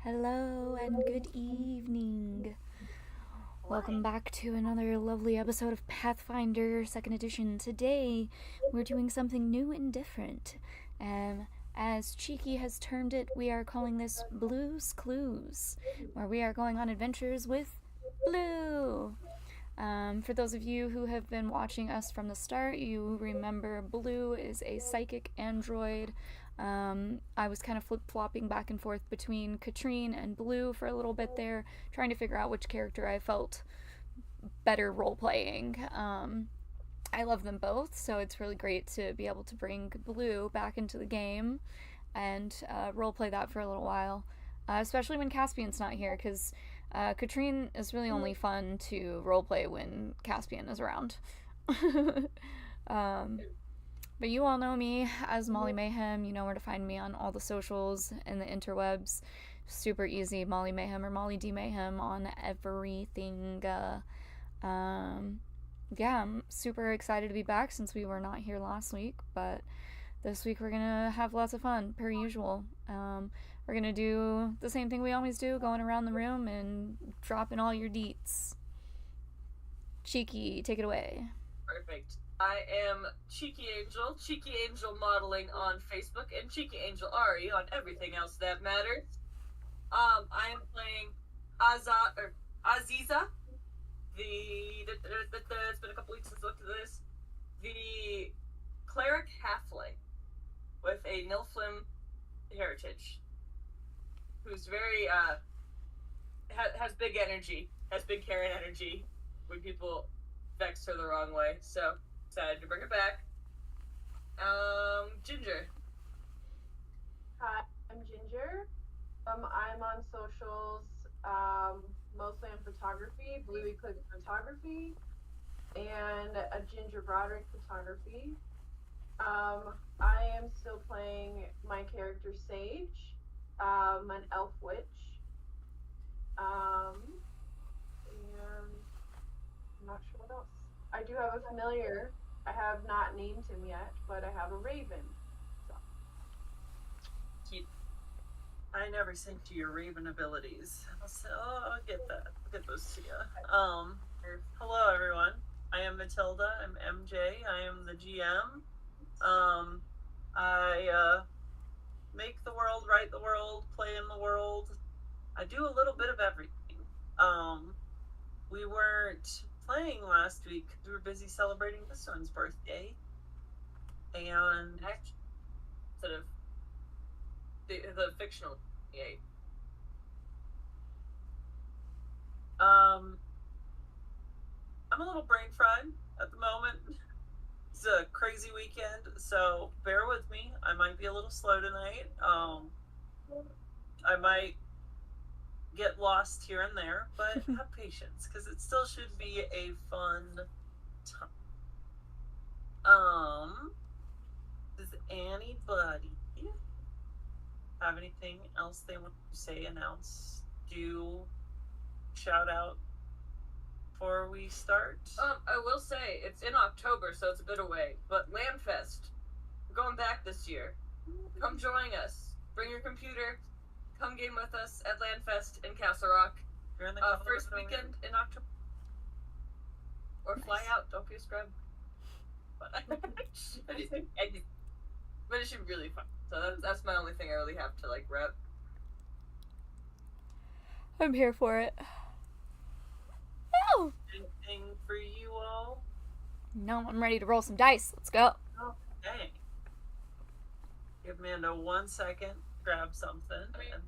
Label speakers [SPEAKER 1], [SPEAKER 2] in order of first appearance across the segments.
[SPEAKER 1] Hello and good evening. Welcome back to another lovely episode of Pathfinder 2nd Edition. Today, we're doing something new and different. As Cheeky has termed it, we are calling this Blue's Clues, where we are going on adventures with Blue. For those of you who have been watching us from the start, you remember Blue is a psychic android. I was kind of flip-flopping back and forth between Katrine and Blue for a little bit there, trying to figure out which character I felt better role-playing. I love them both, so it's really great to be able to bring Blue back into the game and role-play that for a little while, especially when Caspian's not here, because Katrine is really only fun to roleplay when Caspian is around. But you all know me as Molly Mayhem. You know where to find me on all the socials and the interwebs. Super easy, Molly Mayhem or Molly D Mayhem on everything. I'm super excited to be back since we were not here last week, but this week we're gonna have lots of fun, per usual. We're gonna do the same thing we always do, going around the room and dropping all your deets. Cheeky, take it away.
[SPEAKER 2] Perfect. I am Cheeky Angel Modeling on Facebook, and Cheeky Angel Ari on everything else that matters. I am playing Aziza, it's been a couple weeks since I looked at this, the cleric halfling with a Nilflim heritage, who's very, has big energy, has big Karen energy when people vex her the wrong way, so excited to bring it back. Ginger.
[SPEAKER 3] Hi, I'm Ginger. I'm on socials, mostly on photography, Blue Eclipse Photography, and a Ginger Broderick Photography. I am still playing my character Sage, an elf witch, and I'm not sure what else. I do have a familiar. I have not named him yet, but I have a raven. So.
[SPEAKER 2] I never sent you your raven abilities. I'll get that. I'll get those to you. Hello everyone. I am Matilda. I'm MJ. I am the GM. I make the world, write the world, play in the world. I do a little bit of everything. We weren't playing last week because we were busy celebrating this one's birthday, and sort of the fictional 28. I'm a little brain fried at the moment. It's a crazy weekend, so bear with me. I might be a little slow tonight. I might get lost here and there, but have patience, because it still should be a fun time. Does anybody have anything else they want to say, announce, do, shout out before we start? I will say, it's in October, so it's a bit away, but Landfest, we're going back this year. Come join us. Bring your computer. Come game with us at Landfest in Castle Rock. You're in the first weekend in October. Or fly out, don't be a scrub. But it should be really fun. So that's my only thing I really have to rep.
[SPEAKER 1] I'm here for it. Oh!
[SPEAKER 2] Anything for you all?
[SPEAKER 1] No, I'm ready to roll some dice. Let's go.
[SPEAKER 2] Okay. Give Amanda 1 second. Grab something. And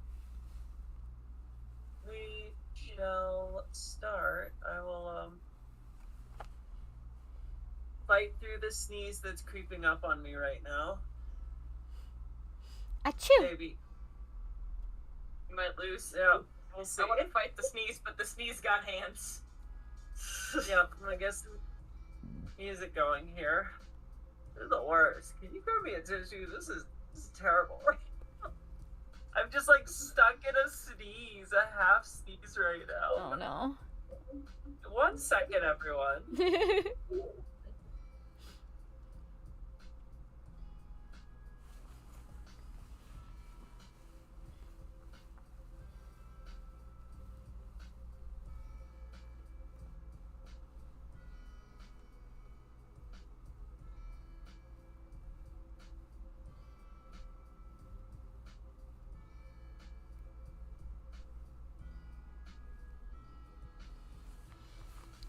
[SPEAKER 2] we shall start. I will fight through the sneeze that's creeping up on me right now.
[SPEAKER 1] Achoo!
[SPEAKER 2] Maybe. You might lose. Yeah. We'll see. I want to fight the sneeze, but the sneeze got hands. Yeah, I guess music going here. This is the worst. Can you grab me a tissue? This is terrible. I'm just stuck in a sneeze, a half sneeze right now.
[SPEAKER 1] Oh no.
[SPEAKER 2] 1 second, everyone.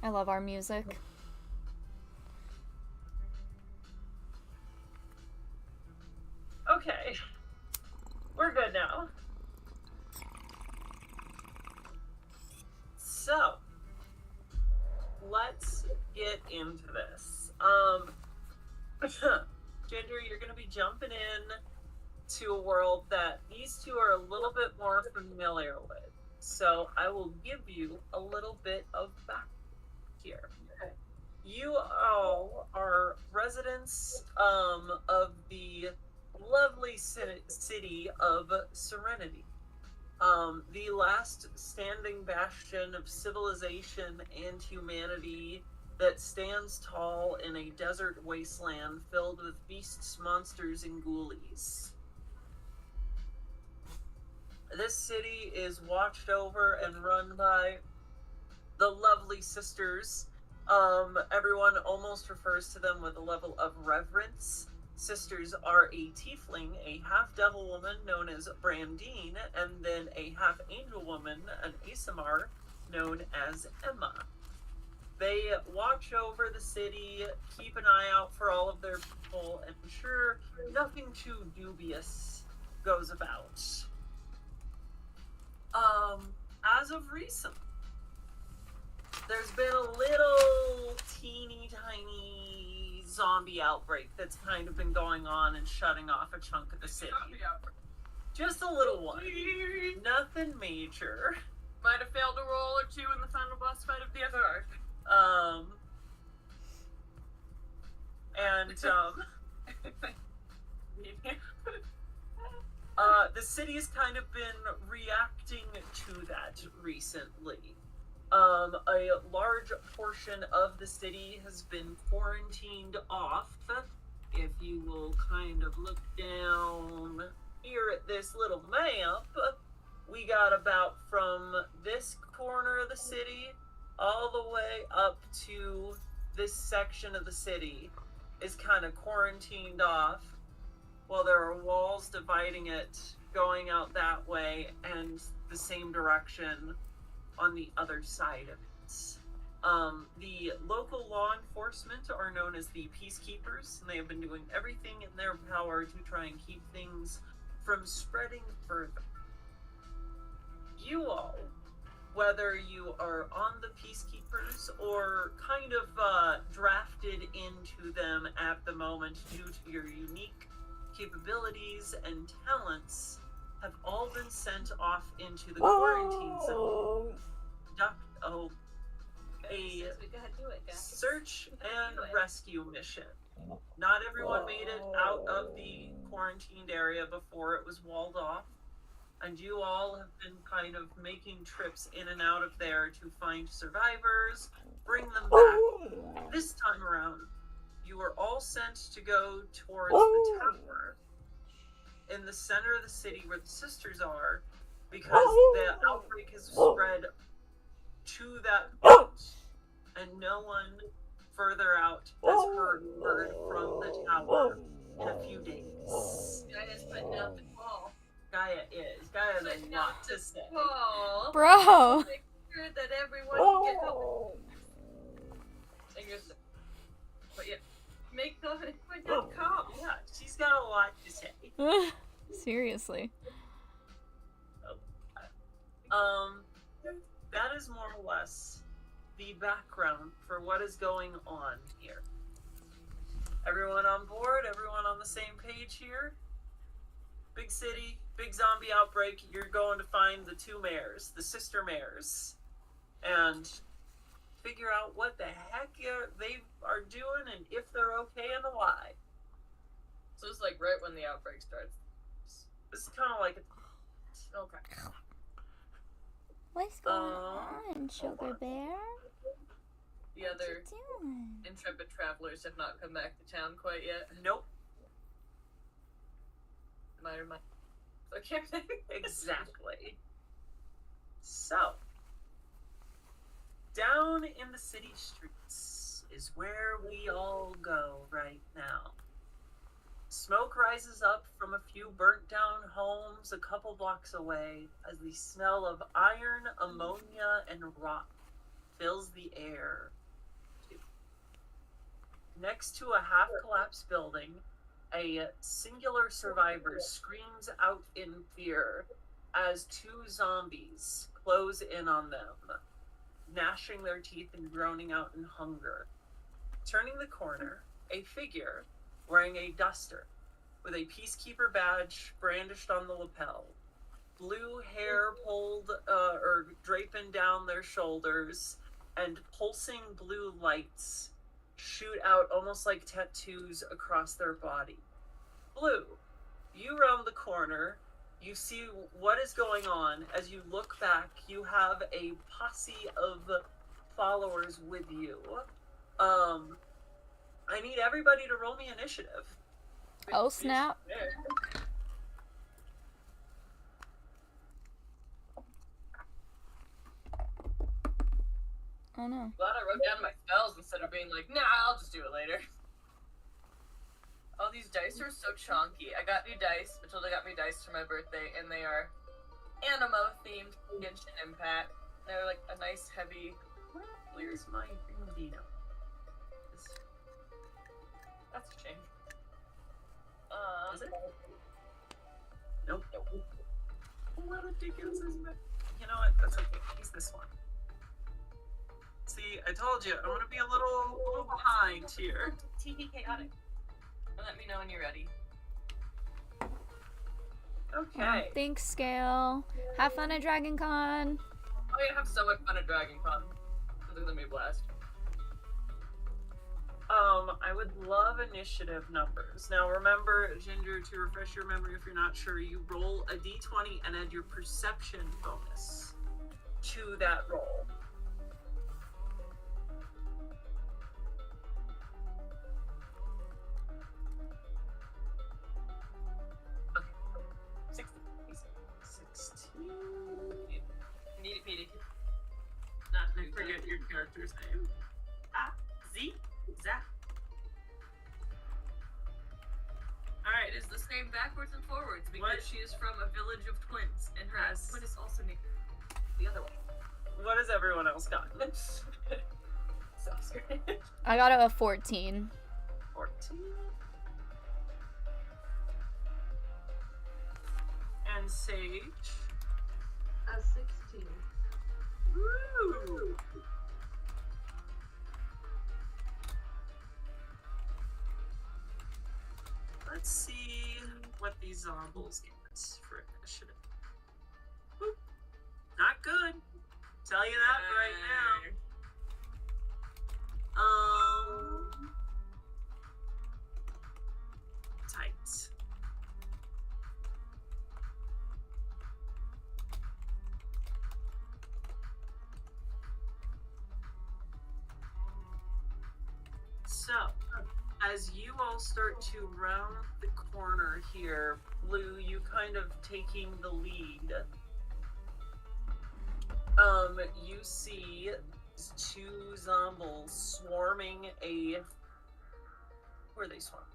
[SPEAKER 1] I love our music.
[SPEAKER 2] Okay. We're good now. So, let's get into this. Ginger, you're going to be jumping in to a world that these two are a little bit more familiar with. So, I will give you a little bit of background here.
[SPEAKER 3] Okay.
[SPEAKER 2] You all are residents of the lovely city of Serenity. The last standing bastion of civilization and humanity that stands tall in a desert wasteland filled with beasts, monsters, and ghoulies. This city is watched over and run by the lovely sisters. Everyone almost refers to them with a level of reverence. Sisters are a tiefling, a half-devil woman known as Brandine, and then a half-angel woman, an Asimar, known as Emma. They watch over the city, keep an eye out for all of their people, and ensure nothing too dubious goes about. As of recent, there's been a little teeny tiny zombie outbreak that's kind of been going on and shutting off a chunk of the city. Just a little one. Nothing major.
[SPEAKER 4] Might have failed a roll or two in the final boss fight of the other arc.
[SPEAKER 2] The city's kind of been reacting to that recently. A large portion of the city has been quarantined off. If you will kind of look down here at this little map, we got about from this corner of the city all the way up to this section of the city is kind of quarantined off, while there are walls dividing it going out that way and the same direction on the other side of it. The local law enforcement are known as the Peacekeepers, and they have been doing everything in their power to try and keep things from spreading further. You all, whether you are on the Peacekeepers or kind of drafted into them at the moment due to your unique capabilities and talents, have all been sent off into the quarantine zone. A search and rescue mission. Not everyone made it out of the quarantined area before it was walled off, and you all have been kind of making trips in and out of there to find survivors, bring them back. This time around, you were all sent to go towards the tower in the center of the city where the sisters are, because the outbreak has spread to that point, and no one further out has heard word from the tower in a few days.
[SPEAKER 4] Gaia's putting out the call.
[SPEAKER 2] Gaia has a lot to say.
[SPEAKER 4] Call.
[SPEAKER 1] Bro!
[SPEAKER 4] Make sure that everyone can get help. But yeah, make the call.
[SPEAKER 2] Yeah, she's got a lot to say.
[SPEAKER 1] Seriously.
[SPEAKER 2] That is more or less the background for what is going on here. Everyone on board? Everyone on the same page here? Big city, big zombie outbreak. You're going to find the two mayors, the sister mayors, and figure out what the heck they are doing and if they're okay and why.
[SPEAKER 4] So it's like right when the outbreak starts.
[SPEAKER 2] This is kind of like
[SPEAKER 4] Okay.
[SPEAKER 1] What's going on, Sugar Bear?
[SPEAKER 4] The other
[SPEAKER 1] What you doing?
[SPEAKER 4] intrepid travelers have not come back to town quite yet.
[SPEAKER 2] Nope.
[SPEAKER 4] My. Okay.
[SPEAKER 2] Exactly. So, down in the city streets is where we all go right now. Smoke rises up from a few burnt down homes a couple blocks away as the smell of iron, ammonia, and rot fills the air. Next to a half-collapsed building, a singular survivor screams out in fear as two zombies close in on them, gnashing their teeth and groaning out in hunger. Turning the corner, a figure wearing a duster with a peacekeeper badge brandished on the lapel, blue hair pulled or draping down their shoulders, and pulsing blue lights shoot out almost like tattoos across their body. Blue, you round the corner, you see what is going on. As you look back, you have a posse of followers with you. I need everybody to roll me initiative.
[SPEAKER 1] Oh, snap. Oh, no.
[SPEAKER 4] Glad I wrote down my spells instead of being like, nah, I'll just do it later. Oh, these dice are so chonky. I got new dice. Matilda got me dice for my birthday, and they are animo-themed Genshin Impact. They're like a nice, heavy...
[SPEAKER 2] Where's my Dino?
[SPEAKER 4] That's a shame.
[SPEAKER 2] Is it? Nope. What ridiculous is that? You know what? That's okay. Use this one. See, I told you, I'm gonna be a little behind here.
[SPEAKER 4] TP Chaotic. Let me know when you're ready.
[SPEAKER 2] Okay.
[SPEAKER 1] Thanks, Scale. Have fun at Dragon Con.
[SPEAKER 4] Oh, yeah, have so much fun at Dragon Con. This is gonna be a blast.
[SPEAKER 2] I would love initiative numbers. Now remember, Ginger, to refresh your memory if you're not sure, you roll a d20 and add your perception bonus to that roll.
[SPEAKER 4] Okay. 16.
[SPEAKER 2] 16.
[SPEAKER 4] Need it, Petey.
[SPEAKER 2] Not to forget your character's name. Z? Zach.
[SPEAKER 4] Alright, is this name backwards and forwards? Because
[SPEAKER 2] What?
[SPEAKER 4] she is from a village of twins, and her
[SPEAKER 2] Yes.
[SPEAKER 4] twin is also named the other way.
[SPEAKER 2] What has everyone else gotten?
[SPEAKER 4] Sounds great.
[SPEAKER 1] I got a 14.
[SPEAKER 2] 14. And Sage.
[SPEAKER 3] A 16.
[SPEAKER 2] Woo! Let's see what these zombies get for initiative. Whoop. Not good. Tell you that right now. Tight. So, as you all start to round the corner here, Blue, you kind of taking the lead. You see two zombies swarming a... Where are they swarming?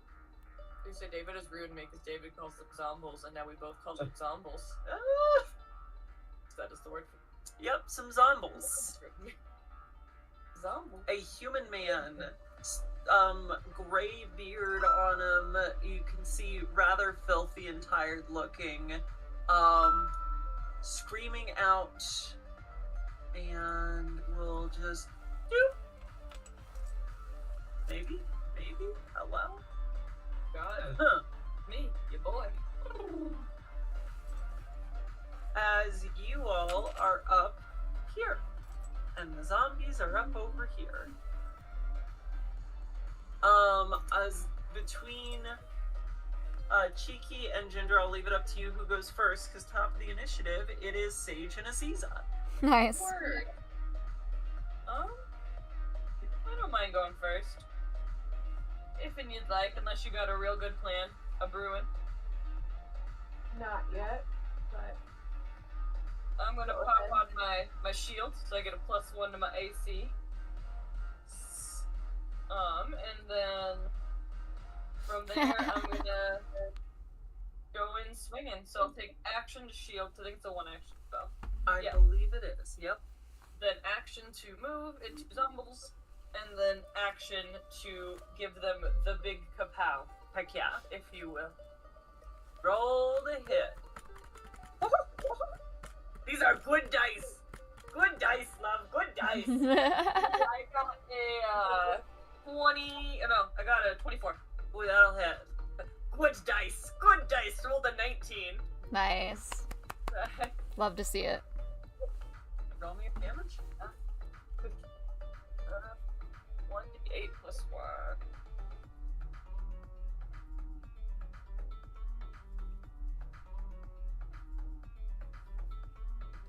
[SPEAKER 4] You say David is rude me because David calls them zombies, and now we both call them zombies.
[SPEAKER 2] Ah!
[SPEAKER 4] That is the word for
[SPEAKER 2] Yep, some zombies.
[SPEAKER 4] Zombies.
[SPEAKER 2] A human man, gray beard on him. You can see rather filthy and tired looking. Screaming out, and we'll just doop. Maybe. Hello.
[SPEAKER 4] Got it.
[SPEAKER 2] Huh.
[SPEAKER 4] Me, your boy.
[SPEAKER 2] As you all are up here, and the zombies are up over here. As between Cheeky and Ginger, I'll leave it up to you who goes first, because top of the initiative, it is Sage and Aziza.
[SPEAKER 1] Nice.
[SPEAKER 4] Word. I don't mind going first. If and you'd like, unless you got a real good plan, a brewing.
[SPEAKER 3] Not yet, but
[SPEAKER 4] I'm gonna pop on my shield, so I get a +1 to my AC. And then from there, I'm gonna go in swinging. So I'll take action to shield. I think it's a 1 action spell.
[SPEAKER 2] I
[SPEAKER 4] Yeah.
[SPEAKER 2] believe it is. Yep.
[SPEAKER 4] Then action action to move into zombies, and then action to give them the big kapow. Heck yeah, if you will. Roll the hit. These are good dice. Good dice, love. Good dice. I got a 20. No, I got a 24.
[SPEAKER 2] Ooh, that'll hit. Good dice. Good dice.
[SPEAKER 4] Rolled a 19.
[SPEAKER 1] Nice. Love to see it.
[SPEAKER 4] Roll me a damage. 1d8 plus 1.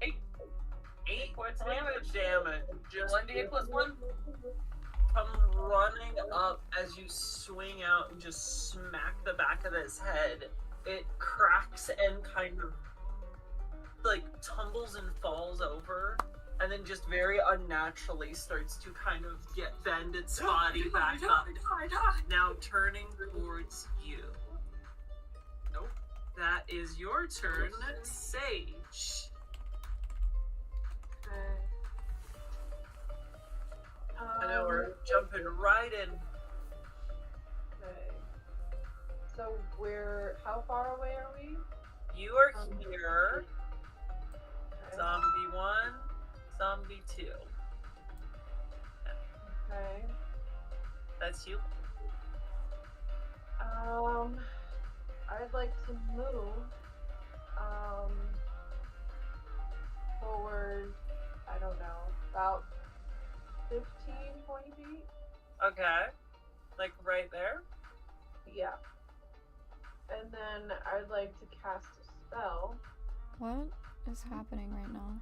[SPEAKER 4] 8. 8 points of damage.
[SPEAKER 2] Just
[SPEAKER 4] 1d8 plus 1.
[SPEAKER 2] come running up as you swing out and just smack the back of his head. It cracks and kind of like tumbles and falls over, and then just very unnaturally starts to kind of bend its body back up. Now turning towards you. Nope. That is your turn, Sage.
[SPEAKER 3] Okay.
[SPEAKER 2] I know we're jumping right in.
[SPEAKER 3] Okay. So how far away are we?
[SPEAKER 2] You are here.
[SPEAKER 3] Okay.
[SPEAKER 2] Zombie 1, zombie 2.
[SPEAKER 3] Okay.
[SPEAKER 2] That's you.
[SPEAKER 3] I'd like to move forward, I don't know, about 15, 20 feet?
[SPEAKER 2] Okay. Like right there?
[SPEAKER 3] Yeah. And then I'd like to cast a spell.
[SPEAKER 1] What is happening right now?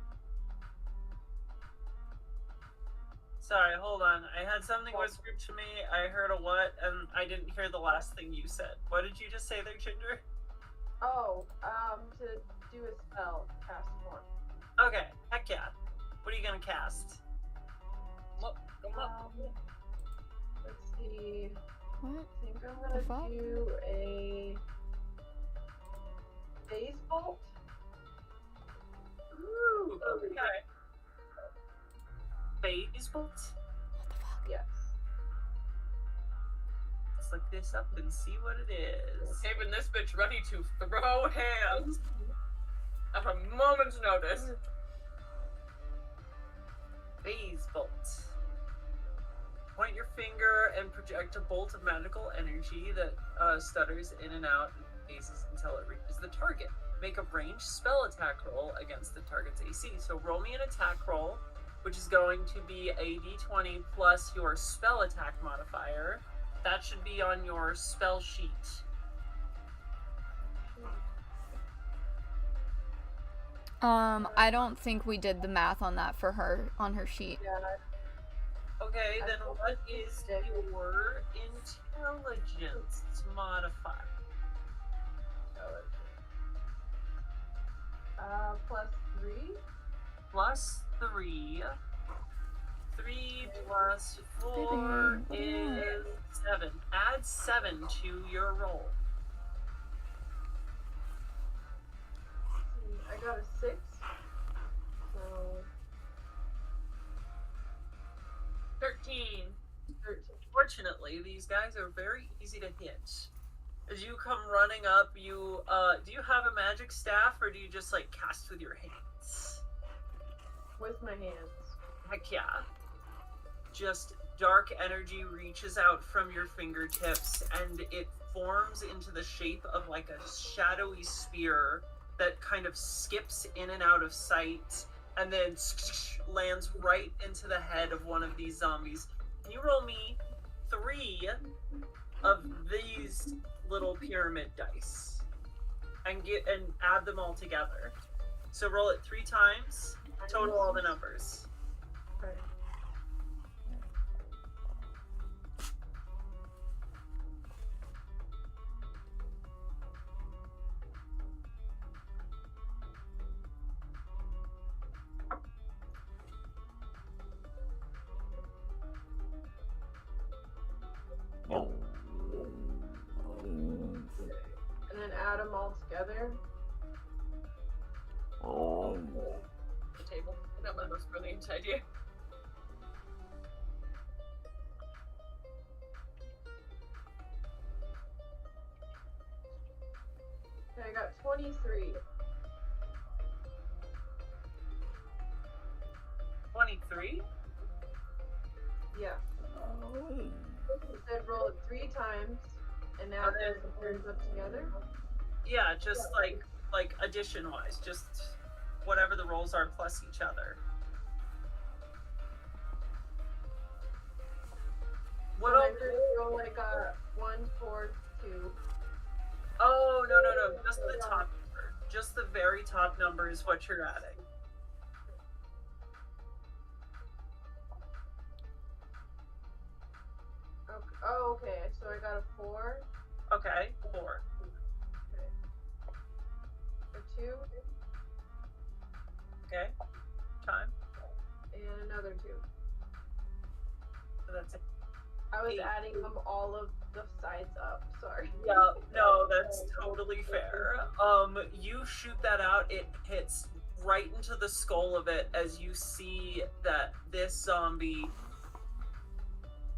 [SPEAKER 2] Sorry, hold on. I had something whispered to me. I heard a what, and I didn't hear the last thing you said. What did you just say there, Ginger?
[SPEAKER 3] Oh, to do a spell, cast one.
[SPEAKER 2] Okay, heck yeah. What are you gonna cast?
[SPEAKER 4] Look, come up.
[SPEAKER 3] Let's see.
[SPEAKER 1] What?
[SPEAKER 3] I think I'm
[SPEAKER 1] The fuck?
[SPEAKER 3] gonna do a phase bolt.
[SPEAKER 2] Ooh, okay. Phase bolt?
[SPEAKER 3] Yes.
[SPEAKER 2] Let's look this up and see what it is.
[SPEAKER 4] Saving this bitch ready to throw hands at a moment's notice.
[SPEAKER 2] Phase bolt. Point your finger and project a bolt of magical energy that stutters in and out and phases until it reaches the target. Make a ranged spell attack roll against the target's AC. So roll me an attack roll, which is going to be a d20 plus your spell attack modifier. That should be on your spell sheet.
[SPEAKER 1] I don't think we did the math on that for her on her sheet.
[SPEAKER 3] Yeah.
[SPEAKER 2] Okay, then what is your intelligence modifier?
[SPEAKER 3] +3.
[SPEAKER 2] Plus 3. 3 plus 4
[SPEAKER 1] Baby,
[SPEAKER 2] is 7. Add 7 to your roll.
[SPEAKER 3] I got a 6. So
[SPEAKER 4] 13.
[SPEAKER 3] 13.
[SPEAKER 2] Fortunately, these guys are very easy to hit. As you come running up, you do you have a magic staff, or do you just like cast with your hands?
[SPEAKER 3] With my hands.
[SPEAKER 2] Heck yeah. Just dark energy reaches out from your fingertips, and it forms into the shape of like a shadowy spear that kind of skips in and out of sight, and then lands right into the head of one of these zombies. Can you roll me 3 of these little pyramid dice and add them all together? So roll it 3 times, total all the numbers.
[SPEAKER 3] Okay. And then add them all together.
[SPEAKER 4] The table. That was the most brilliant idea.
[SPEAKER 3] got 23.
[SPEAKER 2] 23?
[SPEAKER 3] Yeah. It said roll it 3 times, and now
[SPEAKER 2] Okay.
[SPEAKER 3] it turns up together.
[SPEAKER 2] Yeah, just like addition wise, just whatever the rolls are plus each other. What
[SPEAKER 3] So my
[SPEAKER 2] else?
[SPEAKER 3] first roll, I got 1, 4, 2.
[SPEAKER 2] Oh no! Just the top number. Just the very top number is what you're adding.
[SPEAKER 3] Okay. Oh, okay. So I got a 4,
[SPEAKER 2] Okay, 4.
[SPEAKER 3] a 2,
[SPEAKER 2] Okay, time.
[SPEAKER 3] and another 2.
[SPEAKER 2] So that's it.
[SPEAKER 3] I was
[SPEAKER 2] 8.
[SPEAKER 3] adding them all of the sides up. Sorry.
[SPEAKER 2] Yeah, no, that's totally fair. You shoot that out, it hits right into the skull of it as you see that this zombie,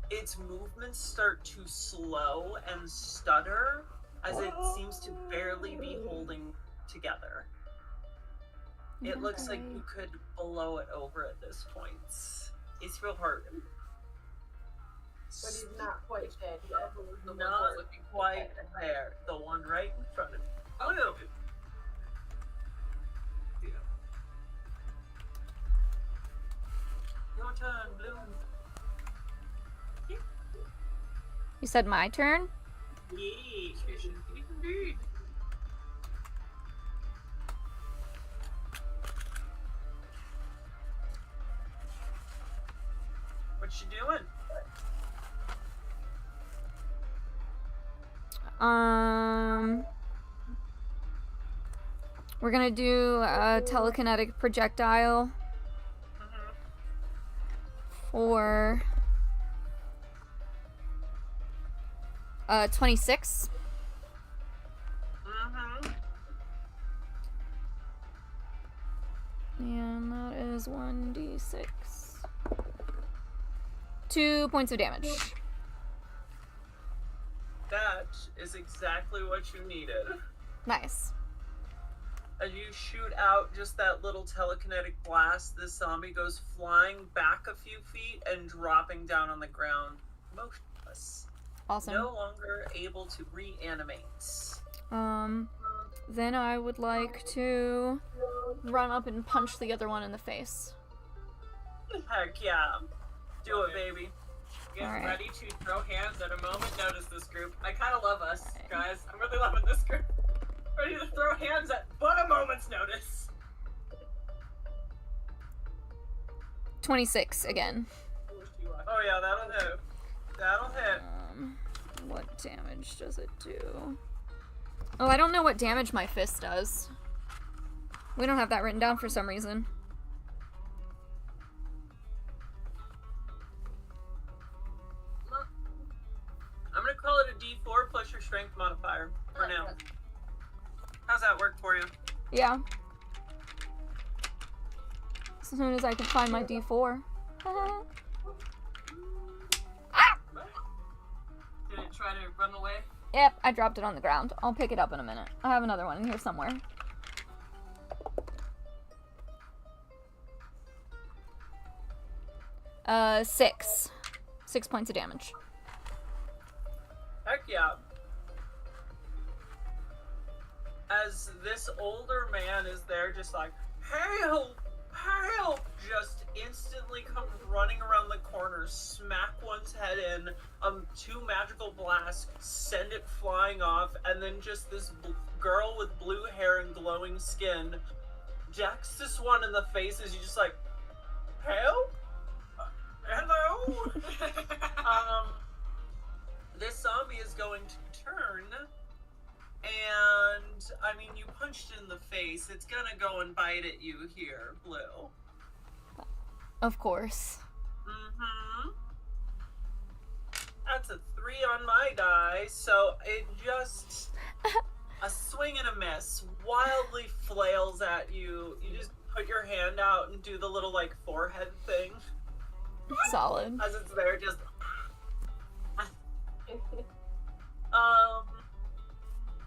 [SPEAKER 2] its movements start to slow and stutter as it seems to barely be holding together. It looks like you could blow it over at this point. It's real hard.
[SPEAKER 3] But he's not quite dead yet.
[SPEAKER 2] Not quite there. The one right in front of you. Oh no. Your turn, Bloom.
[SPEAKER 1] You said my turn?
[SPEAKER 2] Yes, indeed. What you doing?
[SPEAKER 1] We're gonna do a telekinetic projectile for 26. And that is 1d6. 2 points of damage.
[SPEAKER 2] That is exactly what you needed.
[SPEAKER 1] Nice.
[SPEAKER 2] As you shoot out just that little telekinetic blast, this zombie goes flying back a few feet and dropping down on the ground, motionless.
[SPEAKER 1] Awesome.
[SPEAKER 2] No longer able to reanimate.
[SPEAKER 1] Then I would like to run up and punch the other one in the face.
[SPEAKER 2] Heck yeah. Do it, baby.
[SPEAKER 4] Get
[SPEAKER 1] Alright.
[SPEAKER 4] ready to throw hands at a moment notice, this group. I kind of love us, guys. I'm really loving this group. Ready to throw hands at but a moment's notice.
[SPEAKER 1] 26 again.
[SPEAKER 2] Oh yeah, that'll hit. That'll hit.
[SPEAKER 1] What damage does it do? Oh, I don't know what damage my fist does. We don't have that written down for some reason.
[SPEAKER 2] I'm gonna call it a D4 plus your strength modifier for now. How's that work for you?
[SPEAKER 1] Yeah. As soon as I can find my D4.
[SPEAKER 4] Did it try to run away?
[SPEAKER 1] Yep, I dropped it on the ground. I'll pick it up in a minute. I have another one in here somewhere. Six. 6 points of damage.
[SPEAKER 2] Heck yeah. As this older man is there just like, help! Help! Just instantly comes running around the corner, smack one's head in, 2 magical blasts, send it flying off, and then just this girl with blue hair and glowing skin jacks this one in the face as you just like, help? Hello? This zombie is going to turn, and I mean, you punched it in the face. It's gonna go and bite at you here, Blue.
[SPEAKER 1] Of course.
[SPEAKER 2] That's a 3 on my die, so it just a swing and a miss. Wildly flails at you. You just put your hand out and do the little like forehead thing
[SPEAKER 1] Solid.
[SPEAKER 2] as it's there, just.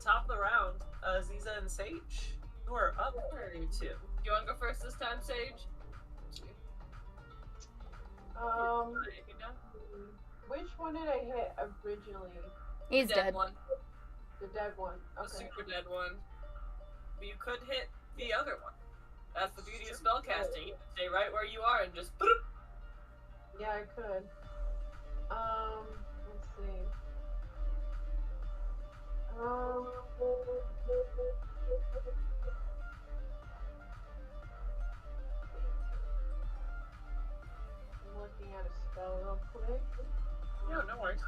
[SPEAKER 2] Top of the round, Aziza and Sage, you are up for you two.
[SPEAKER 4] Do you want to go first this time, Sage?
[SPEAKER 3] Which one did I hit originally?
[SPEAKER 1] He's
[SPEAKER 4] The
[SPEAKER 1] dead.
[SPEAKER 4] one.
[SPEAKER 3] The dead one.
[SPEAKER 4] The
[SPEAKER 3] Okay.
[SPEAKER 4] super dead one. But you could hit the other one. That's the beauty of spellcasting. You can stay right where you are and just boop.
[SPEAKER 3] Yeah, I could. Let's see. I'm looking at a spell real quick.
[SPEAKER 2] Yeah, no worries.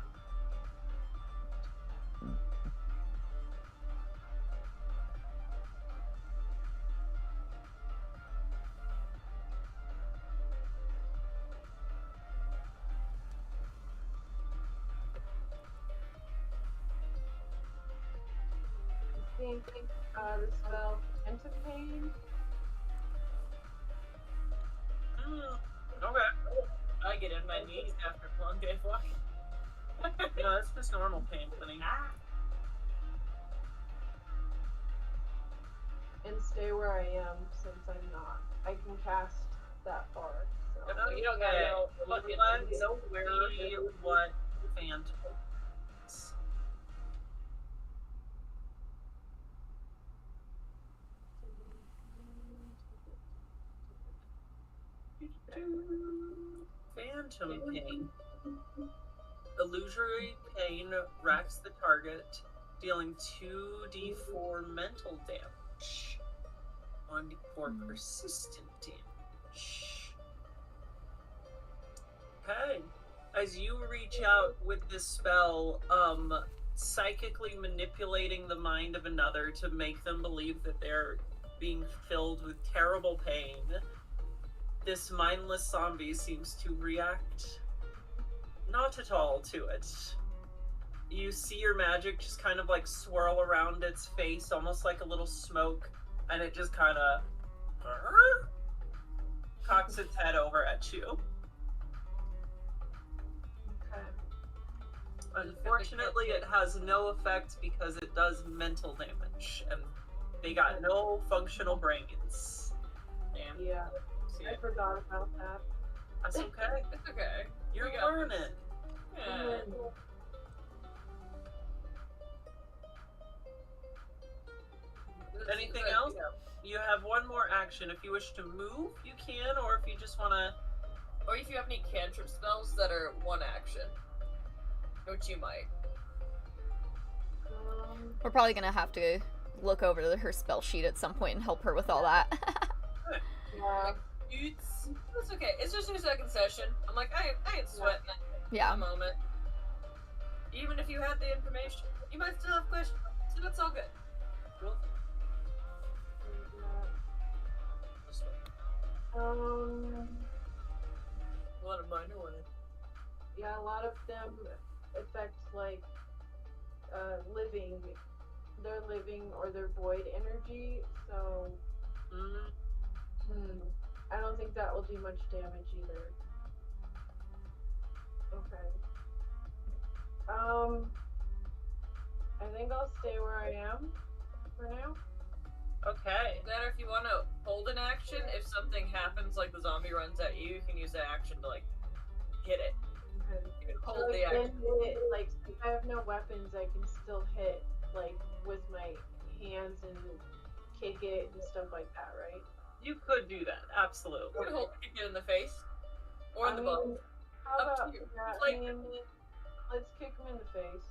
[SPEAKER 3] I think the spell Pain.
[SPEAKER 2] Okay.
[SPEAKER 4] I get in my knees after a long day of walking.
[SPEAKER 2] No, that's just normal pain, honey.
[SPEAKER 3] And stay where I am since I'm not. I can cast that far. So.
[SPEAKER 4] No, you don't gotta go.
[SPEAKER 2] Let's see what Phantom. Phantom pain. Illusory pain racks the target, dealing 2d4 mental damage. 1d4 persistent damage. Okay. As you reach out with this spell, psychically manipulating the mind of another to make them believe that they're being filled with terrible pain, this mindless zombie seems to react not at all to it. You see your magic just kind of like swirl around its face, almost like a little smoke, and it just kind of cocks its head over at you.
[SPEAKER 3] Okay.
[SPEAKER 2] Unfortunately, it has no effect because it does mental damage, and they got no functional brains.
[SPEAKER 4] Damn.
[SPEAKER 3] Yeah.
[SPEAKER 4] See
[SPEAKER 3] I
[SPEAKER 4] it.
[SPEAKER 3] forgot about that.
[SPEAKER 2] That's okay.
[SPEAKER 4] It's okay.
[SPEAKER 2] You're
[SPEAKER 4] We got
[SPEAKER 2] learning.
[SPEAKER 4] this. Yeah.
[SPEAKER 2] Anything else? You have one more action. If you wish to move, you can, or if you just want to...
[SPEAKER 4] Or if you have any cantrip spells that are one action. Which you might.
[SPEAKER 1] We're probably gonna have to look over her spell sheet at some point and help her with all that.
[SPEAKER 3] Yeah.
[SPEAKER 4] It's okay. It's just your second session. I'm like, I ain't sweating at
[SPEAKER 1] Yeah.
[SPEAKER 4] the moment. Even if you had the information, you might still have questions. So that's all good. What a minor one.
[SPEAKER 3] Yeah, a lot of them affect like living, their living or their void energy. So I don't think that will do much damage either. Okay. I think I'll stay where I am for now.
[SPEAKER 2] Okay.
[SPEAKER 4] Then if you want to hold an action, if something happens, like the zombie runs at you, you can use that action to, like, hit it.
[SPEAKER 3] Okay.
[SPEAKER 4] You can
[SPEAKER 3] So
[SPEAKER 4] hold
[SPEAKER 3] I
[SPEAKER 4] the
[SPEAKER 3] can
[SPEAKER 4] action.
[SPEAKER 3] hit, like, if I have no weapons, I can still hit, like, with my hands and kick it and stuff like that, right?
[SPEAKER 2] You could do that, absolutely.
[SPEAKER 4] You can hold kick it in the face. Or in the butt.
[SPEAKER 3] How
[SPEAKER 4] Up to
[SPEAKER 3] about
[SPEAKER 4] you.
[SPEAKER 3] that?
[SPEAKER 4] Like-
[SPEAKER 3] Let's kick him in the face.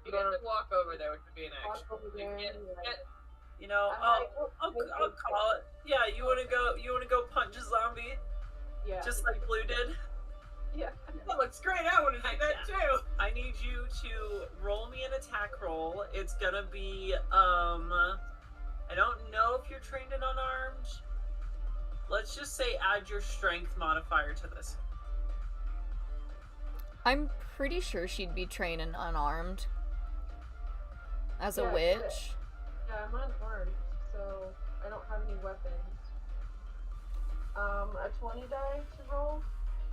[SPEAKER 4] You get to walk over there, which would be an
[SPEAKER 3] Walk
[SPEAKER 4] action.
[SPEAKER 3] over
[SPEAKER 4] You
[SPEAKER 3] there.
[SPEAKER 4] get,
[SPEAKER 3] and, like,
[SPEAKER 4] get,
[SPEAKER 2] You know, I'll call it. Yeah, you wanna go punch a zombie,
[SPEAKER 3] yeah.
[SPEAKER 2] just like Blue did?
[SPEAKER 3] Yeah.
[SPEAKER 4] that looks great. I want to do that too.
[SPEAKER 2] I need you to roll me an attack roll. It's gonna be, I don't know if you're trained in unarmed. Let's just say add your strength modifier to this.
[SPEAKER 1] I'm pretty sure she'd be trained and unarmed. As a
[SPEAKER 3] Yeah,
[SPEAKER 1] witch.
[SPEAKER 3] Yeah, I'm unarmed, so I don't have any weapons. A 20 die to roll?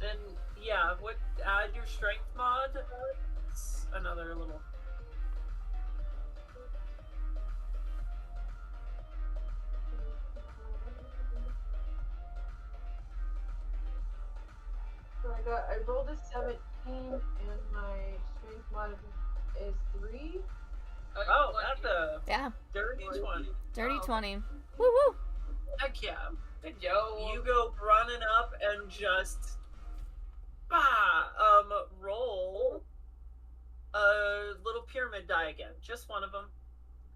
[SPEAKER 2] Then, yeah, add your strength mod. It's another little...
[SPEAKER 3] I rolled a 17 and my strength mod is 3.
[SPEAKER 2] Oh, that's a
[SPEAKER 1] Yeah.
[SPEAKER 2] dirty 20.
[SPEAKER 1] Dirty
[SPEAKER 4] Oh.
[SPEAKER 1] 20. Woo woo.
[SPEAKER 2] Heck yeah.
[SPEAKER 4] Good yo.
[SPEAKER 2] You go running up and just roll a little pyramid die again. Just one of them.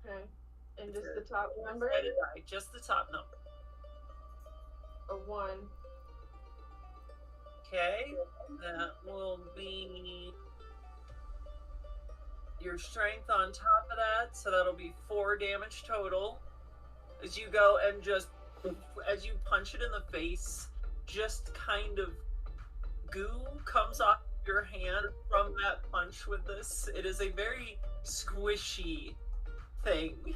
[SPEAKER 3] Okay. And just the top number?
[SPEAKER 2] One-sided die, just the top number.
[SPEAKER 3] A 1.
[SPEAKER 2] Okay, that will be your strength on top of that, so that'll be 4 damage total. As you go and just, as you punch it in the face, just kind of goo comes off your hand from that punch with this. It is a very squishy thing.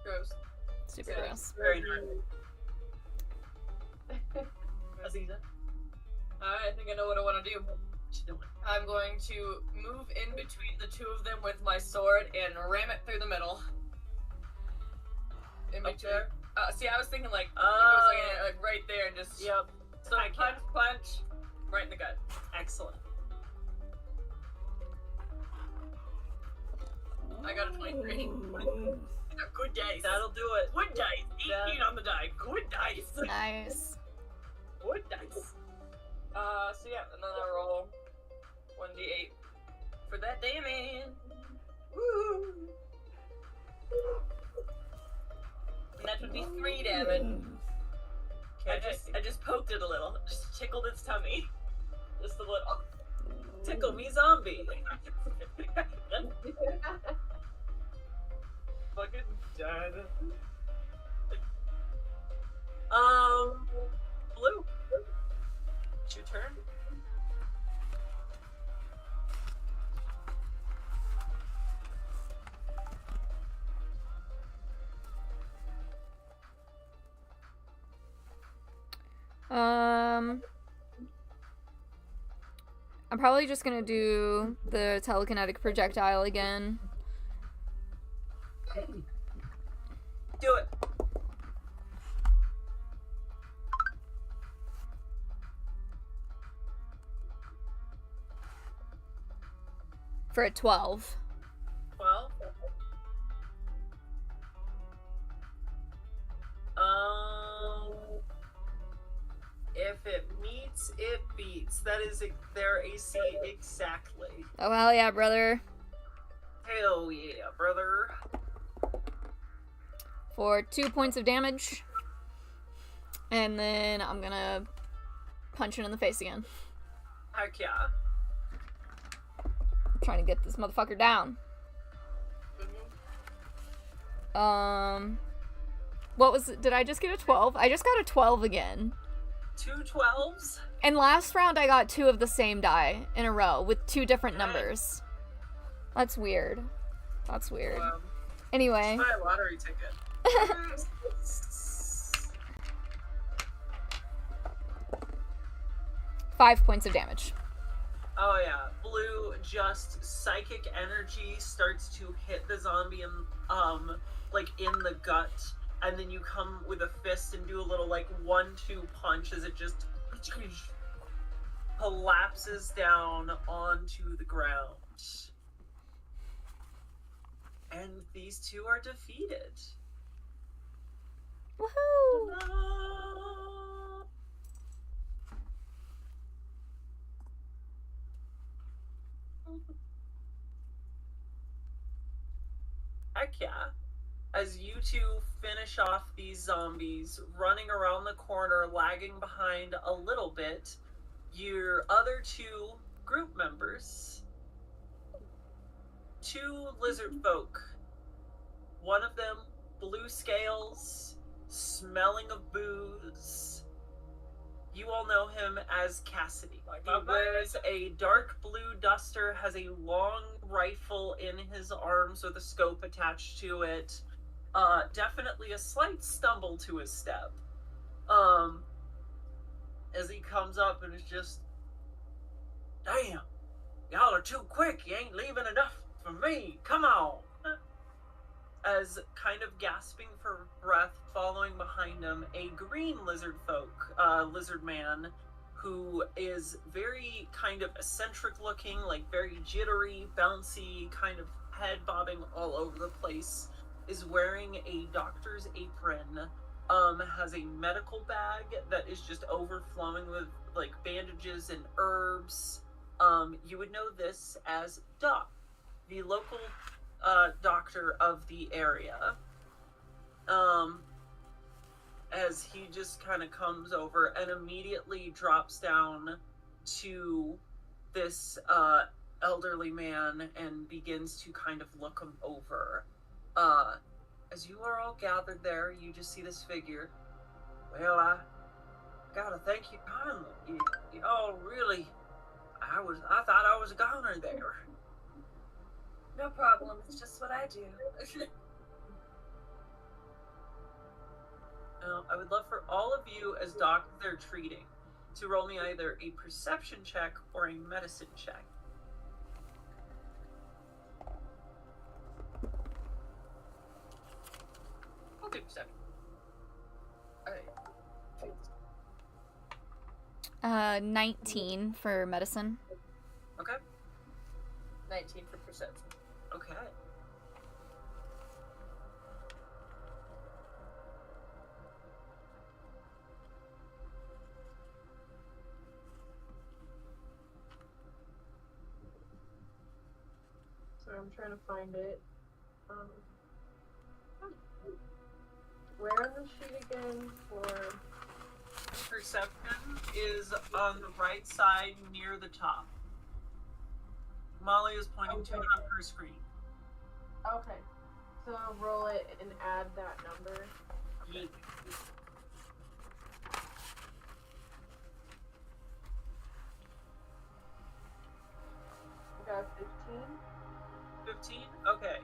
[SPEAKER 4] Gross.
[SPEAKER 1] Super
[SPEAKER 4] Yeah.
[SPEAKER 1] gross.
[SPEAKER 2] Very nice. Aziza,
[SPEAKER 4] I think I know what I want to do.
[SPEAKER 2] what you doing?
[SPEAKER 4] I'm going to move in between the two of them with my sword and ram it through the middle. In
[SPEAKER 2] Up
[SPEAKER 4] between.
[SPEAKER 2] there?
[SPEAKER 4] See, I was thinking like, it
[SPEAKER 2] Oh.
[SPEAKER 4] was like right there and just
[SPEAKER 2] Yep.
[SPEAKER 4] so
[SPEAKER 2] I
[SPEAKER 4] punch,
[SPEAKER 2] can.
[SPEAKER 4] punch, right in the gut.
[SPEAKER 2] Excellent.
[SPEAKER 4] I got a 23. Good dice.
[SPEAKER 2] That'll do it.
[SPEAKER 4] Good dice. 18 on the die. Good dice.
[SPEAKER 1] Nice.
[SPEAKER 4] Good dice. So yeah, and then I roll 1d8 for that damage. Woo! And that would be 3 damage.
[SPEAKER 2] Okay.
[SPEAKER 4] I just poked it a little. Just tickled its tummy. Just a little.
[SPEAKER 2] Tickle me, zombie. Fucking dead. Blue. It's your turn.
[SPEAKER 1] I'm probably just gonna do the telekinetic projectile again.
[SPEAKER 2] Do it.
[SPEAKER 1] For a 12.
[SPEAKER 2] 12. If it meets, it beats. That is their AC exactly.
[SPEAKER 1] Oh, hell yeah, brother.
[SPEAKER 2] Hell yeah, brother.
[SPEAKER 1] For 2 points of damage. And then I'm gonna punch it in the face again.
[SPEAKER 2] Heck yeah.
[SPEAKER 1] I'm trying to get this motherfucker down. What was it? Did I just get a 12? I just got a 12 again.
[SPEAKER 2] 2 12s.
[SPEAKER 1] And last round I got 2 of the same die in a row with 2 different
[SPEAKER 2] Nice.
[SPEAKER 1] numbers. That's weird. That's weird.
[SPEAKER 2] Wow.
[SPEAKER 1] Anyway.
[SPEAKER 2] Buy a lottery ticket.
[SPEAKER 1] 5 points of damage.
[SPEAKER 2] Oh yeah, blue just psychic energy starts to hit the zombie in like in the gut, and then you come with a fist and do a little like 1-2 punch as it just collapses down onto the ground. And these two are defeated.
[SPEAKER 1] Woohoo!
[SPEAKER 2] Heck yeah. As you two finish off these zombies, running around the corner, lagging behind a little bit, your other 2 group members, 2 lizard folk, one of them blue scales, smelling of booze. You all know him as Cassidy. He wears a dark blue duster, has a long rifle in his arms with a scope attached to it. Definitely a slight stumble to his step. As he comes up and is just, damn, y'all are too quick. You ain't leaving enough for me. Come on. As kind of gasping for breath, following behind him, a green lizard man who is very kind of eccentric looking, like very jittery, bouncy, kind of head bobbing all over the place, is wearing a doctor's apron, has a medical bag that is just overflowing with like bandages and herbs. You would know this as Doc, the local doctor of the area. As he just kind of comes over and immediately drops down to this elderly man and begins to kind of look him over. As you are all gathered there, you just see this figure. Well, I gotta thank you kindly. You all really, I thought I was a goner there.
[SPEAKER 4] No problem. It's just what I do.
[SPEAKER 2] Now, I would love for all of you, as doc they're treating, to roll me either a perception check or a medicine check.
[SPEAKER 4] I'll do perception. Alright.
[SPEAKER 1] 19 for medicine.
[SPEAKER 2] Okay.
[SPEAKER 4] 19 for perception.
[SPEAKER 2] Okay.
[SPEAKER 3] So I'm trying to find it. Where on the sheet again for...
[SPEAKER 2] Perception is on the right side near the top. Molly is pointing to it on her screen.
[SPEAKER 3] Okay. So I'll roll it and add that number.
[SPEAKER 2] Yeet.
[SPEAKER 3] I got 15.
[SPEAKER 2] 15? Okay.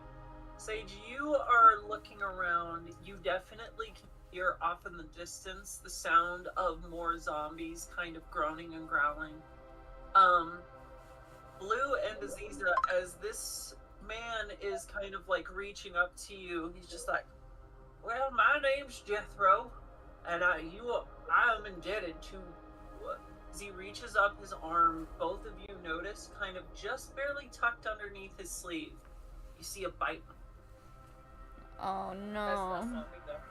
[SPEAKER 2] Sage, you are looking around. You definitely can hear off in the distance the sound of more zombies kind of groaning and growling. Blue and Aziza, as this man is kind of like reaching up to you, he's just like, well, my name's Jethro, and I am indebted to... As he reaches up his arm, both of you notice, kind of just barely tucked underneath his sleeve, you see a bite.
[SPEAKER 1] Oh
[SPEAKER 4] That's
[SPEAKER 1] no.
[SPEAKER 4] not me though.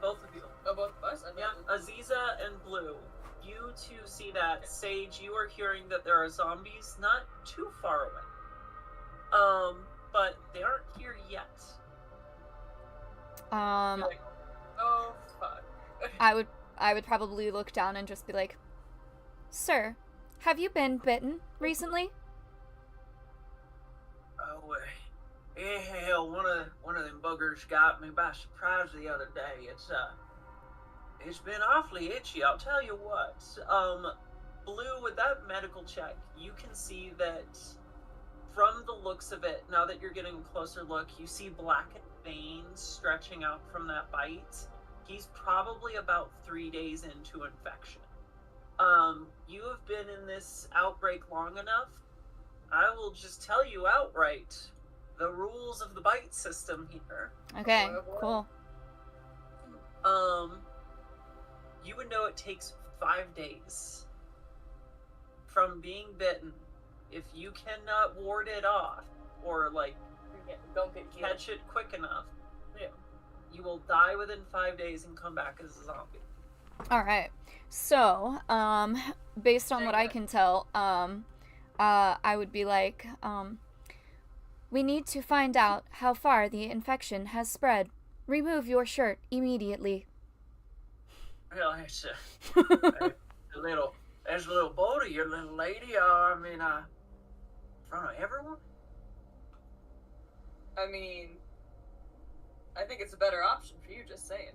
[SPEAKER 2] Both of you.
[SPEAKER 4] Oh, both of us?
[SPEAKER 2] Yeah, Aziza and Blue. You two see that. Sage, you are hearing that there are zombies not too far away. But they aren't here yet.
[SPEAKER 4] Oh, fuck.
[SPEAKER 1] I would probably look down and just be like, "Sir, have you been bitten recently?"
[SPEAKER 2] Oh, hell, one of them buggers got me by surprise the other day. It's been awfully itchy, I'll tell you what. Blue, with that medical check, you can see that from the looks of it, now that you're getting a closer look, you see blackened veins stretching out from that bite. He's probably about 3 days into infection. You have been in this outbreak long enough. I will just tell you outright the rules of the bite system here.
[SPEAKER 1] Okay, cool.
[SPEAKER 2] You would know it takes 5 days from being bitten. If you cannot ward it off or like
[SPEAKER 4] Don't get killed.
[SPEAKER 2] catch it quick enough, you will die within 5 days and come back as a zombie.
[SPEAKER 1] All right. So, based on what I can tell, I would be like, we need to find out how far the infection has spread. Remove your shirt immediately.
[SPEAKER 2] Well, it's a little bold of you, little lady. In front of everyone.
[SPEAKER 4] I mean, I think it's a better option for you, just saying.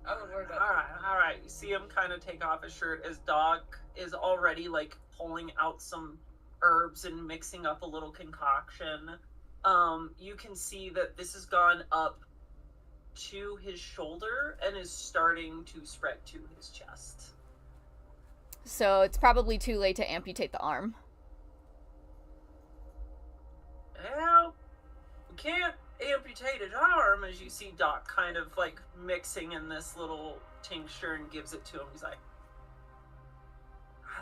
[SPEAKER 4] I wouldn't worry about
[SPEAKER 2] All right. You see him kind of take off his shirt as Doc is already like pulling out some herbs and mixing up a little concoction. You can see that this has gone up to his shoulder and is starting to spread to his chest.
[SPEAKER 1] So it's probably too late to amputate the arm.
[SPEAKER 2] Well, we can't amputate his arm, as you see Doc kind of like mixing in this little tincture and gives it to him. He's like,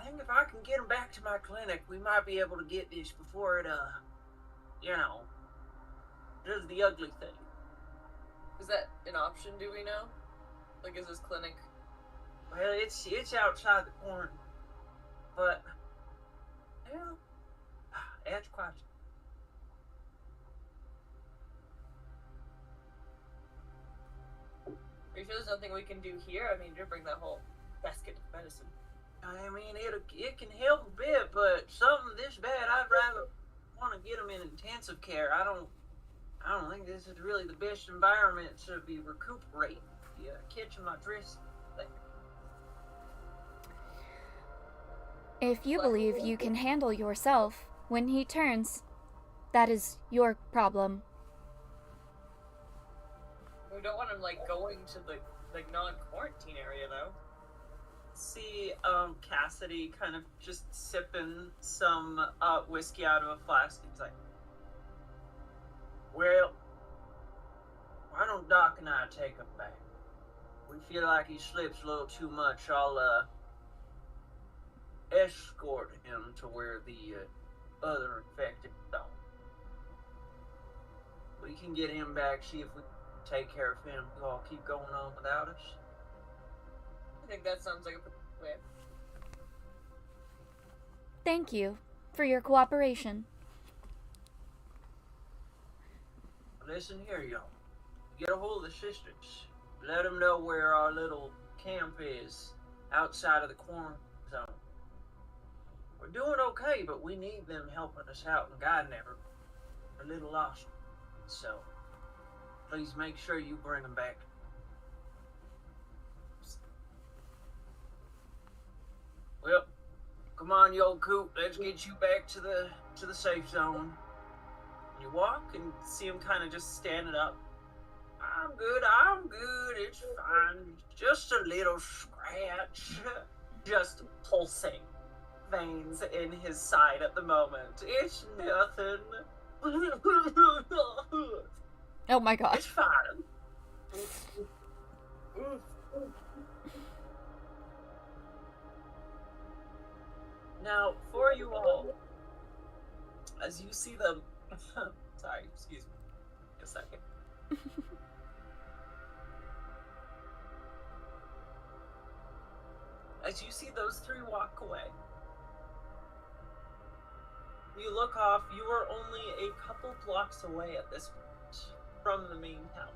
[SPEAKER 2] think if I can get him back to my clinic, we might be able to get this before it, does the ugly thing.
[SPEAKER 4] Is that an option, do we know? Like, is this clinic...
[SPEAKER 2] Well, it's outside the corner, but, that's quite...
[SPEAKER 4] Are you sure there's nothing we can do here? I mean, you bring that whole basket of medicine.
[SPEAKER 2] I mean, it can help a bit, but something this bad, I'd rather want to get him in intensive care. I don't think this is really the best environment to be recuperating. You catching my drift there.
[SPEAKER 1] If you believe you can handle yourself when he turns, that is your problem.
[SPEAKER 4] We don't want him, like, going to the, like, non-quarantine area, though.
[SPEAKER 2] See, Cassidy kind of just sipping some, whiskey out of a flask. He's like, well, why don't Doc and I take him back? We feel like he slips a little too much. I'll, escort him to where the, other infected don't. We can get him back, see if we can take care of him. You all keep going on without us.
[SPEAKER 4] I think that sounds like a plan.
[SPEAKER 1] Thank you for your cooperation.
[SPEAKER 2] Listen here, y'all. Get a hold of the sisters. Let them know where our little camp is outside of the quarantine zone. We're doing okay, but we need them helping us out and guiding everyone. We're a little lost. So, please make sure you bring them back. Well, come on, you old coot. Let's get you back to the safe zone. You walk and see him kind of just standing up. I'm good. It's fine. Just a little scratch. Just pulsing veins in his side at the moment. It's nothing.
[SPEAKER 1] Oh my gosh.
[SPEAKER 2] It's fine. Now, for you all, as you see them... Sorry, excuse me. A second. As you see those three walk away, you look off, you are only a couple blocks away at this point from the main town.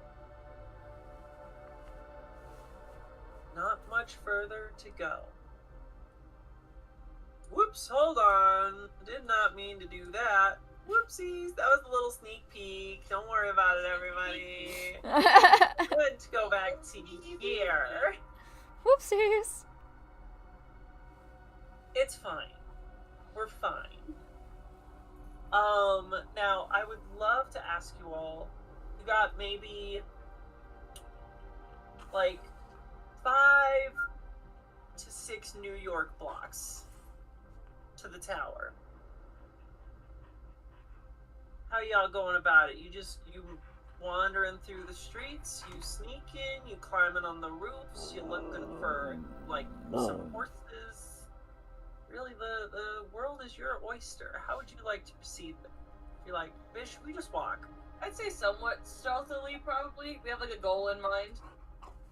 [SPEAKER 2] Not much further to go. Whoops, hold on. Did not mean to do that. Whoopsies, that was a little sneak peek. Don't worry about it, everybody. Good to go back to here.
[SPEAKER 1] Whoopsies.
[SPEAKER 2] It's fine. We're fine. Now, I would love to ask you all, you got maybe, like, 5 to 6 New York blocks to the tower. How y'all going about it? You wandering through the streets, you sneaking, you climbing on the roofs, you looking for, like, some horses. Really, the world is your oyster. How would you like to proceed? If you're like, bitch, we just walk.
[SPEAKER 4] I'd say somewhat stealthily, probably. We have, like, a goal in mind.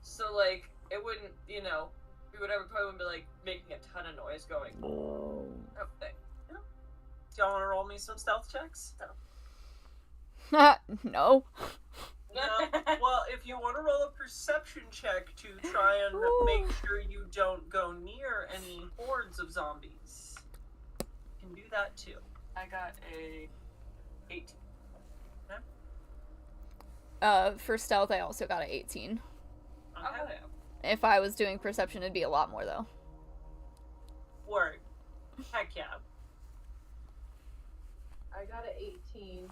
[SPEAKER 4] So, like, it wouldn't, we probably wouldn't be, like, making a ton of noise going.
[SPEAKER 1] Oh.
[SPEAKER 4] Okay.
[SPEAKER 2] Yeah. Do y'all want to roll me some stealth checks?
[SPEAKER 1] No.
[SPEAKER 2] No. Well, if you want to roll a perception check to try and make sure you don't go near any hordes of zombies, you can do that too.
[SPEAKER 4] I got a 18.
[SPEAKER 1] For stealth, I also got an 18.
[SPEAKER 2] Okay.
[SPEAKER 1] If I was doing perception, it'd be a lot more, though.
[SPEAKER 2] Word. Heck yeah.
[SPEAKER 3] I got an 18.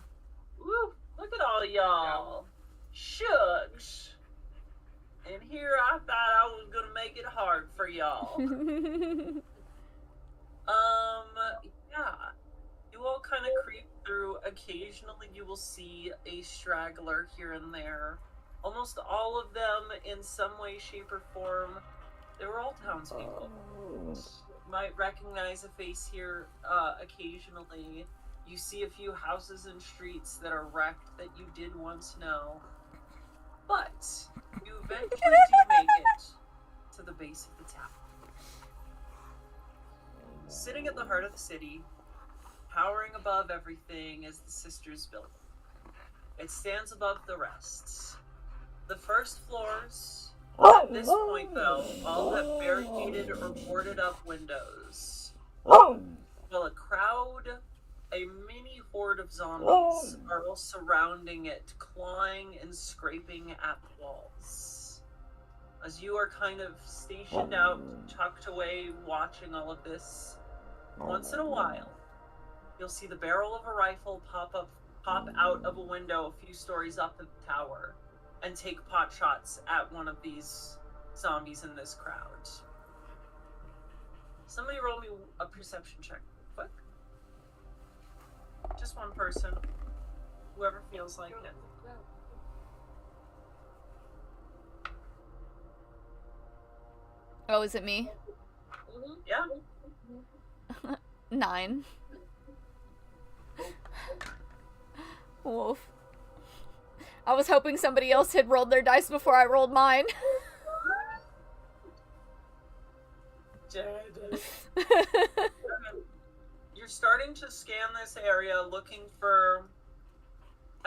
[SPEAKER 2] Woo! Look at all y'all. Shucks. And here I thought I was gonna make it hard for y'all. Yeah. You all kind of creep through. Occasionally you will see a straggler here and there. Almost all of them, in some way, shape, or form, they were all townspeople. might recognize a face here occasionally. You see a few houses and streets that are wrecked that you did once know. But you eventually do make it to the base of the tower. Sitting at the heart of the city, towering above everything, is the Sisters building. It stands above the rest. The first floors, at this point though, all have barricaded or boarded up windows. While a crowd, a mini horde of zombies, are all surrounding it, clawing and scraping at the walls. As you are kind of stationed out, tucked away, watching all of this, once in a while, you'll see the barrel of a rifle pop out of a window a few stories up the tower and take pot shots at one of these zombies in this crowd. Somebody roll me a perception check real quick. Just one person. Whoever feels like it.
[SPEAKER 1] Oh, is it me?
[SPEAKER 2] Yeah.
[SPEAKER 1] 9. Wolf. I was hoping somebody else had rolled their dice before I rolled mine.
[SPEAKER 2] You're starting to scan this area looking for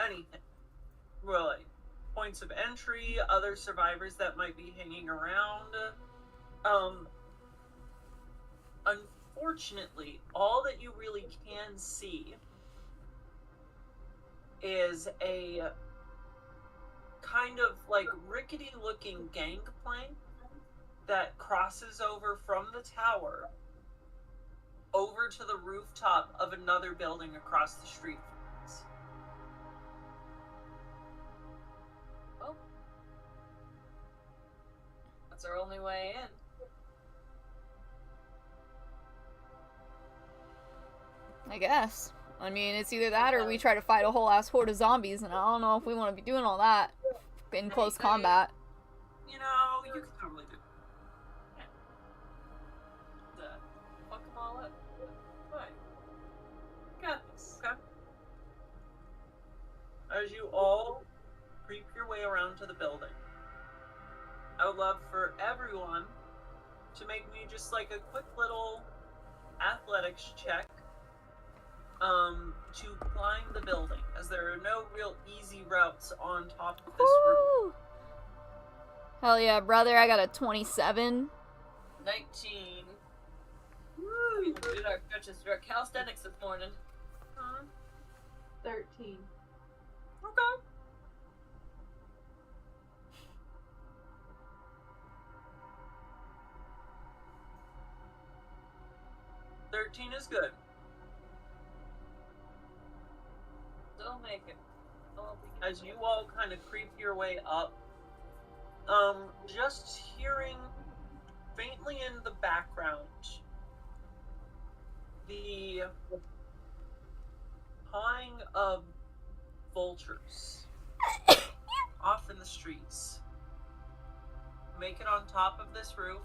[SPEAKER 2] anything, really. Points of entry, other survivors that might be hanging around. Unfortunately, all that you really can see is a kind of like rickety looking gangplank that crosses over from the tower over to the rooftop of another building across the street from us.
[SPEAKER 4] Well, that's our only way in.
[SPEAKER 1] I guess. I mean, it's either that or we try to fight a whole ass horde of zombies, and I don't know if we want to be doing all that in close combat.
[SPEAKER 2] You know, you could totally do
[SPEAKER 4] Fuck them all up. Fine. Got this.
[SPEAKER 2] Okay. As you all creep your way around to the building, I would love for everyone to make me just like a quick little athletics check to climb the building, as there are no real easy routes on top of this roof.
[SPEAKER 1] Hell yeah, brother, I got a 27.
[SPEAKER 4] 19. Woo! We did our calisthenics this morning.
[SPEAKER 3] 13.
[SPEAKER 2] Okay. "13 is good.
[SPEAKER 4] Don't make it.
[SPEAKER 2] As you all kind of creep your way up, just hearing faintly in the background the pawing of vultures off in the streets. Make it on top of this roof.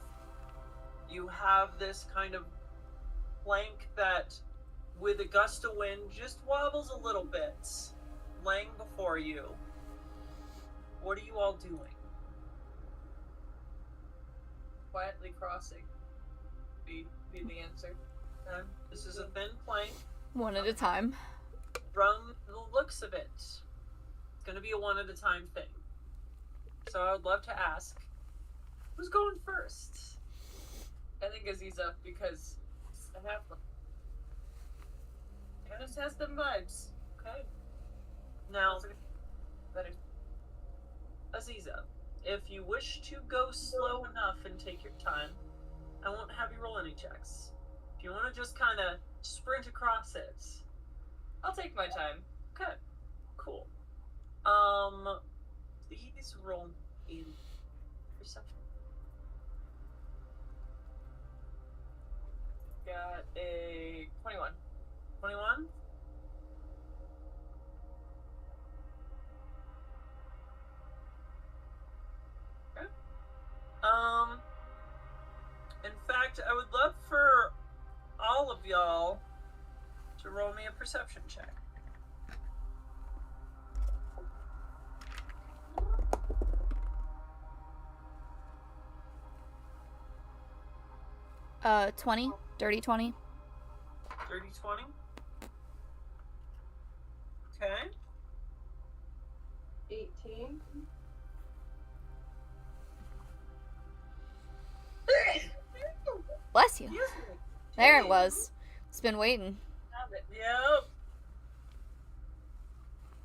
[SPEAKER 2] You have this kind of plank that, with a gust of wind, just wobbles a little bit, laying before you. What are you all doing?
[SPEAKER 4] Quietly crossing. Be the answer.
[SPEAKER 2] This is a thin plank.
[SPEAKER 1] One at a time.
[SPEAKER 2] From the looks of it, it's going to be a one at a time thing. So I would love to ask, who's going first?
[SPEAKER 4] I think Aziza, because I have one. Kind of has them vibes.
[SPEAKER 2] Okay. Now,
[SPEAKER 4] Better.
[SPEAKER 2] Aziza, if you wish to go slow enough and take your time, I won't have you roll any checks. If you want to just kind of sprint across it,
[SPEAKER 4] I'll take my time.
[SPEAKER 2] okay, cool. Please roll in perception.
[SPEAKER 4] Got a 21.
[SPEAKER 2] 21? Okay. In fact, I would love for y'all to roll me a perception check.
[SPEAKER 1] Uh, 20. Dirty 20.
[SPEAKER 2] Dirty 20. Okay.
[SPEAKER 3] 18.
[SPEAKER 1] Bless you.
[SPEAKER 2] Excuse me.
[SPEAKER 1] There it
[SPEAKER 2] Jeez.
[SPEAKER 1] was. It's been waiting.
[SPEAKER 4] Have it.
[SPEAKER 2] Yep.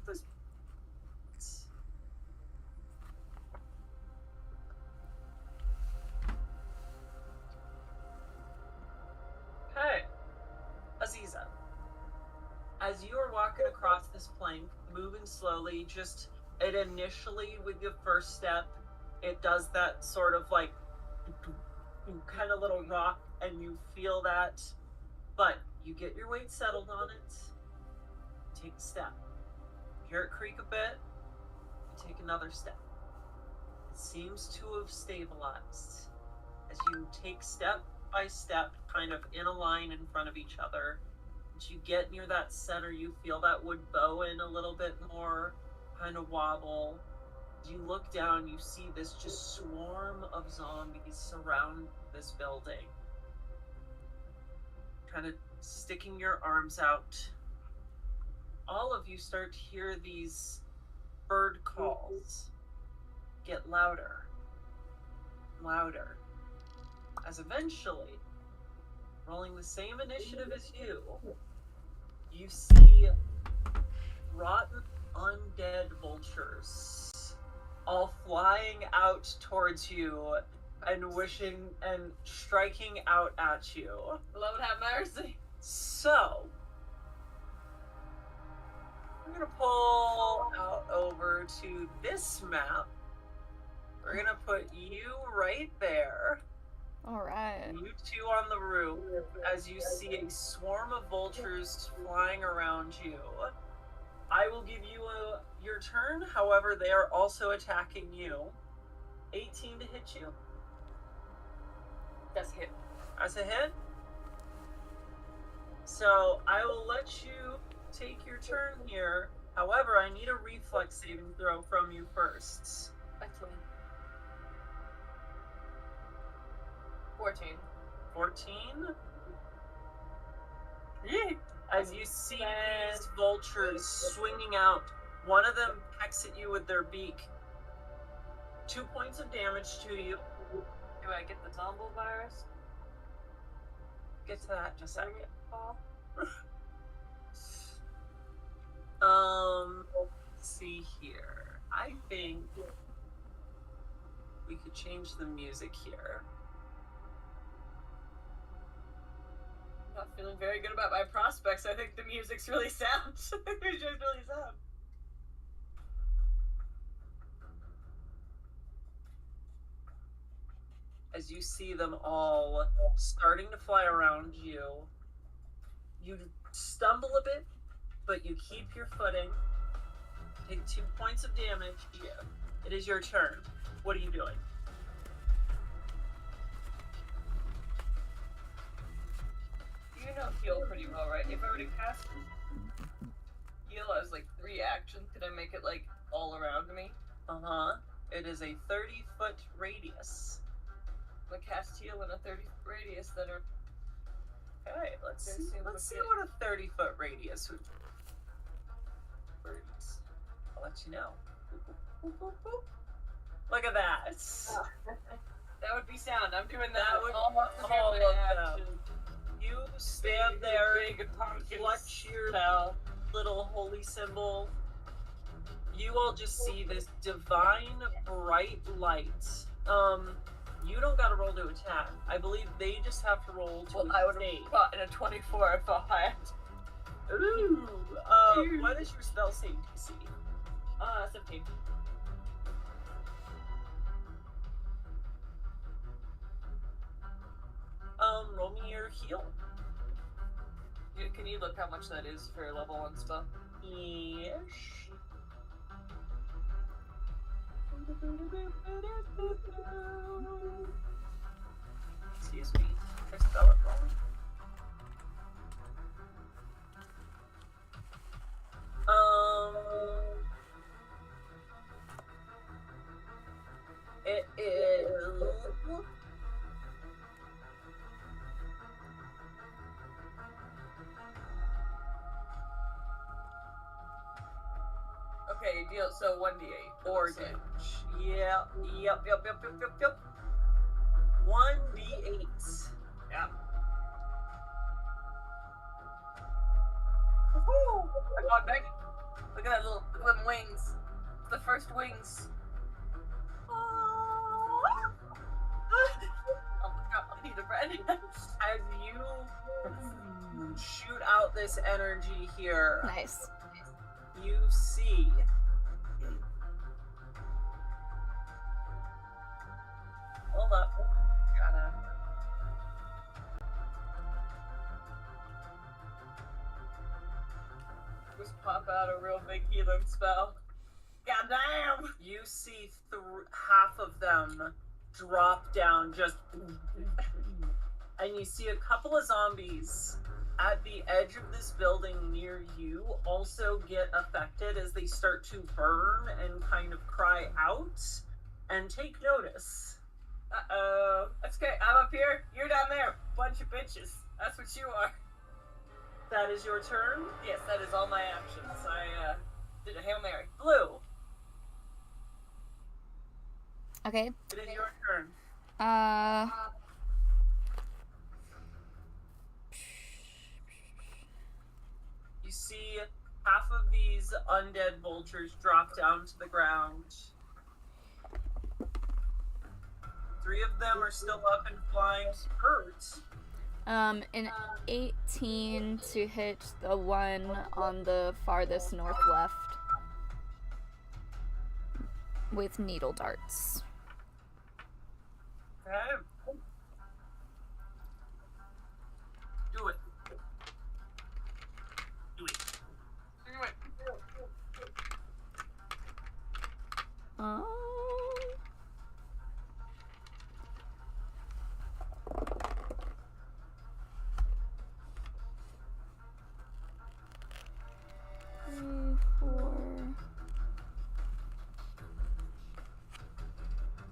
[SPEAKER 2] This- Okay. Aziza. As you are walking across this plank, moving slowly, just it initially with your first step, it does that sort of like kind of little rock, and you feel that, but you get your weight settled on it. Take a step. Hear it creak a bit. You take another step. It seems to have stabilized. As you take step by step, kind of in a line in front of each other, as you get near that center, you feel that wood bow in a little bit more, kind of wobble. As you look down, you see this just swarm of zombies surround this building. Kind of sticking your arms out. All of you start to hear these bird calls get louder, louder, as eventually, rolling the same initiative as you see rotten undead vultures all flying out towards you and wishing and striking out at you.
[SPEAKER 4] Lord have mercy.
[SPEAKER 2] So, we're gonna pull out over to this map. We're gonna put you right there.
[SPEAKER 1] Alright.
[SPEAKER 2] You two on the roof as you see a swarm of vultures flying around you. I will give you your turn, however, they are also attacking you. 18 to hit you.
[SPEAKER 4] That's hit.
[SPEAKER 2] As a hit. So I will let you take your turn here. However, I need a reflex saving throw from you first.
[SPEAKER 4] Excellent. 14.
[SPEAKER 2] 14. Yeah. As you see these vultures swinging out, one of them pecks at you with their beak. 2 points of damage to you.
[SPEAKER 4] Do I get the tumble virus?
[SPEAKER 2] Get to that in a second. Let's see here. I think we could change the music here.
[SPEAKER 4] I'm not feeling very good about my prospects. I think the music's really sound. It's just really sound.
[SPEAKER 2] As you see them all starting to fly around you, you stumble a bit, but you keep your footing. Take 2 points of damage. It is your turn. What are you doing?
[SPEAKER 4] You know heal pretty well, right? If I were to cast heal as like 3 actions, could I make it like all around me?
[SPEAKER 2] Uh-huh. It is a 30-foot radius.
[SPEAKER 4] I'm gonna cast heal in a 30-foot radius that are.
[SPEAKER 2] Okay, let's see what a 30-foot radius would be. Birds. I'll let you know. Boop, boop, boop, boop. Look at that.
[SPEAKER 4] That would be sound. I'm doing that.
[SPEAKER 2] That would
[SPEAKER 4] all
[SPEAKER 2] all
[SPEAKER 4] my
[SPEAKER 2] of them.
[SPEAKER 4] actions.
[SPEAKER 2] You stand there,
[SPEAKER 4] Big pumpkin
[SPEAKER 2] clutch your
[SPEAKER 4] spell.
[SPEAKER 2] little holy symbol. You all just see this divine bright light. You don't gotta roll to attack. I believe they just have to roll to
[SPEAKER 4] Well, I would
[SPEAKER 2] save.
[SPEAKER 4] have gotten a 24 if I had.
[SPEAKER 2] Ooh. What is your spell save DC?
[SPEAKER 4] 17.
[SPEAKER 2] Roll me your heal.
[SPEAKER 4] Can you look how much that is for a level 1 spell?
[SPEAKER 2] Ish. Excuse me. Can I spell it wrong?
[SPEAKER 4] Okay, deal. So 1d8
[SPEAKER 2] Or
[SPEAKER 4] damage.
[SPEAKER 2] Yeah. Yep. 1d8.
[SPEAKER 4] Yeah. Woohoo! I got back. Look at them wings. The first wings. Oh, I'll need a bread.
[SPEAKER 2] As you shoot out this energy here,
[SPEAKER 1] Nice.
[SPEAKER 2] you see hold up. Gotta
[SPEAKER 4] just pop out a real big healing spell. Goddamn!
[SPEAKER 2] you see half of them drop down just and you see a couple of zombies at the edge of this building near you also get affected as they start to burn and kind of cry out and take notice.
[SPEAKER 4] Uh-oh. That's okay. I'm up here. You're down there. Bunch of bitches. That's what you are.
[SPEAKER 2] That is your turn.
[SPEAKER 4] Yes, that is all my actions. I did a Hail Mary.
[SPEAKER 2] Blue,
[SPEAKER 1] Okay.
[SPEAKER 2] it is your turn. You see half of these undead vultures drop down to the ground. 3 of them are still up and flying, hurt.
[SPEAKER 1] An 18 to hit the one on the farthest north left with needle darts.
[SPEAKER 2] Okay. Do it. Do it.
[SPEAKER 1] Um, three, 4.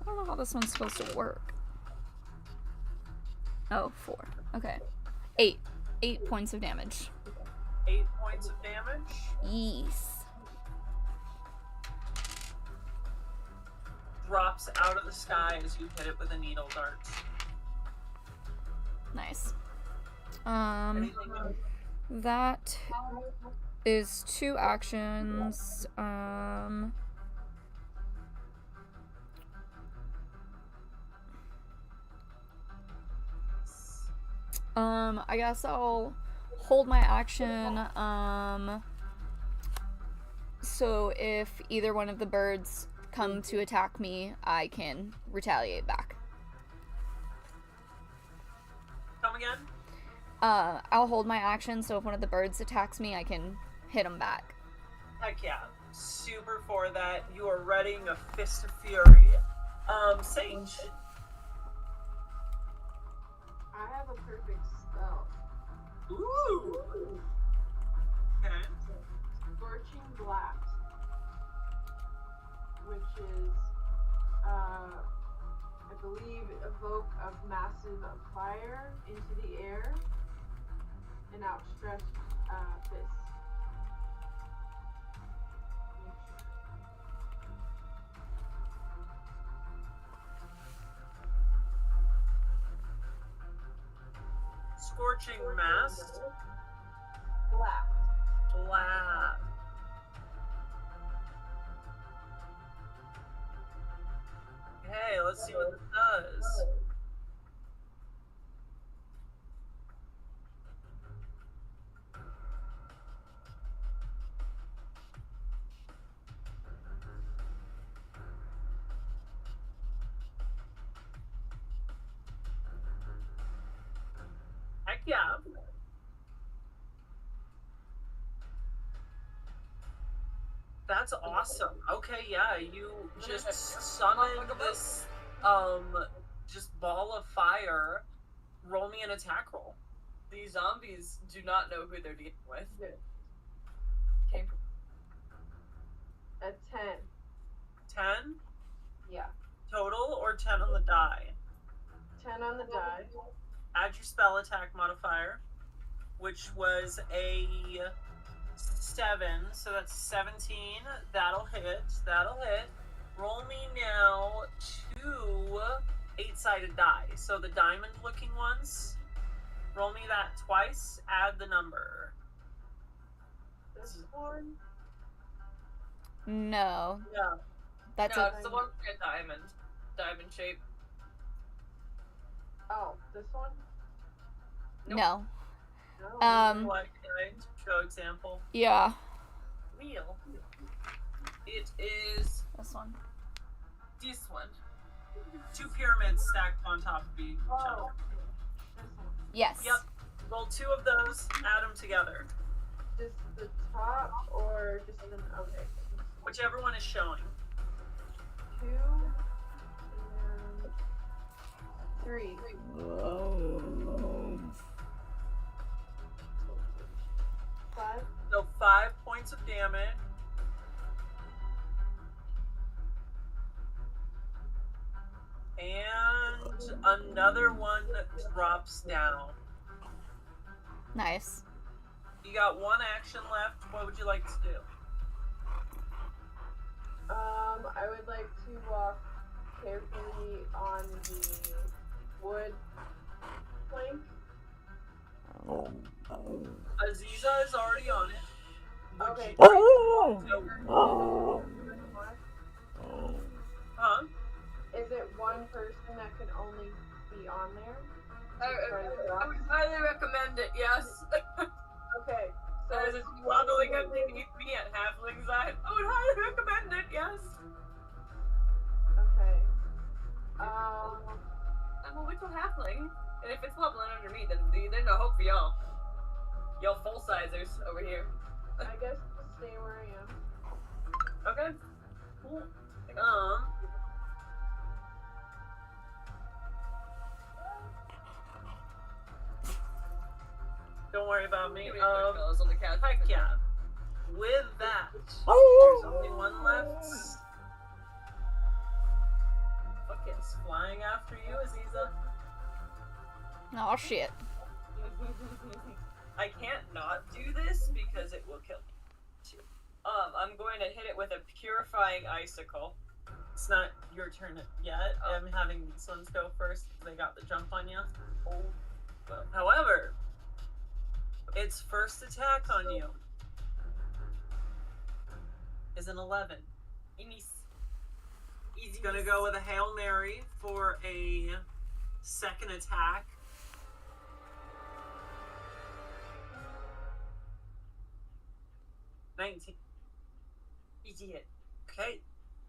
[SPEAKER 1] I don't know how this one's supposed to work. Oh, 4. Okay. 8. 8 points of damage.
[SPEAKER 2] 8 points of damage.
[SPEAKER 1] Yes.
[SPEAKER 2] Drops out of the sky as you hit it with a needle dart.
[SPEAKER 1] Nice.
[SPEAKER 2] Anything else?
[SPEAKER 1] That is 2 actions. I guess I'll hold my action. So if either one of the birds come to attack me, I can retaliate back.
[SPEAKER 2] Come again?
[SPEAKER 1] I'll hold my action, so if one of the birds attacks me, I can hit them back.
[SPEAKER 2] Heck yeah. Super for that. You are readying a fist of fury. Sage.
[SPEAKER 3] I have a perfect spell.
[SPEAKER 2] Ooh. Okay.
[SPEAKER 3] Scorching Blast, which is, I believe, evoke of massive fire into the air, an outstretched fist.
[SPEAKER 2] Scorching Mast.
[SPEAKER 3] Blast.
[SPEAKER 2] Blast. Okay, let's see what this does. Heck yeah. That's awesome. Okay, yeah, you just summoned this just ball of fire. Roll me an attack roll.
[SPEAKER 4] These zombies do not know who they're dealing with.
[SPEAKER 3] Good.
[SPEAKER 4] Came
[SPEAKER 3] A 10.
[SPEAKER 2] 10
[SPEAKER 3] Yeah.
[SPEAKER 2] total or 10 on the die?
[SPEAKER 3] 10 on the die.
[SPEAKER 2] Add your spell attack modifier, which was a 7, so that's 17. That'll hit. Roll me now 2 8-sided die. So the diamond-looking ones, roll me that twice, add the number.
[SPEAKER 3] This one?
[SPEAKER 1] No.
[SPEAKER 2] Yeah.
[SPEAKER 1] That's
[SPEAKER 4] No,
[SPEAKER 1] a
[SPEAKER 4] it's the one with a diamond. Diamond shape.
[SPEAKER 3] Oh, this one?
[SPEAKER 1] no.
[SPEAKER 3] No.
[SPEAKER 2] What kind? Show example.
[SPEAKER 1] Yeah.
[SPEAKER 4] Wheel. It is
[SPEAKER 1] This one.
[SPEAKER 4] this one.
[SPEAKER 2] 2 pyramids stacked on top of each other.
[SPEAKER 3] Oh, this one.
[SPEAKER 1] Yes.
[SPEAKER 2] Yep. Roll 2 of those, add them together.
[SPEAKER 3] Just the top or just an. Okay.
[SPEAKER 2] Whichever one is showing.
[SPEAKER 3] 2 and 3. 5.
[SPEAKER 2] So 5 points of damage. And another one drops down.
[SPEAKER 1] Nice.
[SPEAKER 2] You got 1 action left. What would you like to do?
[SPEAKER 3] I would like to walk carefully on the wood plank.
[SPEAKER 2] Aziza is already on it. Would
[SPEAKER 3] Okay.
[SPEAKER 2] you- Huh?
[SPEAKER 3] Is it one person that can only be on there?
[SPEAKER 4] I would highly recommend it, yes.
[SPEAKER 3] Okay. So
[SPEAKER 4] As it's waddling underneath me at halfling side. I would highly recommend it, yes.
[SPEAKER 3] okay.
[SPEAKER 4] I'm a little halfling. And if it's wobbling under me, then there's no hope for y'all. Y'all full-sizers over here.
[SPEAKER 3] I guess stay where I am.
[SPEAKER 4] Okay. Cool.
[SPEAKER 2] Don't worry about me.
[SPEAKER 4] Give me a quick fellas on the couch.
[SPEAKER 2] Heck yeah. With that, there's only one left. Fuck yes, flying after you, Aziza.
[SPEAKER 1] Oh shit.
[SPEAKER 4] I can't not do this because it will kill me. I'm going to hit it with a purifying icicle.
[SPEAKER 2] It's not your turn yet. I'm having these ones go first because they got the jump on you. However, its first attack on you is an 11. He's gonna go with a Hail Mary for a second attack. $19.
[SPEAKER 4] Easy hit.
[SPEAKER 2] Okay.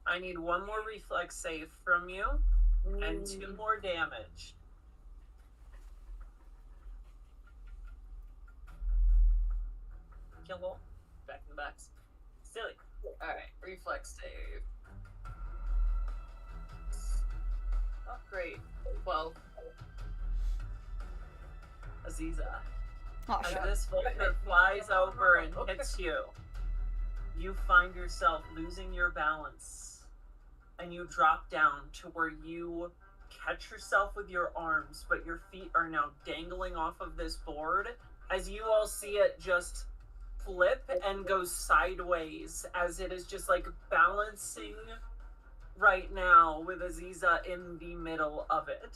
[SPEAKER 2] I need 1 more reflex save from you and 2 more damage.
[SPEAKER 4] Kill back in the backs. Silly. Alright, reflex save. Oh, great. 12.
[SPEAKER 2] Aziza.
[SPEAKER 1] Oh
[SPEAKER 2] As
[SPEAKER 1] shit.
[SPEAKER 2] this vulture flies over and hits you, you find yourself losing your balance. And you drop down to where you catch yourself with your arms, but your feet are now dangling off of this board as you all see it just flip and go sideways as it is just like balancing right now with Aziza in the middle of it.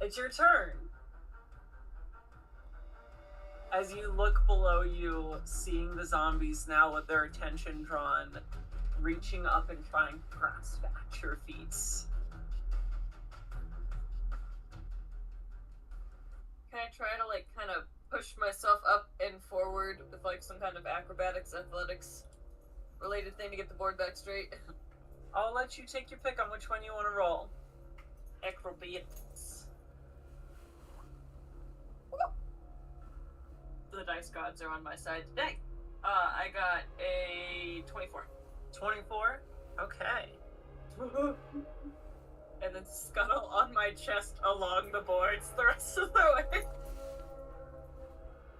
[SPEAKER 2] It's your turn. As you look below you, seeing the zombies now with their attention drawn, reaching up and trying to grasp at your feet.
[SPEAKER 4] Can I try to, like, kind of push myself up and forward with, like, some kind of acrobatics, athletics related thing to get the board back straight?
[SPEAKER 2] I'll let you take your pick on which one you want to roll.
[SPEAKER 4] Acrobatics. The dice gods are on my side today. I got a 24.
[SPEAKER 2] 24? Okay.
[SPEAKER 4] And then scuttle on my chest along the boards the rest of the way.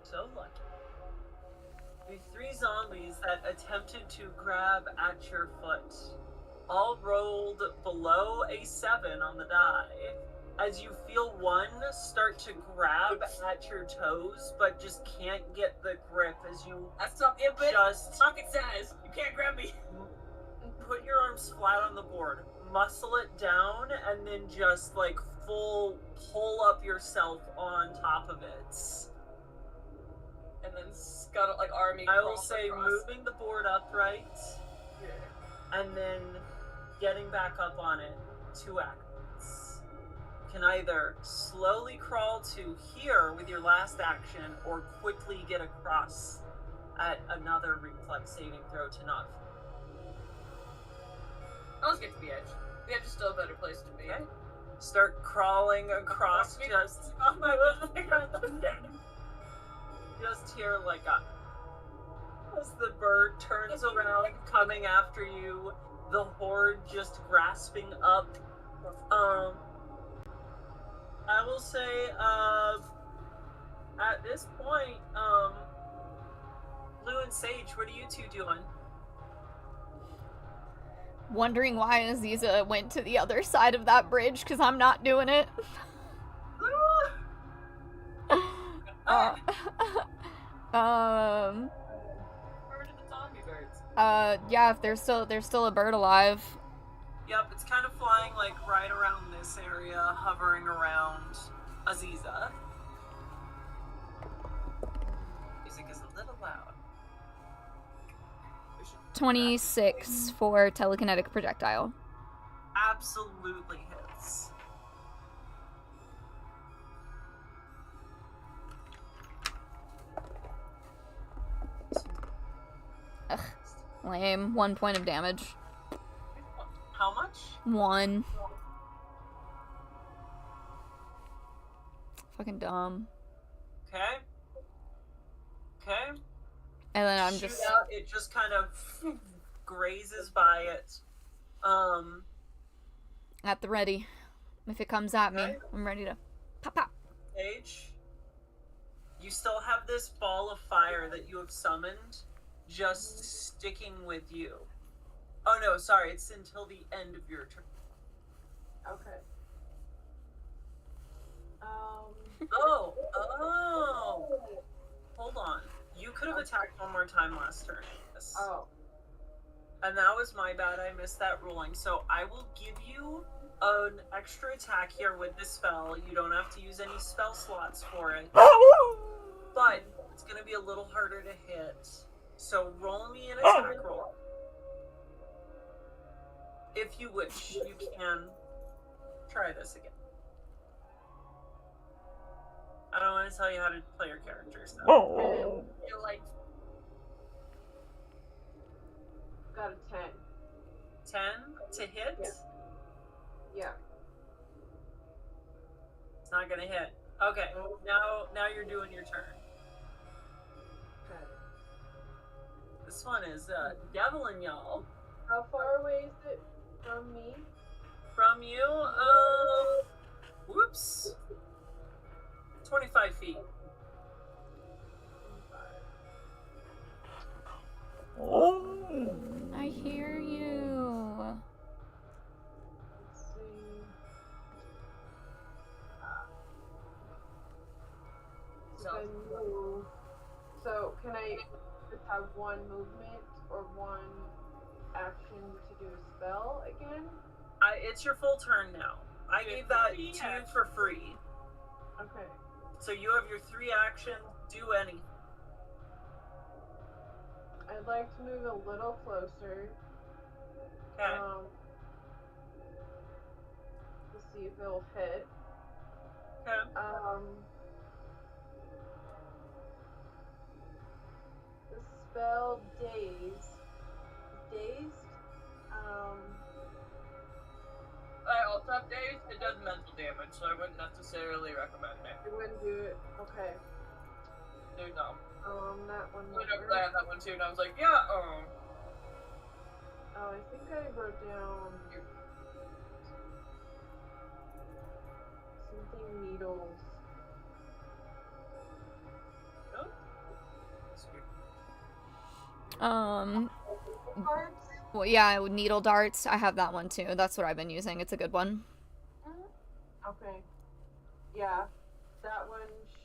[SPEAKER 2] So lucky. The 3 zombies that attempted to grab at your foot all rolled below a 7 on the die. as you feel one start to grab at your toes, but just can't get the grip as you
[SPEAKER 4] That's not it, but
[SPEAKER 2] just
[SPEAKER 4] pocket size. You can't grab me.
[SPEAKER 2] put your arms flat on the board, muscle it down, and then just like full pull up yourself on top of it.
[SPEAKER 4] And then scuttle like army.
[SPEAKER 2] I will say moving the board upright, and then getting back up on it. 2 actions. You can either slowly crawl to here with your last action, or quickly get across at another reflex saving throw to not.
[SPEAKER 4] Let's get to the edge. The edge is still a better place to be.
[SPEAKER 2] Okay. Start crawling across just just here like as the bird turns around coming after you, the horde just grasping up. I will say at this point, Blue and Sage, what are you two doing?
[SPEAKER 1] Wondering why Aziza went to the other side of that bridge, because I'm not doing it.
[SPEAKER 4] Where did the zombie birds?
[SPEAKER 1] Yeah, if there's still a bird alive.
[SPEAKER 2] Yep, it's kind of flying like right around this area, hovering around Aziza. Music is a little loud.
[SPEAKER 1] 26 for telekinetic projectile.
[SPEAKER 2] Absolutely hits.
[SPEAKER 1] Ugh, lame. 1 point of damage.
[SPEAKER 2] How much?
[SPEAKER 1] 1. Fucking dumb.
[SPEAKER 2] Okay. Okay.
[SPEAKER 1] And then I'm
[SPEAKER 2] Shoot
[SPEAKER 1] just...
[SPEAKER 2] out, it just kind of grazes by it.
[SPEAKER 1] At the ready. If it comes at me,
[SPEAKER 2] Okay.
[SPEAKER 1] I'm ready to pop pop.
[SPEAKER 2] Sage, you still have this ball of fire that you have summoned just sticking with you. Oh no, sorry, it's until the end of your turn.
[SPEAKER 3] Okay.
[SPEAKER 2] Oh! Hold on. You could have attacked one more time last turn. Yes.
[SPEAKER 3] Oh.
[SPEAKER 2] And that was my bad, I missed that ruling. So I will give you an extra attack here with this spell. You don't have to use any spell slots for it. But it's going to be a little harder to hit. So roll me an attack roll. If you wish, you can try this again. I don't want to tell you how to play your characters now.
[SPEAKER 4] You're like,
[SPEAKER 3] Got a 10.
[SPEAKER 2] 10 to hit?
[SPEAKER 3] Yeah.
[SPEAKER 2] It's not going to hit. Okay, now you're doing your turn.
[SPEAKER 3] Okay.
[SPEAKER 2] This one is deviling y'all.
[SPEAKER 3] How far away is it from me?
[SPEAKER 2] From you, whoops. 25 feet.
[SPEAKER 1] I hear you.
[SPEAKER 3] Let's see.
[SPEAKER 4] So-
[SPEAKER 3] If I move. So can I just have one movement or one action to do a spell again?
[SPEAKER 2] It's your full turn now. I gave that to you for free.
[SPEAKER 3] Okay.
[SPEAKER 2] So you have your 3 actions. Do any.
[SPEAKER 3] I'd like to move a little closer.
[SPEAKER 2] Okay.
[SPEAKER 3] To see if it'll hit.
[SPEAKER 2] Okay.
[SPEAKER 3] The spell Dazed.
[SPEAKER 4] I also have days. It does mental damage, so I wouldn't necessarily recommend it.
[SPEAKER 3] I wouldn't do it. Okay.
[SPEAKER 4] There's no.
[SPEAKER 3] That one.
[SPEAKER 4] Whenever I had that one too, and I was like, yeah,
[SPEAKER 3] Oh, I think I wrote down something needles. Parts?
[SPEAKER 1] Well, yeah, needle darts. I have that one too. That's what I've been using. It's a good one.
[SPEAKER 3] Okay. Yeah, that one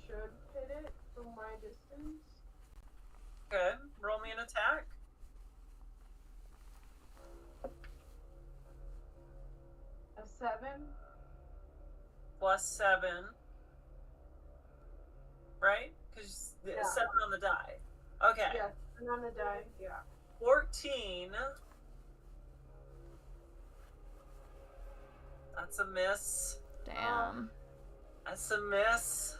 [SPEAKER 3] should hit it from my distance.
[SPEAKER 2] Okay, roll me an attack.
[SPEAKER 3] A 7.
[SPEAKER 2] Plus 7. Right? Because
[SPEAKER 3] Yeah.
[SPEAKER 2] 7 on the die. Okay.
[SPEAKER 3] Yeah, and on the die, yeah.
[SPEAKER 2] 14. That's a miss.
[SPEAKER 1] Damn.
[SPEAKER 2] That's a miss.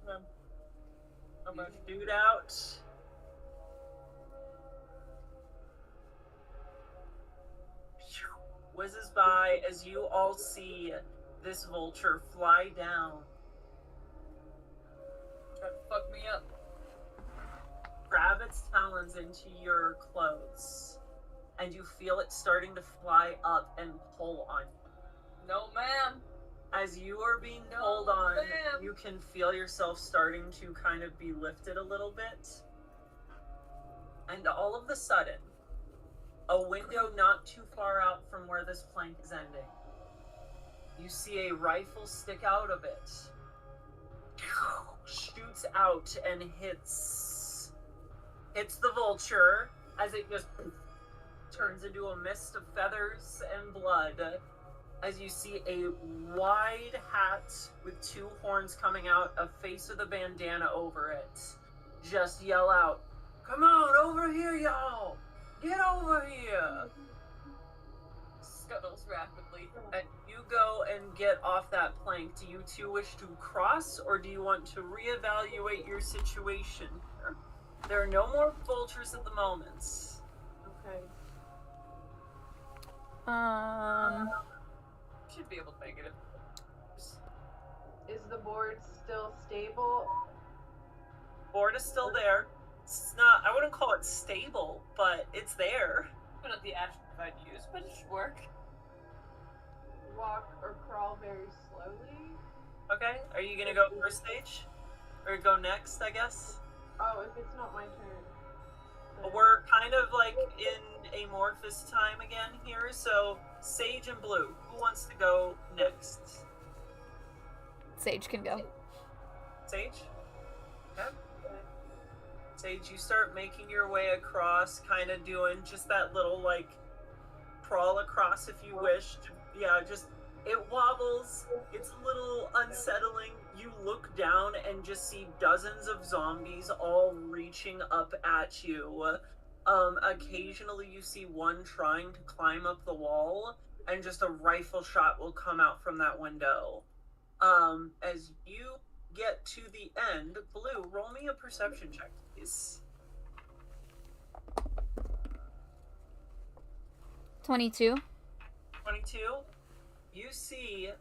[SPEAKER 2] I'm gonna shoot out. Whizzes by as you all see this vulture fly down.
[SPEAKER 4] Try to fuck me up.
[SPEAKER 2] Grab its talons into your clothes. And you feel it starting to fly up and pull on you.
[SPEAKER 4] No, ma'am.
[SPEAKER 2] As you are being
[SPEAKER 4] No,
[SPEAKER 2] pulled on,
[SPEAKER 4] ma'am.
[SPEAKER 2] you can feel yourself starting to kind of be lifted a little bit. And all of a sudden, a window not too far out from where this plank is ending, you see a rifle stick out of it. Shoots out and hits the vulture as it just turns into a mist of feathers and blood. As you see a wide hat with 2 horns coming out, a face with a bandana over it, just yell out, "Come on, over here, y'all! Get over here!"
[SPEAKER 4] Scuttles rapidly.
[SPEAKER 2] And you go and get off that plank. Do you two wish to cross, or do you want to reevaluate your situation here? There are no more vultures at the moment.
[SPEAKER 3] Okay.
[SPEAKER 4] Should be able to make it.
[SPEAKER 3] Is the board still stable?
[SPEAKER 2] Board is still there. It's not, I wouldn't call it stable, but it's there.
[SPEAKER 4] But not the action I'd use, but it should work.
[SPEAKER 3] Walk or crawl very slowly?
[SPEAKER 2] Okay, are you gonna go first stage? Or go next, I guess?
[SPEAKER 3] Oh, if it's not my turn. then-
[SPEAKER 2] We're kind of like in amorphous time again here, so Sage and Blue, who wants to go next?
[SPEAKER 1] Sage can go.
[SPEAKER 2] Sage? Okay. Sage, you start making your way across, kind of doing just that little, like, crawl across if you wish. Yeah, just, it wobbles, it's a little unsettling. You look down and just see dozens of zombies all reaching up at you. Occasionally you see one trying to climb up the wall, and just a rifle shot will come out from that window. As you get to the end, Blue, roll me a perception check, please.
[SPEAKER 1] 22.
[SPEAKER 2] 22. You see,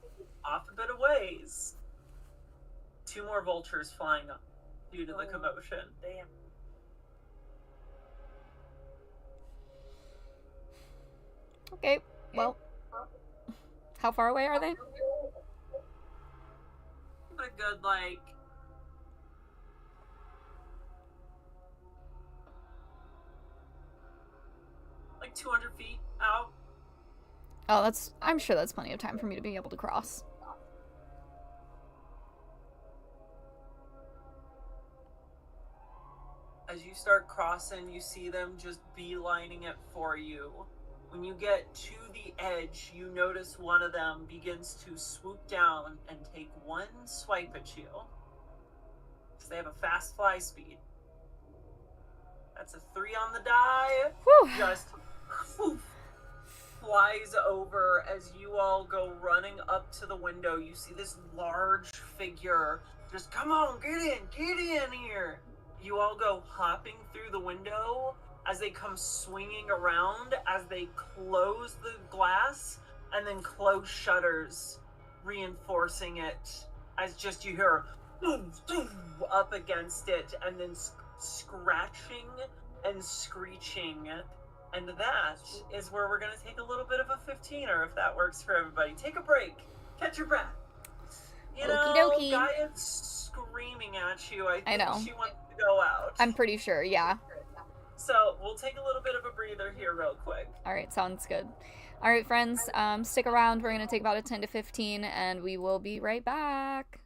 [SPEAKER 2] off a bit of ways, 2 more vultures flying up due to the commotion.
[SPEAKER 4] Damn.
[SPEAKER 1] Okay, well, how far away are they?
[SPEAKER 2] A good, like, like 200 feet out.
[SPEAKER 1] Oh, I'm sure that's plenty of time for me to be able to cross.
[SPEAKER 2] As you start crossing, you see them just beelining it for you. When you get to the edge, you notice one of them begins to swoop down and take one swipe at you. Because they have a fast fly speed. That's a 3 on the die.
[SPEAKER 1] Whew.
[SPEAKER 2] Just whew, flies over as you all go running up to the window. You see this large figure. Just, come on, get in here. You all go hopping through the window as they come swinging around, as they close the glass and then close shutters, reinforcing it, as just you hear boom, boom, up against it, and then scratching and screeching. And that is where we're going to take a little bit of a 15er, if that works for everybody. Take a break. Catch your breath. You
[SPEAKER 1] Okie
[SPEAKER 2] know,
[SPEAKER 1] dokie.
[SPEAKER 2] Gaia's screaming at you. I think
[SPEAKER 1] know.
[SPEAKER 2] she wants to go out.
[SPEAKER 1] I'm pretty sure, yeah.
[SPEAKER 2] So we'll take a little bit of a breather here real quick.
[SPEAKER 1] Alright, sounds good. All right, friends, stick around. We're going to take about a 10 to 15, and we will be right back.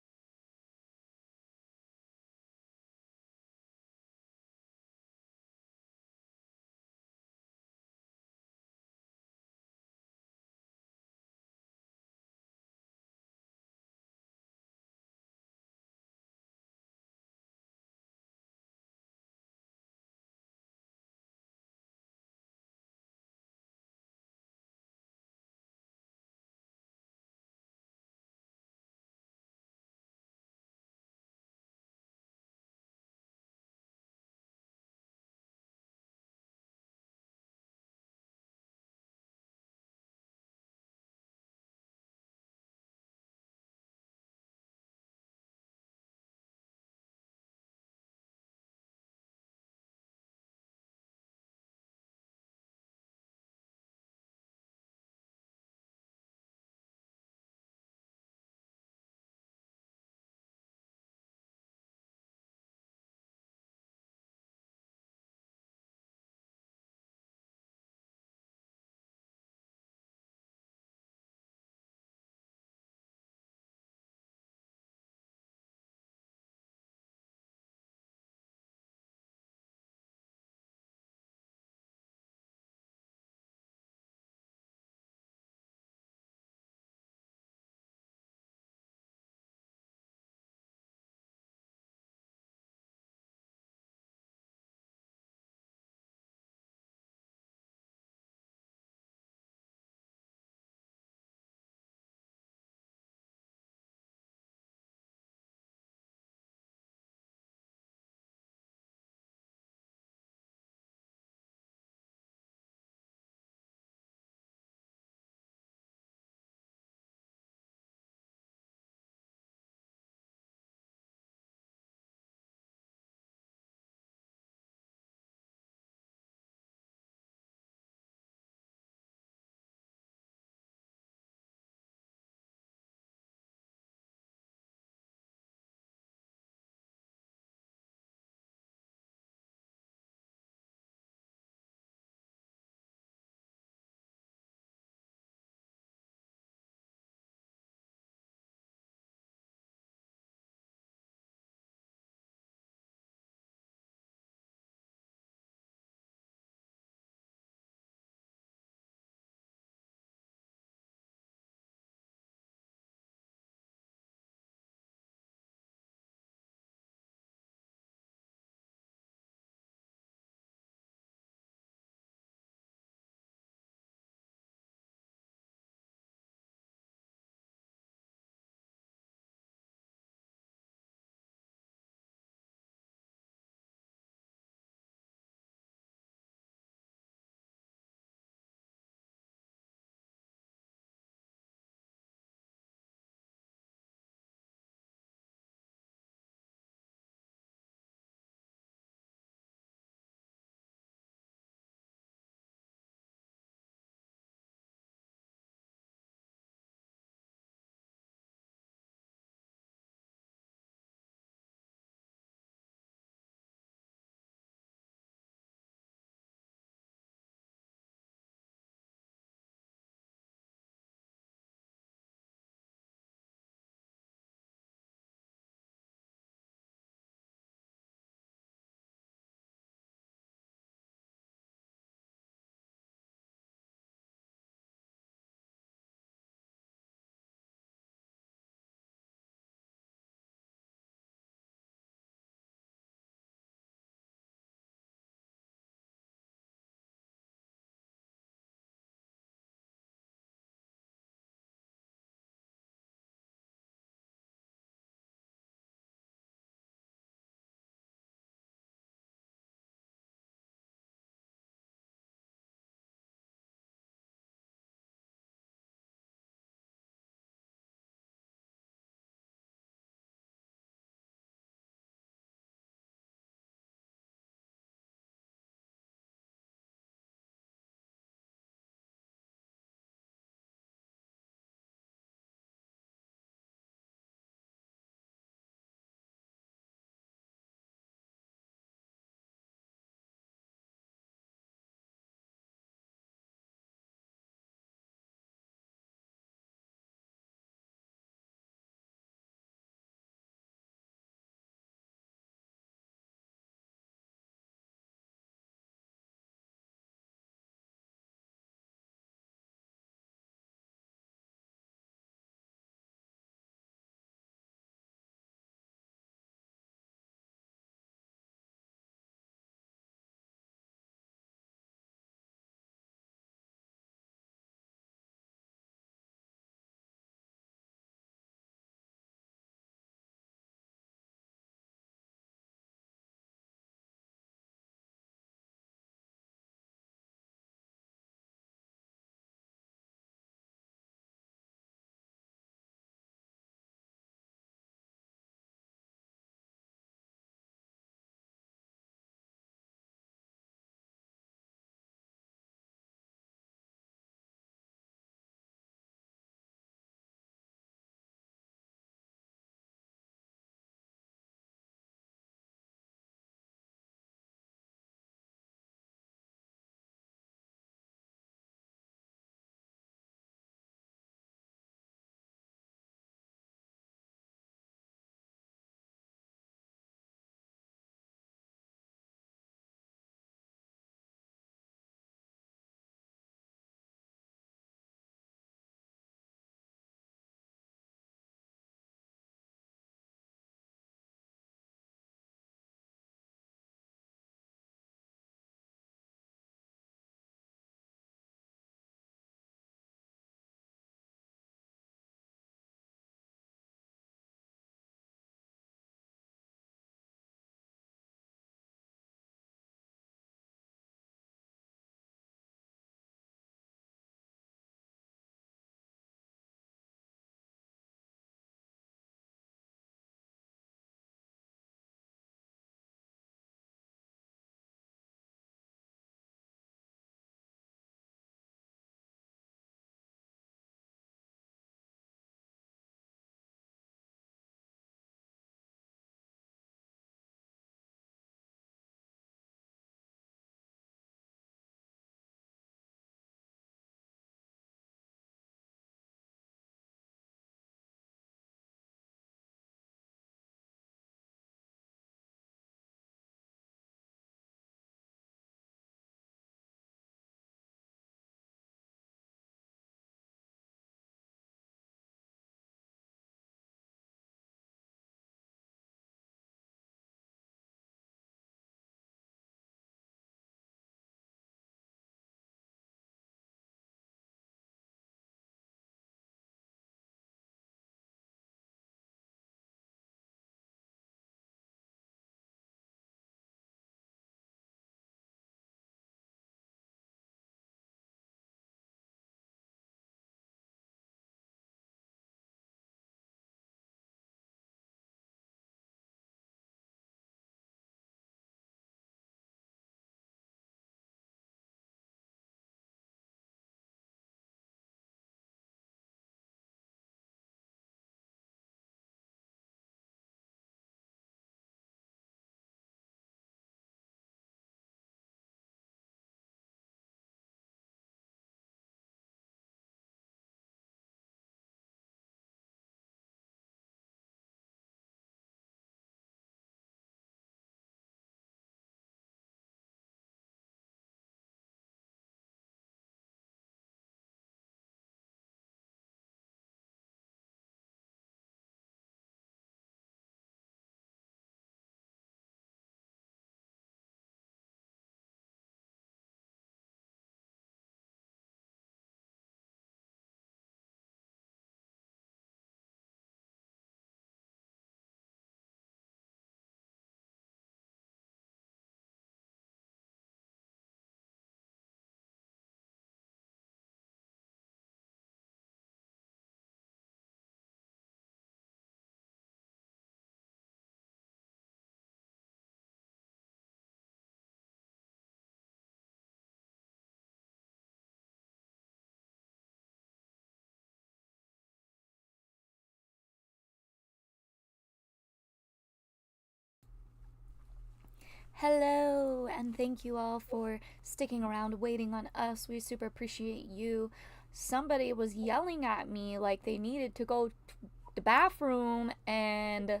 [SPEAKER 1] Hello, and thank you all for sticking around waiting on us. We super appreciate you. Somebody was yelling at me like they needed to go to the bathroom, and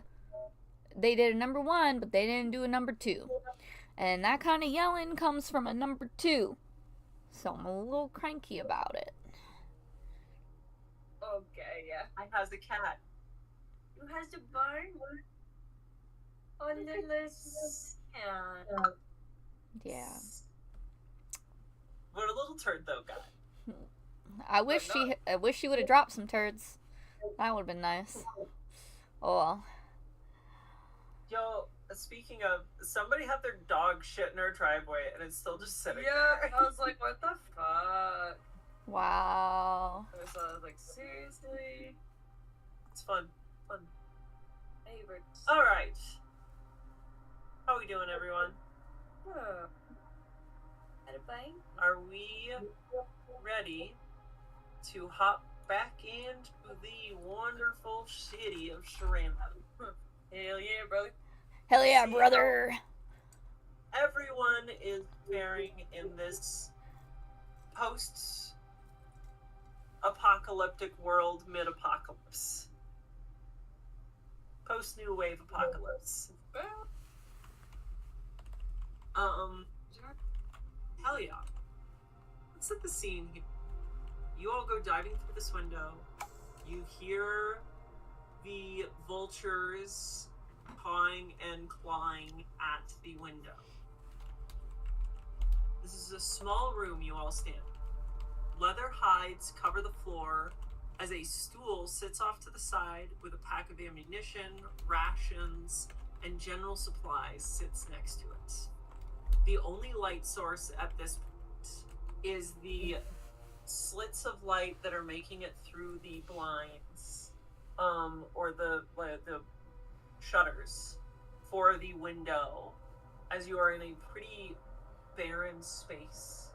[SPEAKER 1] they did a number 1, but they didn't do a number 2. And that kind of yelling comes from a number 2. So I'm a little cranky about it.
[SPEAKER 4] Okay, yeah.
[SPEAKER 2] I has a cat.
[SPEAKER 4] Who has the barn? Oh, little cat.
[SPEAKER 1] Yeah.
[SPEAKER 2] What a little turd though, guy.
[SPEAKER 1] I wish she would have dropped some turds. That would have been nice. Oh well.
[SPEAKER 2] Yo, speaking of, somebody had their dog shit in her driveway and it's still just sitting
[SPEAKER 4] Yeah,
[SPEAKER 2] there.
[SPEAKER 4] I was like, what the fuck?
[SPEAKER 1] Wow.
[SPEAKER 4] I was like, seriously?
[SPEAKER 2] It's fun. Fun.
[SPEAKER 4] Favorites.
[SPEAKER 2] Alright. How we doing, everyone?
[SPEAKER 4] Everybody?
[SPEAKER 2] Are we ready to hop back into the wonderful city of Sharambo?
[SPEAKER 4] Hell yeah, brother.
[SPEAKER 1] Hell yeah,
[SPEAKER 2] See
[SPEAKER 1] brother.
[SPEAKER 2] Everyone is faring in this post-apocalyptic world, mid-apocalypse. Post-new wave apocalypse. Hell yeah. Let's set the scene here. You all go diving through this window. You hear the vultures pawing and clawing at the window. This is a small room you all stand in. Leather hides cover the floor as a stool sits off to the side with a pack of ammunition, rations, and general supplies sits next to it. The only light source at this point is the slits of light that are making it through the blinds, or the shutters for the window, as you are in a pretty barren space.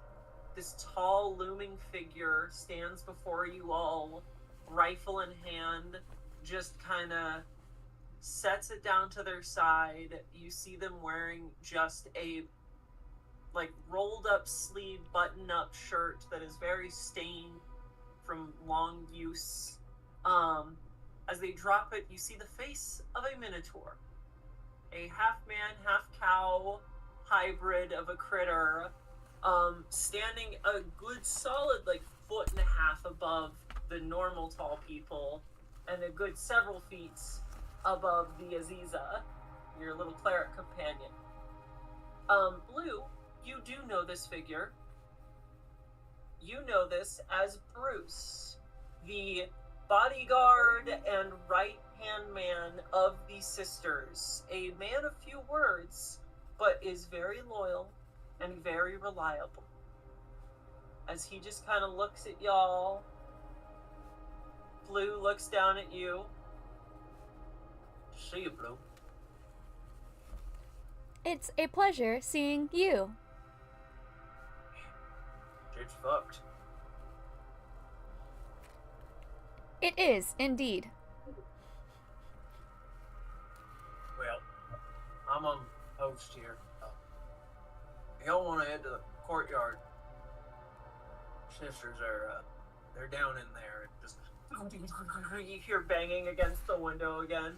[SPEAKER 2] This tall, looming figure stands before you all, rifle in hand, just kind of sets it down to their side. You see them wearing just a rolled up sleeve button up shirt that is very stained from long use. As they drop it, you see the face of a minotaur, a half man, half cow hybrid of a critter, standing a good solid 1.5 foot above the normal tall people, and a good several feet above the Aziza, your little cleric companion. Blue, you do know this figure. You know this as Bruce, the bodyguard and right-hand man of the sisters. A man of few words, but is very loyal and very reliable. As he just kind of looks at y'all, Blue looks down at you. See you, Blue.
[SPEAKER 1] It's a pleasure seeing you.
[SPEAKER 2] Shit's fucked.
[SPEAKER 1] It is, indeed.
[SPEAKER 2] Well, I'm on post here. Y'all want to head to the courtyard? Sisters are, they're down in there. Just you hear banging against the window again.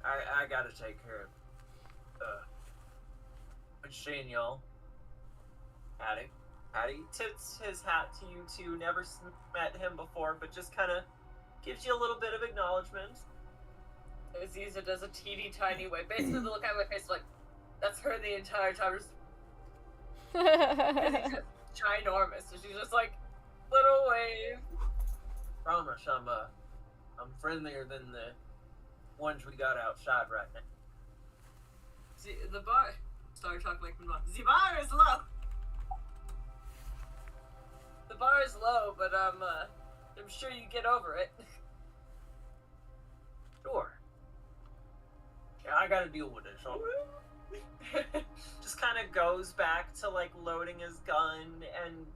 [SPEAKER 2] I gotta take care of. Good seeing y'all. Hattie. Hattie tips his hat to you two. Never met him before, but just kind of gives you a little bit of acknowledgement.
[SPEAKER 4] Aziza does a teeny tiny way. Basically, the look on my face like, that's her the entire time. He's just ginormous. So she's just like, little wave.
[SPEAKER 2] Promise I'm friendlier than the ones we got outside right now.
[SPEAKER 4] See, the bar... Sorry, talking like the bar is low. The bar is low, but I'm sure you get over it.
[SPEAKER 2] Sure. Yeah, I gotta deal with this. So. Just kind of goes back to loading his gun and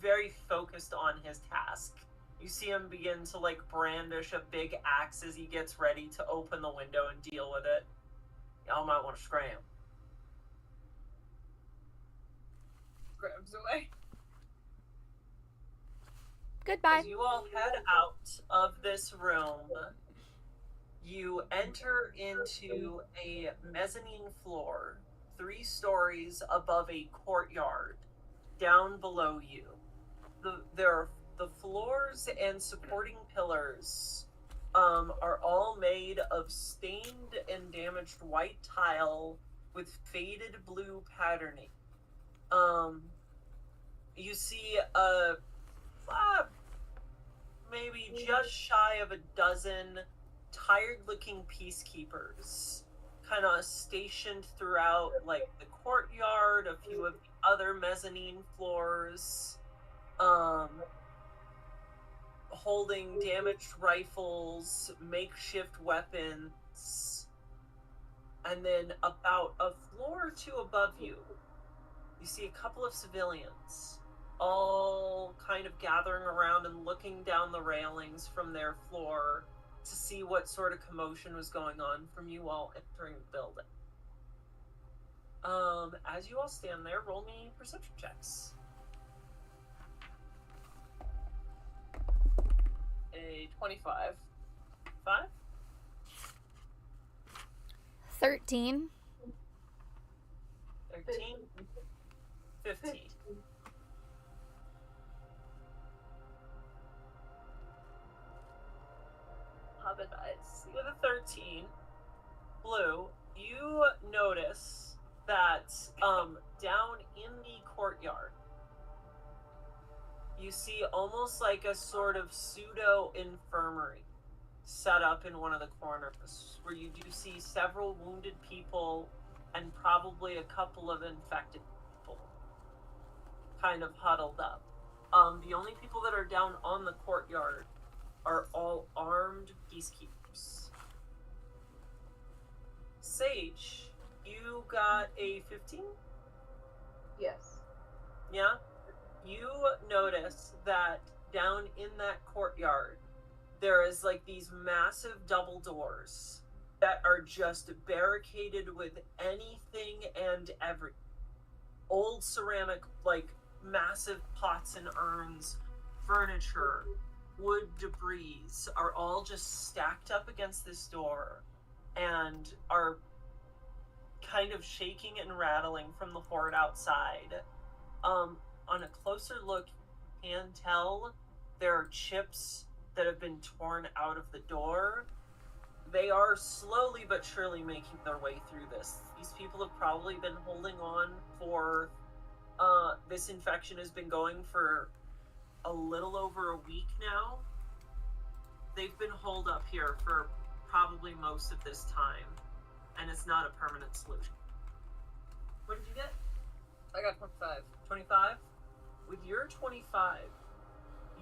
[SPEAKER 2] very focused on his task. You see him begin to brandish a big axe as he gets ready to open the window and deal with it. Y'all might want to scram.
[SPEAKER 4] grabs away.
[SPEAKER 1] Goodbye.
[SPEAKER 2] As you all head out of this room, you enter into a mezzanine floor, 3 stories above a courtyard. Down below you, the floors and supporting pillars are all made of stained and damaged white tile with faded blue patterning. You see maybe just shy of a dozen tired-looking peacekeepers kind of stationed throughout, like, the courtyard, a few of the other mezzanine floors, holding damaged rifles, makeshift weapons, and then about a floor or 2 above you, you see a couple of civilians, all kind of gathering around and looking down the railings from their floor to see what sort of commotion was going on from you all entering the building. As you all stand there, roll me perception checks.
[SPEAKER 4] A 25.
[SPEAKER 2] 5?
[SPEAKER 1] 13.
[SPEAKER 2] 13? 15.
[SPEAKER 4] Hobbit eyes.
[SPEAKER 2] With a 13, Blue, you notice that down in the courtyard, you see almost like a sort of pseudo infirmary set up in one of the corners, where you do see several wounded people and probably a couple of infected people kind of huddled up. The only people that are down on the courtyard are all armed peacekeepers. Sage, you got a 15?
[SPEAKER 3] Yes.
[SPEAKER 2] Yeah? You notice that down in that courtyard, there is like these massive double doors that are just barricaded with anything and everything. Old ceramic, like massive pots and urns, furniture, wood debris are all just stacked up against this door and are kind of shaking and rattling from the horde outside. On a closer look, you can tell there are chips that have been torn out of the door. They are slowly but surely making their way through this. These people have probably been holding on for, this infection has been going for a little over a week now. They've been holed up here for probably most of this time, and it's not a permanent solution. What did you get?
[SPEAKER 4] I got 25.
[SPEAKER 2] 25? With your 25,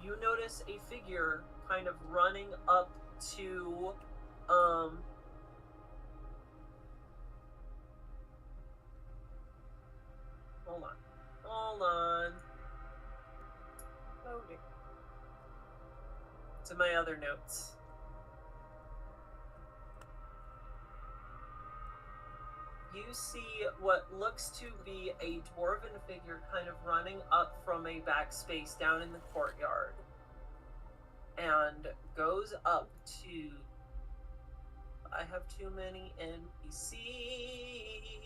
[SPEAKER 2] you notice a figure kind of running up to, hold on.
[SPEAKER 4] Loading.
[SPEAKER 2] To my other notes. You see what looks to be a dwarven figure kind of running up from a backspace down in the courtyard, and goes up to, I have too many NPCs.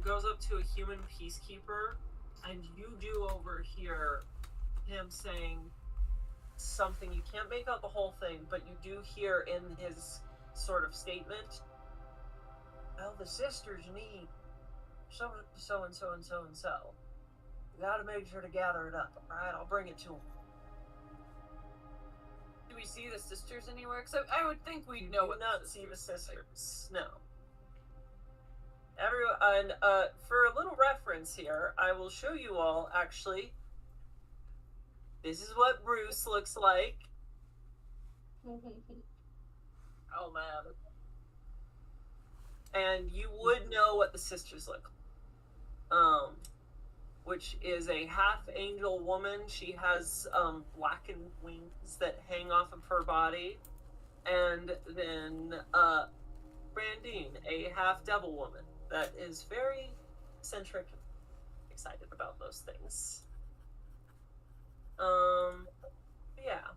[SPEAKER 2] Goes up to a human peacekeeper, and you do overhear him saying something. You can't make out the whole thing, but you do hear in his sort of statement, well, the sisters need so and so and so and so. You gotta make sure to gather it up, alright? I'll bring it to them.
[SPEAKER 4] Do we see the sisters anywhere? Because I would think we'd know
[SPEAKER 2] Do
[SPEAKER 4] what
[SPEAKER 2] not
[SPEAKER 4] the
[SPEAKER 2] see the
[SPEAKER 4] sisters
[SPEAKER 2] sisters. No. Everyone, for a little reference here, I will show you all, actually. This is what Bruce looks like.
[SPEAKER 4] Oh man.
[SPEAKER 2] And you would know what the sisters look like. Which is a half angel woman. She has blackened wings that hang off of her body. And then Brandine, a half devil woman that is very eccentric, excited about those things. Yeah.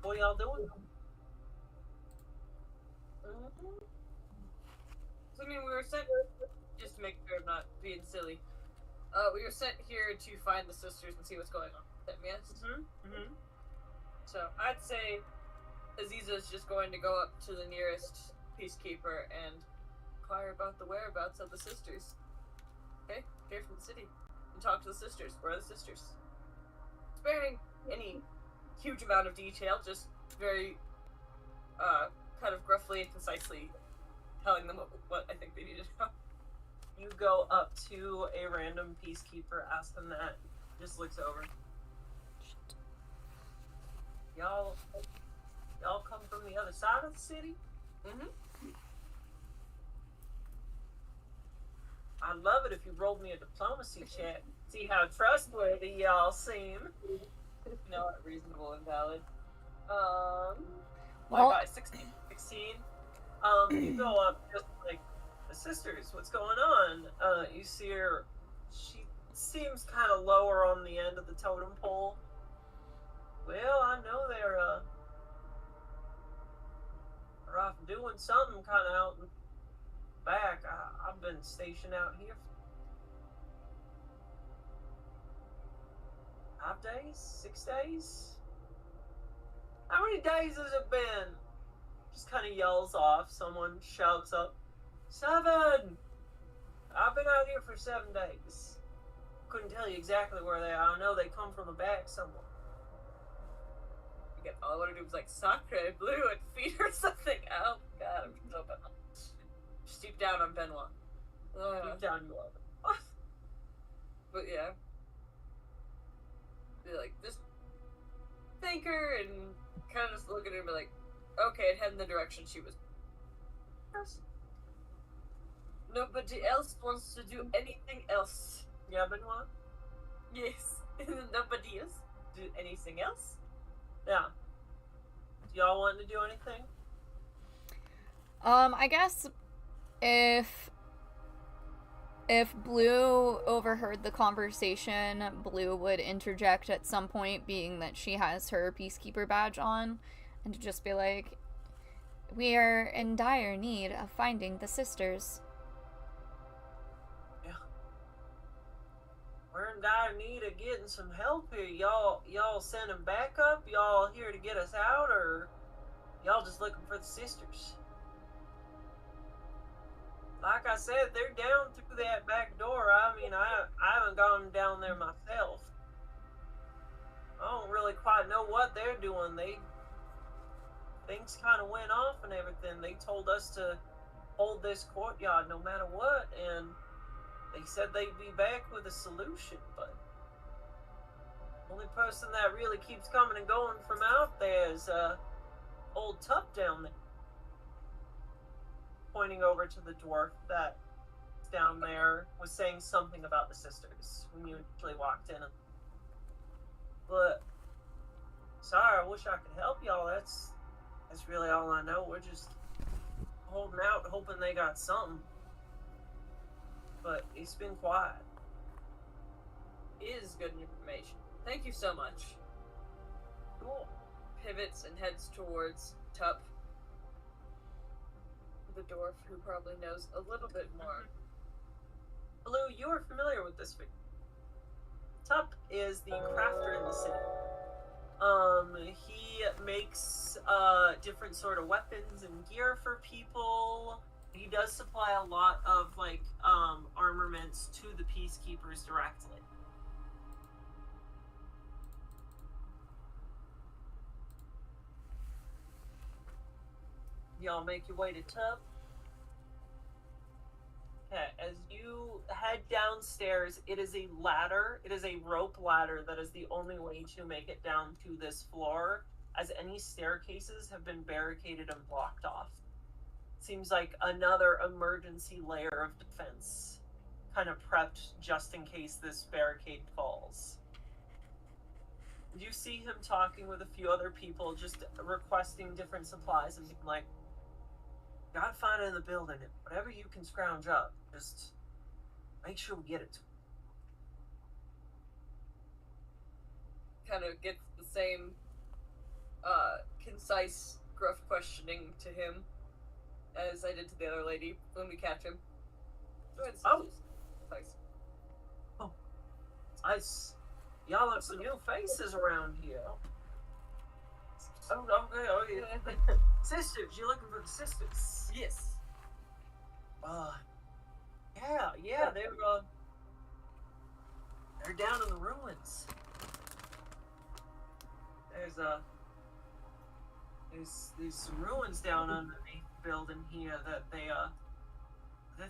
[SPEAKER 2] What y'all doing?
[SPEAKER 4] So, I mean, we were sent, just to make sure I'm not being silly, we were sent here to find the sisters and see what's going on. Yes? So, I'd say Aziza's just going to go up to the nearest peacekeeper and inquire about the whereabouts of the sisters. Okay? Here from the city. And talk to the sisters. Where are the sisters? Sparing any huge amount of detail, just very, kind of gruffly and concisely telling them what I think they need to know.
[SPEAKER 2] You go up to a random peacekeeper, ask them that, just looks over. Y'all come from the other side of the city? I'd love it if you rolled me a diplomacy check. See how trustworthy y'all seem.
[SPEAKER 4] No, reasonable and valid.
[SPEAKER 1] Well-
[SPEAKER 4] By 16.
[SPEAKER 2] You go up just like, the sisters, what's going on? You see her, she seems kind of lower on the end of the totem pole. Well, I know they're off doing something kind of out in back. I've been stationed out here for 5 days, 6 days. How many days has it been? Just kind of yells off. Someone shouts up, 7! I've been out here for 7 days. Couldn't tell you exactly where they are. I know they come from the back somewhere.
[SPEAKER 4] Again, all I want to do was like sacre blue and feed her something. Oh god, I'm so bad. Just deep down on Benoit.
[SPEAKER 2] Deep down you love it.
[SPEAKER 4] But yeah. Be like, just thank her and kind of just look at her and be like, okay, and head in the direction she was. Nobody else wants to do anything else.
[SPEAKER 2] Yeah, Benoit?
[SPEAKER 4] Yes. Nobody else do anything else.
[SPEAKER 2] Yeah. Do y'all want to do anything?
[SPEAKER 1] I guess if Blue overheard the conversation, Blue would interject at some point, being that she has her peacekeeper badge on, and to just be like, we are in dire need of finding the sisters.
[SPEAKER 2] Yeah. We're in dire need of getting some help here. Y'all sending backup? Y'all here to get us out, or y'all just looking for the sisters? Like I said, they're down through that back door. I mean, I haven't gone down there myself. I don't really quite know what they're doing. Things kind of went off and everything. They told us to hold this courtyard no matter what, and they said they'd be back with a solution, but the only person that really keeps coming and going from out there is old Tup down there. Pointing over to the dwarf that's down there, was saying something about the sisters when you initially walked in. But sorry, I wish I could help y'all. That's really all I know. We're just holding out, hoping they got something. But it's been quiet.
[SPEAKER 4] Is good information. Thank you so much.
[SPEAKER 2] Cool.
[SPEAKER 4] Pivots and heads towards Tup, the dwarf who probably knows a little bit more.
[SPEAKER 2] Blue, you are familiar with this figure. Tup is the crafter in the city. He makes different sort of weapons and gear for people. He does supply a lot of armaments to the peacekeepers directly. Y'all make your way to Tup. Okay, as you head downstairs, it is a ladder. It is a rope ladder that is the only way to make it down to this floor, as any staircases have been barricaded and blocked off. Seems like another emergency layer of defense, kind of prepped just in case this barricade falls. You see him talking with a few other people, just requesting different supplies and being like, gotta find it in the building. Whatever you can scrounge up, just make sure we get it to him.
[SPEAKER 4] Kind of gets the same concise, gruff questioning to him as I did to the other lady when we catch him. Go ahead,
[SPEAKER 2] Oh.
[SPEAKER 4] Nice.
[SPEAKER 2] Nice. Y'all have some new faces around here. Oh, okay, oh yeah. Sisters, you're looking for the sisters.
[SPEAKER 4] Yes.
[SPEAKER 2] Yeah, they're down in the ruins. There's some ruins down underneath the building here that they're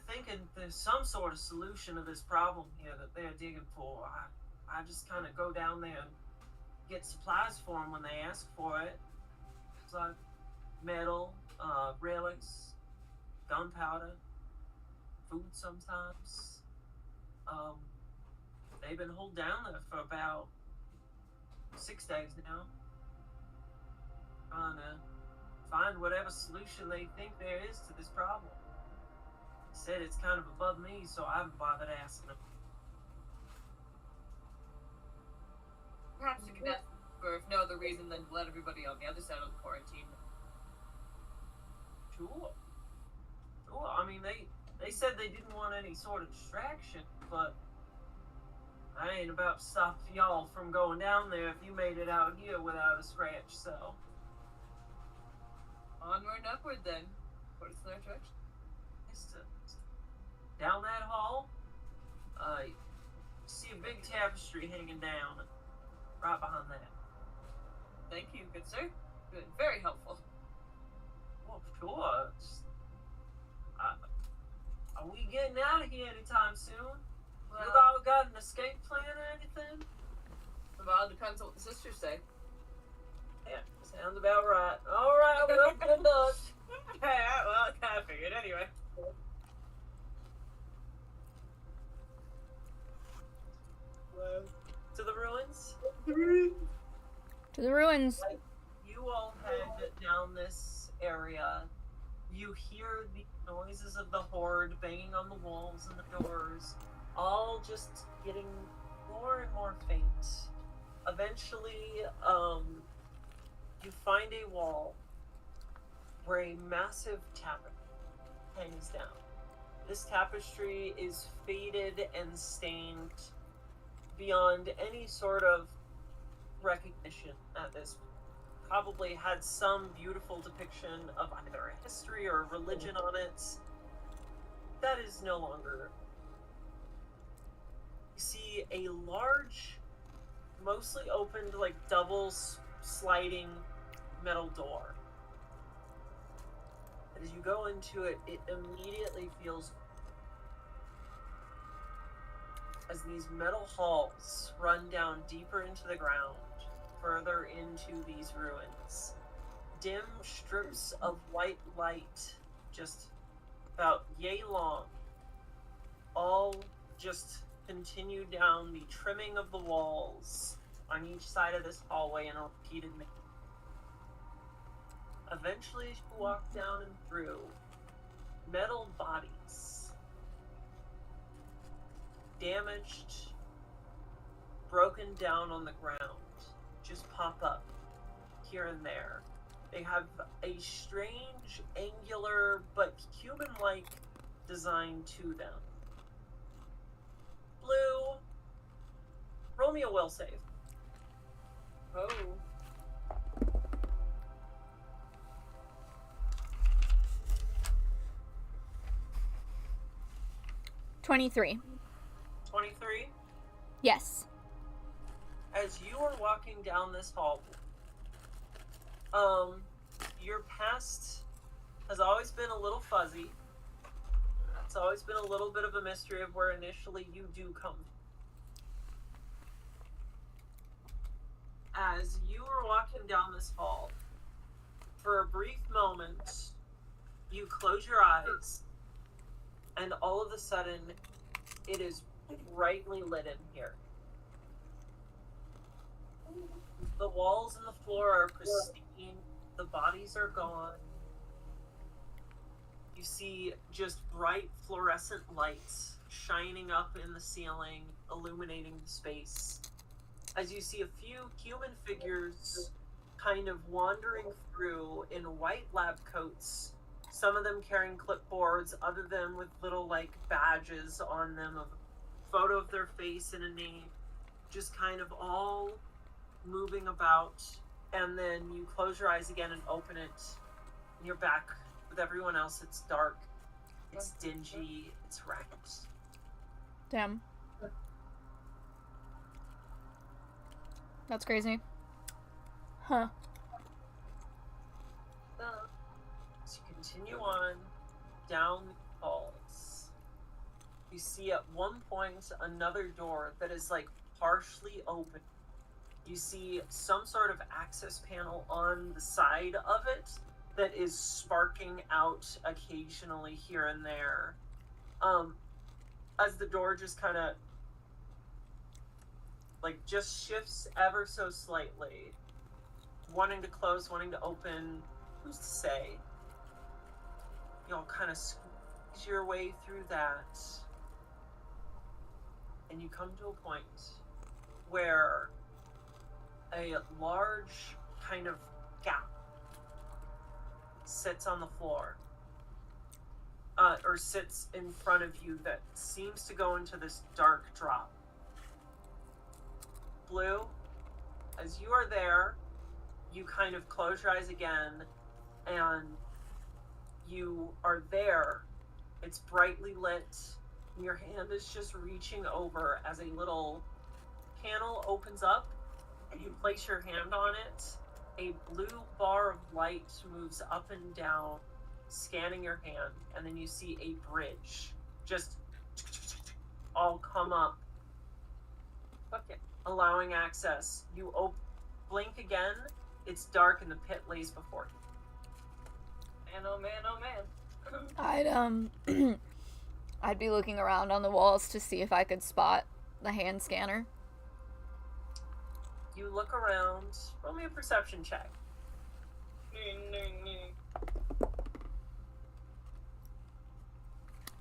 [SPEAKER 2] thinking there's some sort of solution to this problem here that they're digging for. I just kind of go down there and get supplies for them when they ask for it. It's like metal, relics, gunpowder, food sometimes. They've been holed down there for about 6 days now. Trying to find whatever solution they think there is to this problem. They said it's kind of above me, so I haven't bothered asking them.
[SPEAKER 4] Perhaps you can ask for if no other reason than to let everybody on the other side of the quarantine.
[SPEAKER 2] Sure. I mean, they said they didn't want any sort of distraction, but I ain't about to stop y'all from going down there if you made it out here without a scratch, so.
[SPEAKER 4] Onward and upward then. What is their direction?
[SPEAKER 2] Down that hall, you see a big tapestry hanging down right behind that.
[SPEAKER 4] Thank you, good sir. Good, very helpful.
[SPEAKER 2] Well, sure. Are we getting out of here anytime soon?
[SPEAKER 4] Well,
[SPEAKER 2] You all got an escape plan or anything?
[SPEAKER 4] well, it depends on what the sisters say.
[SPEAKER 2] Yeah, sounds about right. All right, well, good luck.
[SPEAKER 4] Well, I kind of figured anyway.
[SPEAKER 2] To the ruins?
[SPEAKER 1] To the ruins.
[SPEAKER 2] You all head down this area. You hear the noises of the horde banging on the walls and the doors, all just getting more and more faint. Eventually, you find a wall where a massive tapestry hangs down. This tapestry is faded and stained beyond any sort of recognition at this point. Probably had some beautiful depiction of either a history or a religion on it. That is no longer. You see a large, mostly opened, like double sliding metal door. As you go into it, it immediately feels as these metal halls run down deeper into the ground, further into these ruins. Dim strips of white light, just about yay long, all just continue down the trimming of the walls on each side of this hallway in a repeated manner. Eventually, as you walk down and through, metal bodies, damaged, broken down on the ground, just pop up here and there. They have a strange, angular, but human-like design to them. Blue, roll me a will save.
[SPEAKER 4] Oh.
[SPEAKER 1] 23.
[SPEAKER 2] 23.
[SPEAKER 1] Yes.
[SPEAKER 2] As you are walking down this hall, your past has always been a little fuzzy. It's always been a little bit of a mystery of where initially you do come. As you are walking down this hall, for a brief moment, you close your eyes, and all of a sudden, it is brightly lit in here. The walls and the floor are pristine. The bodies are gone. You see just bright fluorescent lights shining up in the ceiling, illuminating the space. As you see a few human figures kind of wandering through in white lab coats, some of them carrying clipboards, other them with little like badges on them of a photo of their face and a name, just kind of all moving about. And then you close your eyes again and open it, and you're back with everyone else. It's dark, it's dingy, it's wrecked.
[SPEAKER 1] Damn. That's crazy. Huh.
[SPEAKER 2] So you continue on down the halls. You see at one point another door that is like partially open. You see some sort of access panel on the side of it that is sparking out occasionally here and there. As the door just kind of like just shifts ever so slightly, wanting to close, wanting to open, who's to say? You'll kind of squeeze your way through that, and you come to a point where a large kind of gap sits on the floor, or sits in front of you that seems to go into this dark drop. Blue, as you are there, you kind of close your eyes again, and you are there. It's brightly lit, and your hand is just reaching over as a little panel opens up, and you place your hand on it. A blue bar of light moves up and down, scanning your hand, and then you see a bridge just all come up. Okay. Allowing access. You blink again, it's dark and the pit lays before you.
[SPEAKER 4] Man, oh man, oh
[SPEAKER 1] I'd
[SPEAKER 4] man.
[SPEAKER 1] I'd be looking around on the walls to see if I could spot the hand scanner.
[SPEAKER 2] You look around, roll me a perception check.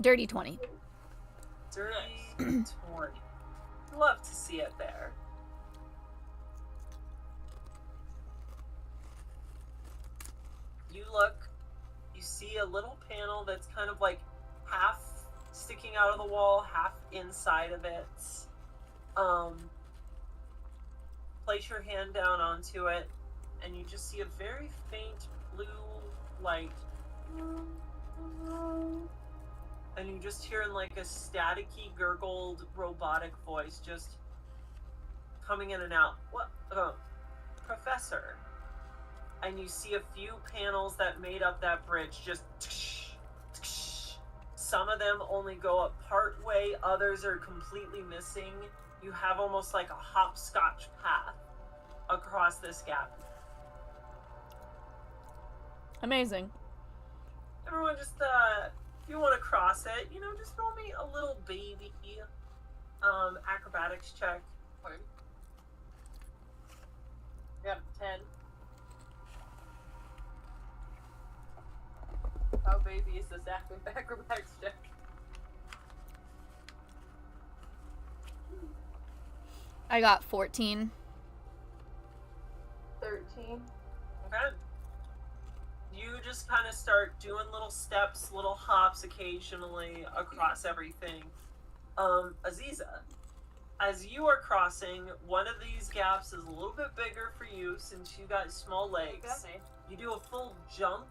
[SPEAKER 1] Dirty 20.
[SPEAKER 2] Dirty 20. Love to see it there. You look, you see a little panel that's kind of like half sticking out of the wall, half inside of it. Place your hand down onto it, and you just see a very faint blue light. And you just hear in like a staticky, gurgled, robotic voice just coming in and out. What? Professor. And you see a few panels that made up that bridge just... Some of them only go up part way, others are completely missing. You have almost like a hopscotch path across this gap.
[SPEAKER 1] Amazing.
[SPEAKER 2] Everyone just, if you want to cross it, just roll me a little baby acrobatics check.
[SPEAKER 4] Got 10. How baby is this acrobatics check?
[SPEAKER 1] I got 14.
[SPEAKER 3] 13.
[SPEAKER 2] Okay. You just kind of start doing little steps, little hops occasionally across everything. Aziza, as you are crossing, one of these gaps is a little bit bigger for you since you got small legs.
[SPEAKER 4] Okay.
[SPEAKER 2] You do a full jump.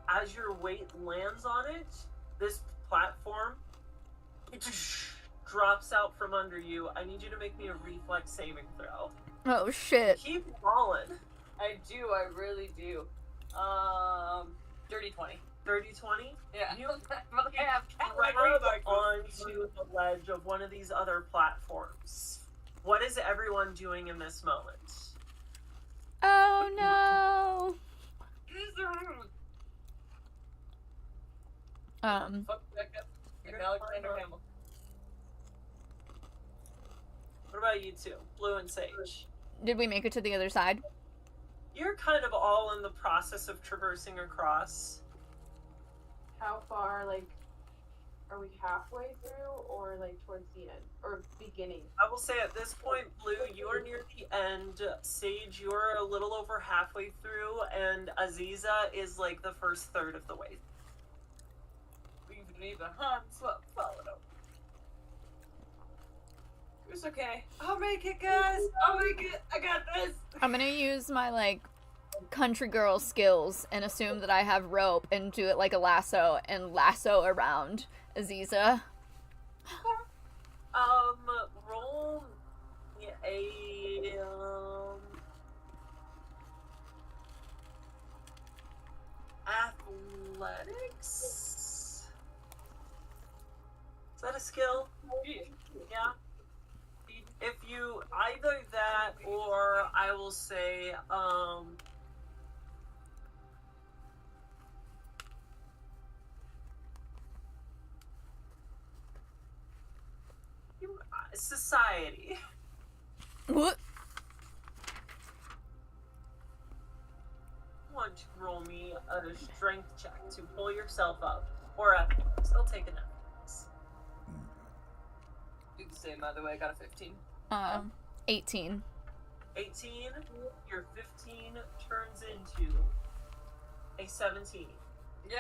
[SPEAKER 2] As your weight lands on it, this platform, it just drops out from under you. I need you to make me a reflex saving throw.
[SPEAKER 1] Oh shit.
[SPEAKER 2] Keep falling.
[SPEAKER 4] I do, I really do. Dirty 30-20.
[SPEAKER 2] 30-20?
[SPEAKER 4] Yeah.
[SPEAKER 2] You
[SPEAKER 4] Okay, I've got
[SPEAKER 2] grab
[SPEAKER 4] my
[SPEAKER 2] onto the ledge of one of these other platforms. What is everyone doing in this moment?
[SPEAKER 1] Oh no!
[SPEAKER 4] Use the room. Fuck back up.
[SPEAKER 2] You're
[SPEAKER 4] Alexander
[SPEAKER 2] fine.
[SPEAKER 4] Hamilton.
[SPEAKER 2] What about you two? Blue and Sage.
[SPEAKER 1] Did we make it to the other side?
[SPEAKER 2] You're kind of all in the process of traversing across.
[SPEAKER 3] How far, like, are we halfway through or like towards the end or beginning?
[SPEAKER 2] I will say at this point, Blue, you're near the end. Sage, you're a little over halfway through, and Aziza is like the first third of the way.
[SPEAKER 4] Leave me behind, so follow up. It's okay. I'll make it, guys. I'll make it. I got this.
[SPEAKER 1] I'm gonna use my, like, country girl skills and assume that I have rope and do it like a lasso and lasso around Aziza.
[SPEAKER 2] Roll a, athletics? Is that a skill? Yeah. If you, either that or I will say, society.
[SPEAKER 1] What?
[SPEAKER 2] Want to roll me a strength check to pull yourself up, or athletics. I'll take an athletics.
[SPEAKER 4] Do the same, by the way. I got a 15.
[SPEAKER 1] 18.
[SPEAKER 2] 18. Your 15 turns into a 17.
[SPEAKER 4] Yay!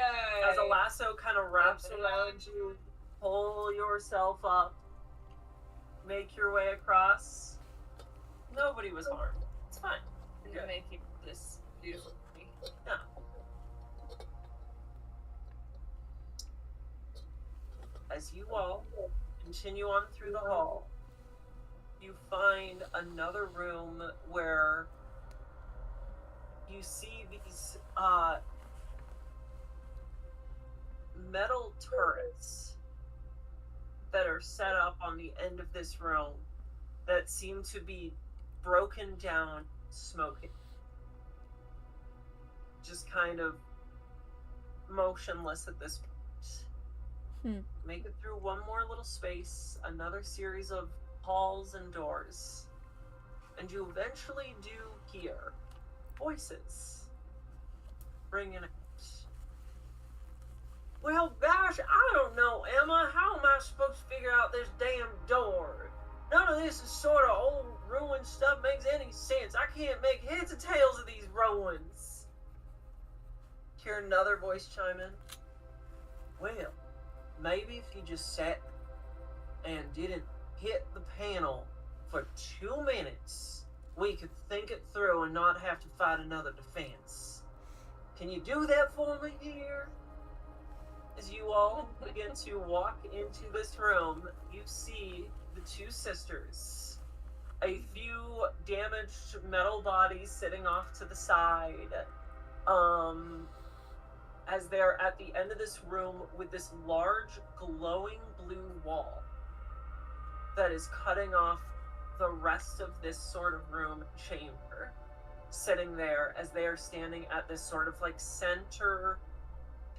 [SPEAKER 2] As a lasso kind of wraps around you, pull yourself up, make your way across. Nobody was harmed. It's fine.
[SPEAKER 4] You're making this beautiful for me.
[SPEAKER 2] Yeah. As you all continue on through the hall, you find another room where you see these metal turrets that are set up on the end of this room that seem to be broken down, smoking. Just kind of motionless at this point. Make it through one more little space, another series of halls and doors, and you eventually do hear voices ringing out. Well, gosh, I don't know, Emma. How am I supposed to figure out this damn door? None of this is sort of old ruined stuff makes any sense. I can't make heads or tails of these ruins. Hear another voice chime in. Well, maybe if you just sat and didn't hit the panel for 2 minutes, we could think it through and not have to fight another defense. Can you do that for me here? As you all begin to walk into this room, you see the two sisters. A few damaged metal bodies sitting off to the side. As they're at the end of this room with this large glowing blue wall that is cutting off the rest of this sort of room chamber, sitting there as they are standing at this sort of like center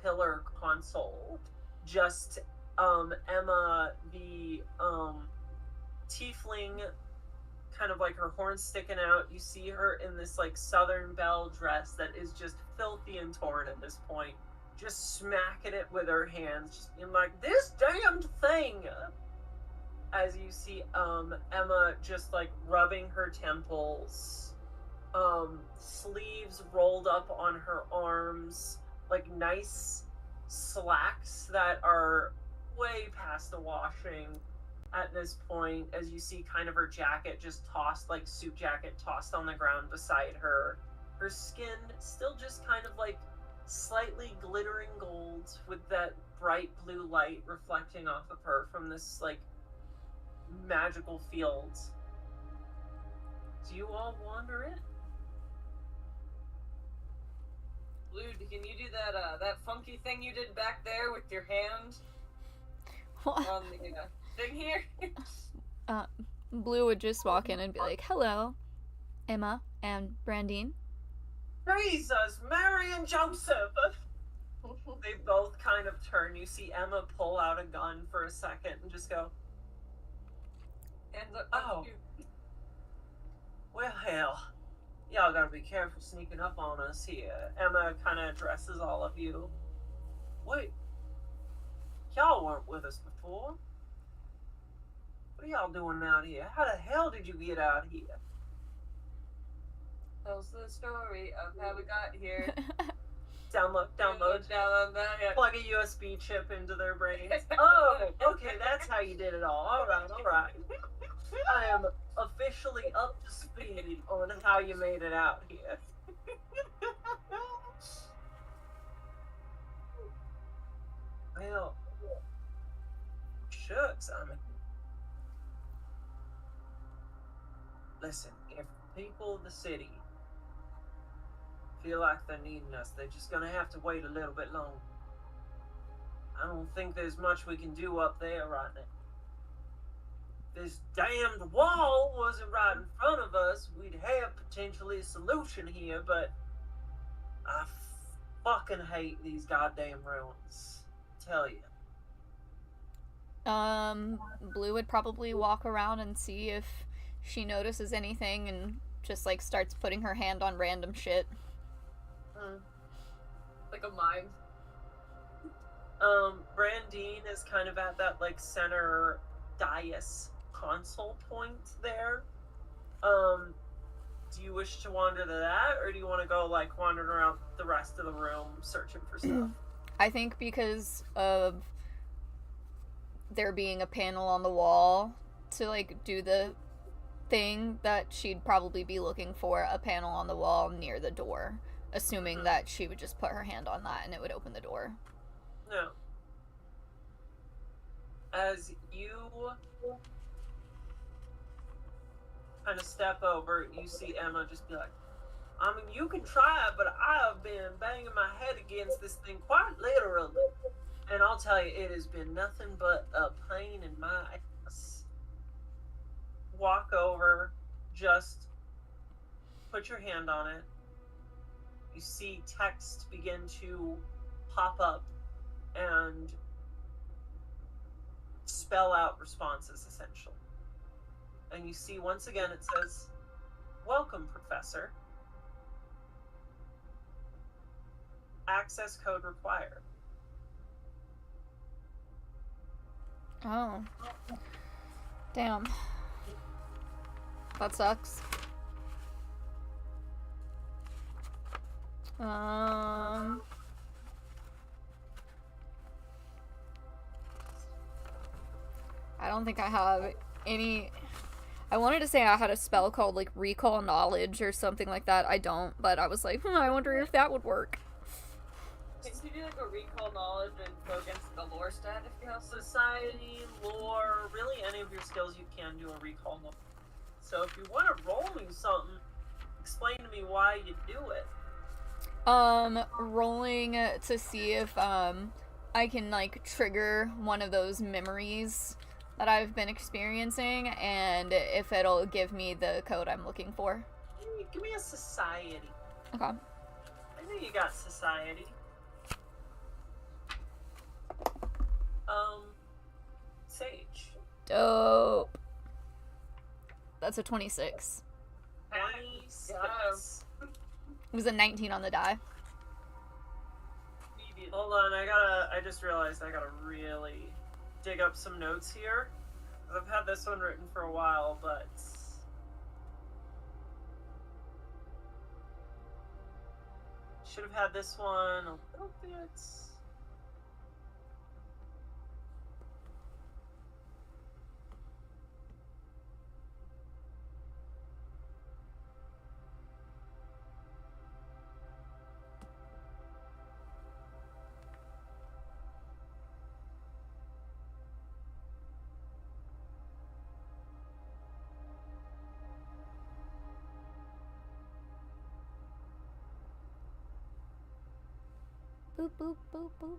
[SPEAKER 2] pillar console. Just Emma, the tiefling, kind of like her horns sticking out. You see her in this like Southern Belle dress that is just filthy and torn at this point, just smacking it with her hands, just being like, this damned thing. As you see Emma just like rubbing her temples, sleeves rolled up on her arms, like nice slacks that are way past the washing at this point, as you see kind of her jacket just tossed, like suit jacket tossed on the ground beside her. Her skin still just kind of like slightly glittering gold with that bright blue light reflecting off of her from this like magical field. Do you all wander in?
[SPEAKER 4] Blue, can you do that funky thing you did back there with your hand on the thing here?
[SPEAKER 1] Blue would just walk in and be like, "Hello, Emma and Brandine."
[SPEAKER 2] Jesus, Mary and Joseph! They both kind of turn. You see Emma pull out a gun for a second and just go,
[SPEAKER 4] Hands up.
[SPEAKER 2] Oh. Well, hell. Y'all gotta be careful sneaking up on us here. Emma kind of addresses all of you. Wait. Y'all weren't with us before. What are y'all doing out here? How the hell did you get out here?
[SPEAKER 4] Tells the story of how we got here.
[SPEAKER 2] Download.
[SPEAKER 4] Yeah.
[SPEAKER 2] Plug a USB chip into their brains. Oh, okay, that's how you did it all. Alright. I am officially up to speed on how you made it out here. Well, shucks, listen, if people of the city feel like they're needing us, they're just gonna have to wait a little bit longer. I don't think there's much we can do up there right now. This damned wall wasn't right in front of us, we'd have potentially a solution here, but I fucking hate these goddamn ruins. Tell you.
[SPEAKER 1] Blue would probably walk around and see if she notices anything and just, like, starts putting her hand on random shit.
[SPEAKER 4] Like a mime.
[SPEAKER 2] Brandine is kind of at that, like, center dais console point there. Do you wish to wander to that, or do you want to go, like, wandering around the rest of the room searching for stuff?
[SPEAKER 1] I think because of there being a panel on the wall to, like, do the thing, that she'd probably be looking for a panel on the wall near the door, assuming that she would just put her hand on that and it would open the door.
[SPEAKER 2] No. As you kind of step over, you see Emma just be like, I mean, you can try it, but I have been banging my head against this thing quite literally. And I'll tell you, it has been nothing but a pain in my ass. Walk over, just put your hand on it. You see text begin to pop up and spell out responses, essentially. And you see, once again, it says, Welcome, Professor. Access code required.
[SPEAKER 1] Oh. Damn. That sucks. I don't think I have any... I wanted to say I had a spell called, like, Recall Knowledge or something like that. I don't, but I was like, I wonder if that would work.
[SPEAKER 4] Can you do, like, a Recall Knowledge and go against the lore stat if you have
[SPEAKER 2] Society, lore, really any of your skills you can do a recall knowledge. So if you want to roll me something, explain to me why you do it.
[SPEAKER 1] Rolling to see if, I can, like, trigger one of those memories that I've been experiencing, and if it'll give me the code I'm looking for.
[SPEAKER 2] Give me a society.
[SPEAKER 1] Okay.
[SPEAKER 2] I know you got society. Sage.
[SPEAKER 1] Dope. That's a 26.
[SPEAKER 2] 26.
[SPEAKER 1] It was a 19 on the die.
[SPEAKER 2] Hold on, I just realized I gotta really dig up some notes here. I've had this one written for a while, but should have had this one a little bit.
[SPEAKER 1] Boop, boop, boop, boop.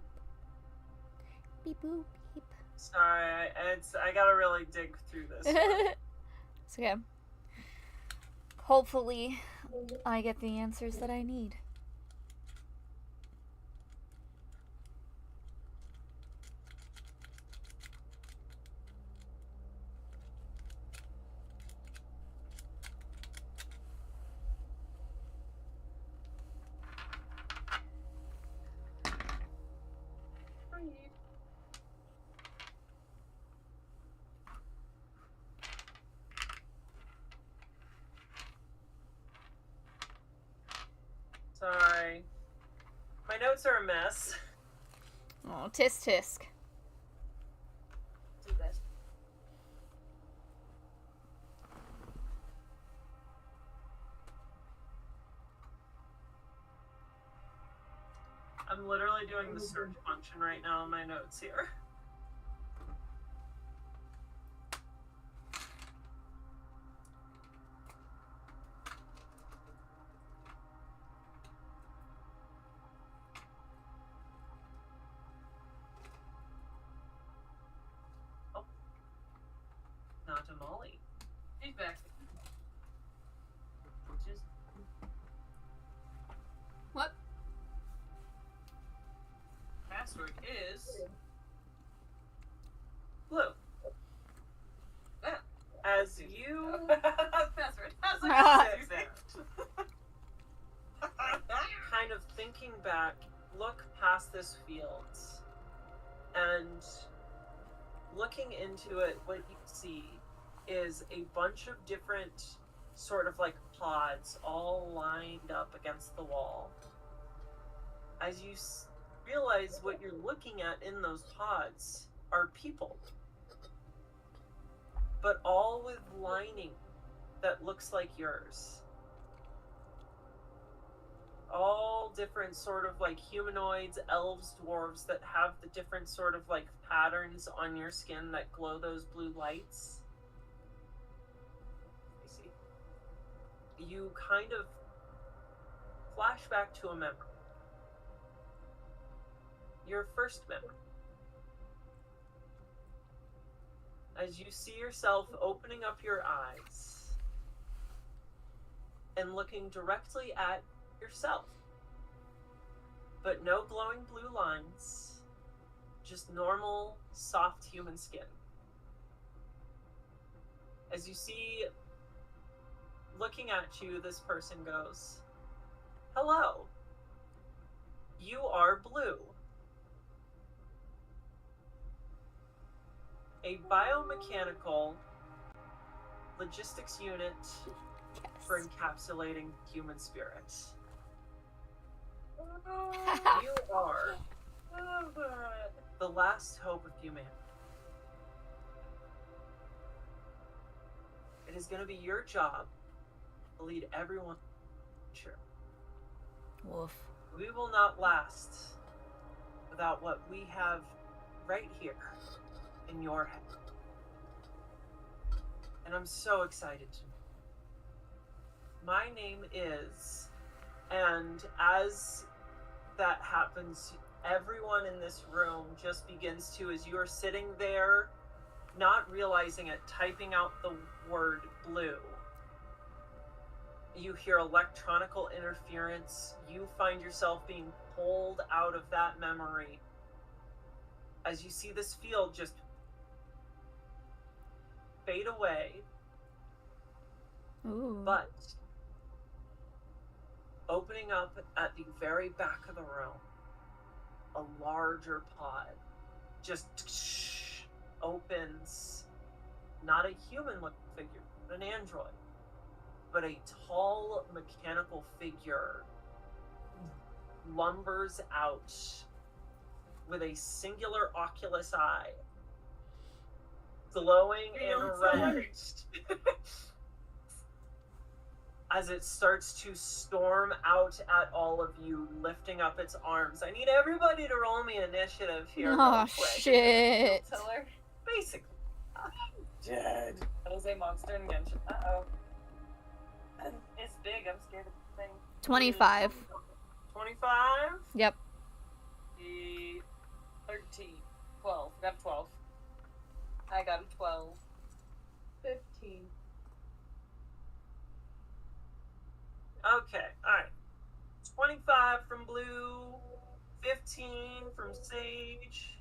[SPEAKER 1] Beep, boop, beep.
[SPEAKER 2] Sorry, I gotta really dig through this.
[SPEAKER 1] It's okay. Hopefully, I get the answers that I need.
[SPEAKER 2] Sorry. My notes are a mess.
[SPEAKER 1] Oh, tisk tisk.
[SPEAKER 4] Do this.
[SPEAKER 2] I'm literally doing the search function right now in my notes here. Oh. Not a Molly.
[SPEAKER 4] She's back.
[SPEAKER 2] Just
[SPEAKER 4] What? Password is.
[SPEAKER 2] blue.
[SPEAKER 4] Ah.
[SPEAKER 2] As you
[SPEAKER 4] Password. Password.
[SPEAKER 2] sit there, kind of thinking back, look past this field, and looking into it, what you see is a bunch of different sort of like pods all lined up against the wall. As you realize what you're looking at in those pods are people, but all with lining that looks like yours. All different sort of like humanoids, elves, dwarves that have the different sort of like patterns on your skin that glow those blue lights. I see. You kind of flash back to a memory. Your first memory. As you see yourself opening up your eyes and looking directly at yourself, but no glowing blue lines, just normal, soft human skin. As you see, looking at you, this person goes, "Hello, you are blue. A biomechanical logistics unit for encapsulating human spirit. You are the last hope of humanity. It is going to be your job to lead everyone. Sure.
[SPEAKER 1] Woof.
[SPEAKER 2] We will not last without what we have right here in your head. And I'm so excited to know. My name is, and as that happens, everyone in this room just begins to, as you are sitting there, not realizing it, typing out the word blue. You hear electronical interference. You find yourself being pulled out of that memory as you see this field just fade away.
[SPEAKER 1] Ooh.
[SPEAKER 2] But opening up at the very back of the room, a larger pod just opens. Not a human-looking figure, but an android, but a tall mechanical figure lumbers out with a singular oculus eye, glowing and red, as it starts to storm out at all of you, lifting up its arms. I need everybody to roll me initiative here.
[SPEAKER 1] Oh,
[SPEAKER 2] real quick.
[SPEAKER 1] shit.
[SPEAKER 4] Tell her.
[SPEAKER 2] Basically. Dead.
[SPEAKER 4] That was a monster in Genshin. Uh-oh. It's big. I'm scared of the thing.
[SPEAKER 1] 25.
[SPEAKER 2] 25?
[SPEAKER 1] Yep.
[SPEAKER 4] The 13. 12. Got a 12. I got a 12.
[SPEAKER 3] 15.
[SPEAKER 2] Okay, alright. 25 from Blue, 15 from Sage,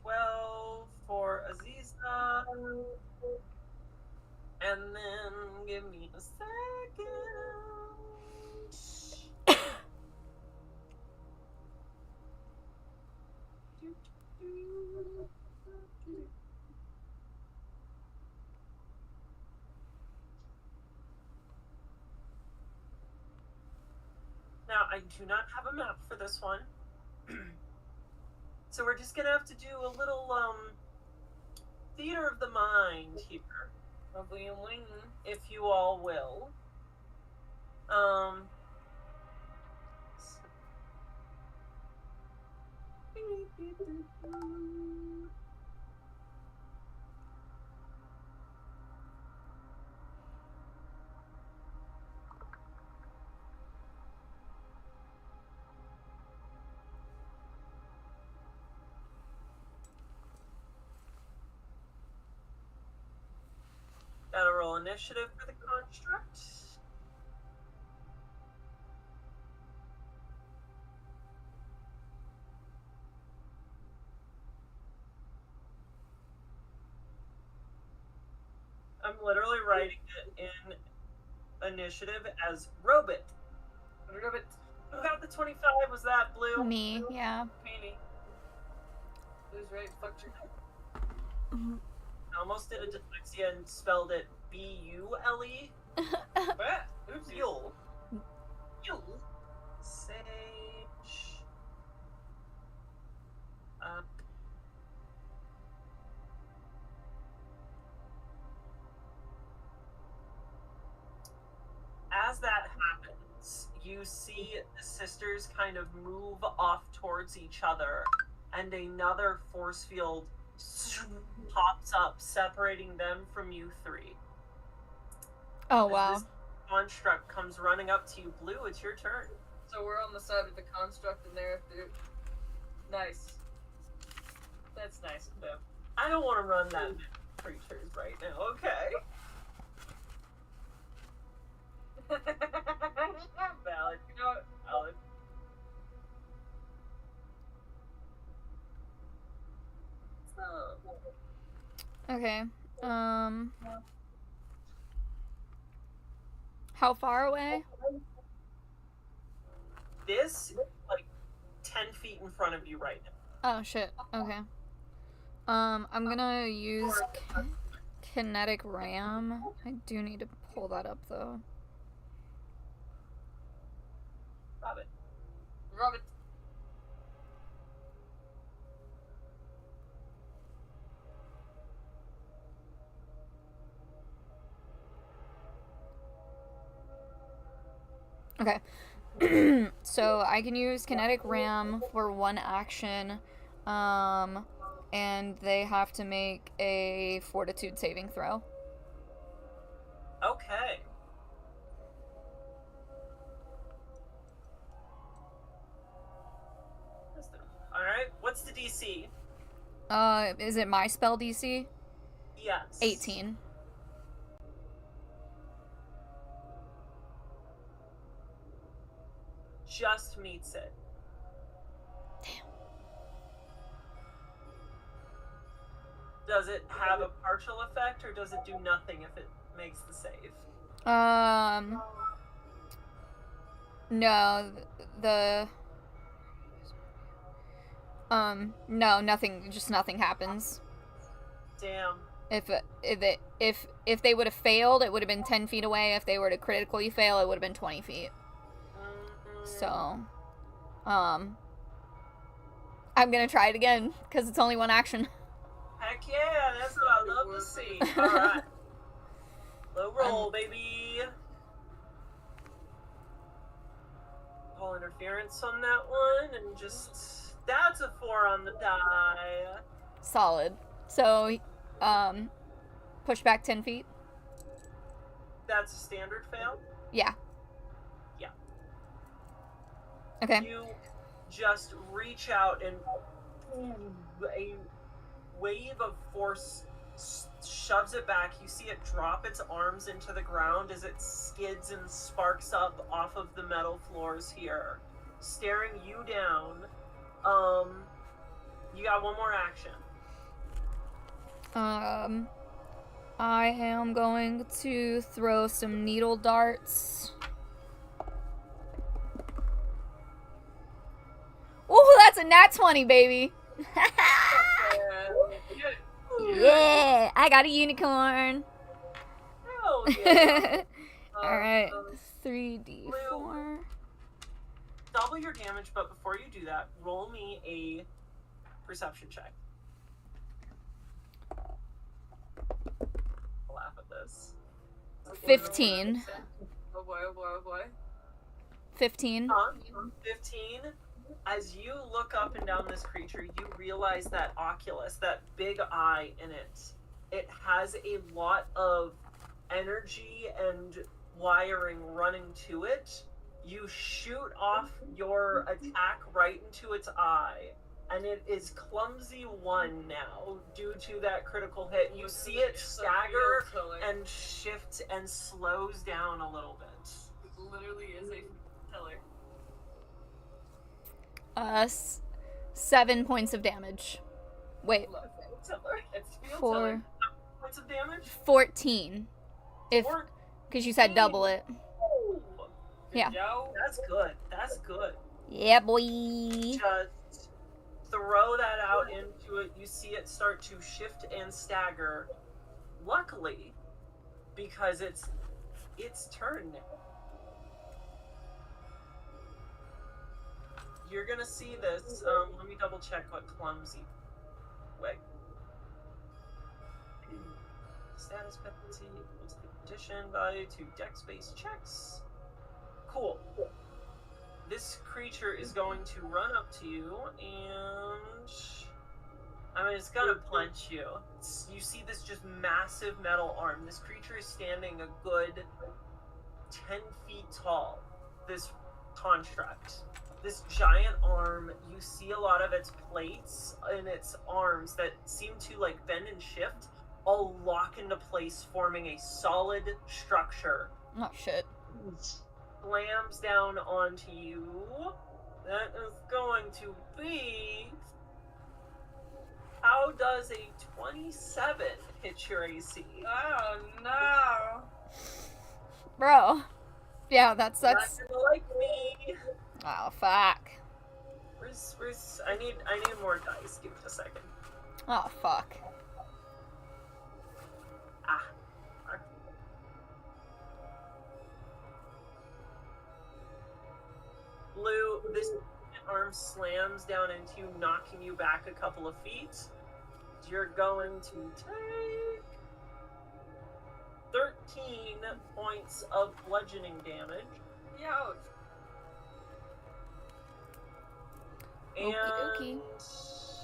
[SPEAKER 2] 12 for Aziza, and then give me a second. Now, I do not have a map for this one. So we're just gonna have to do a little, theater of the mind here. If you all will. Gotta roll initiative for the construct. I'm literally writing it in initiative as Robot. Robot. Who got the 25? Was that Blue?
[SPEAKER 1] Me, yeah.
[SPEAKER 4] Meanie. Who's right? Fuck you.
[SPEAKER 2] I almost did a dyslexia and spelled it B-U-L-E.
[SPEAKER 4] What?
[SPEAKER 2] Yule. Yule. Sage. As that happens, you see the sisters kind of move off towards each other, and another force field pops up, separating them from you three.
[SPEAKER 1] Oh,
[SPEAKER 2] As
[SPEAKER 1] wow.
[SPEAKER 2] this construct comes running up to you. Blue, it's your turn.
[SPEAKER 4] So we're on the side of the construct and they're nice. That's nice of them.
[SPEAKER 2] I don't want to run that many creatures right now, okay? Valid. You know what? Valid.
[SPEAKER 1] Okay. How far away?
[SPEAKER 2] This is like 10 feet in front of you right now.
[SPEAKER 1] Oh, shit. Okay. I'm gonna use kinetic ram. I do need to pull that up, though.
[SPEAKER 2] Robert.
[SPEAKER 4] Robert.
[SPEAKER 1] Okay. So I can use kinetic ram for one action, and they have to make a fortitude saving throw.
[SPEAKER 2] Okay. Alright, what's the DC?
[SPEAKER 1] Is it my spell DC?
[SPEAKER 2] Yes.
[SPEAKER 1] 18.
[SPEAKER 2] Just meets it.
[SPEAKER 1] Damn.
[SPEAKER 2] Does it have a partial effect, or does it do nothing if it makes the save?
[SPEAKER 1] No, no, nothing, just nothing happens.
[SPEAKER 2] Damn.
[SPEAKER 1] If they would have failed, it would have been 10 feet away. If they were to critically fail, it would have been 20 feet. So, I'm gonna try it again, because it's only one action.
[SPEAKER 2] Heck yeah, that's what I love to see. Alright. Low roll, baby. Call interference on that one, and just... That's a 4 on the die.
[SPEAKER 1] Solid. So, push back 10 feet?
[SPEAKER 2] That's a standard fail?
[SPEAKER 1] Yeah.
[SPEAKER 2] Yeah.
[SPEAKER 1] Okay.
[SPEAKER 2] You just reach out and a wave of force shoves it back. You see it drop its arms into the ground as it skids and sparks up off of the metal floors here, staring you down. You got one more action.
[SPEAKER 1] I am going to throw some needle darts. Oh, that's a nat 20, baby. Yeah, I got a unicorn.
[SPEAKER 2] Hell yeah.
[SPEAKER 1] Alright, 3d4.
[SPEAKER 2] Double your damage, but before you do that, roll me a perception check. I'll laugh at this.
[SPEAKER 1] 15.
[SPEAKER 4] Oh boy, oh boy, oh boy.
[SPEAKER 1] 15.
[SPEAKER 2] 15. As you look up and down this creature, you realize that oculus, that big eye in it, it has a lot of energy and wiring running to it. You shoot off your attack right into its eye, and it is clumsy 1 now due to that critical hit. You see it stagger and shift and slows down a little bit.
[SPEAKER 4] It literally is a killer.
[SPEAKER 1] 7 points of damage. Wait,
[SPEAKER 4] It's field
[SPEAKER 1] 4,
[SPEAKER 4] killer.
[SPEAKER 2] Points of damage?
[SPEAKER 1] 14. If, because you said double it.
[SPEAKER 2] Ooh,
[SPEAKER 1] Yeah.
[SPEAKER 4] Yo.
[SPEAKER 2] that's good. That's good.
[SPEAKER 1] Yeah, boy.
[SPEAKER 2] Just throw that out into it. You see it start to shift and stagger. Luckily, because it's turn now. You're gonna see this. Let me double check what clumsy. Wait. Status penalty equals the condition value to dex-based checks. Cool. This creature is going to run up to you and I mean, it's gonna punch you. You see this just massive metal arm. This creature is standing a good 10 feet tall. This construct. This giant arm, you see a lot of its plates and its arms that seem to like bend and shift, all lock into place, forming a solid structure.
[SPEAKER 1] Oh, shit.
[SPEAKER 2] Slams down onto you. That is going to be... How does a 27 hit your AC?
[SPEAKER 4] Oh no.
[SPEAKER 1] Bro. Yeah, that's...
[SPEAKER 2] Not gonna like me.
[SPEAKER 1] Oh, fuck.
[SPEAKER 2] Where's, I need more dice. Give me a second.
[SPEAKER 1] Oh, fuck.
[SPEAKER 2] Ah. Lou, this arm slams down into you, knocking you back a couple of feet. You're going to take 13 points of bludgeoning damage.
[SPEAKER 4] Yo.
[SPEAKER 2] And
[SPEAKER 1] Okie
[SPEAKER 2] it's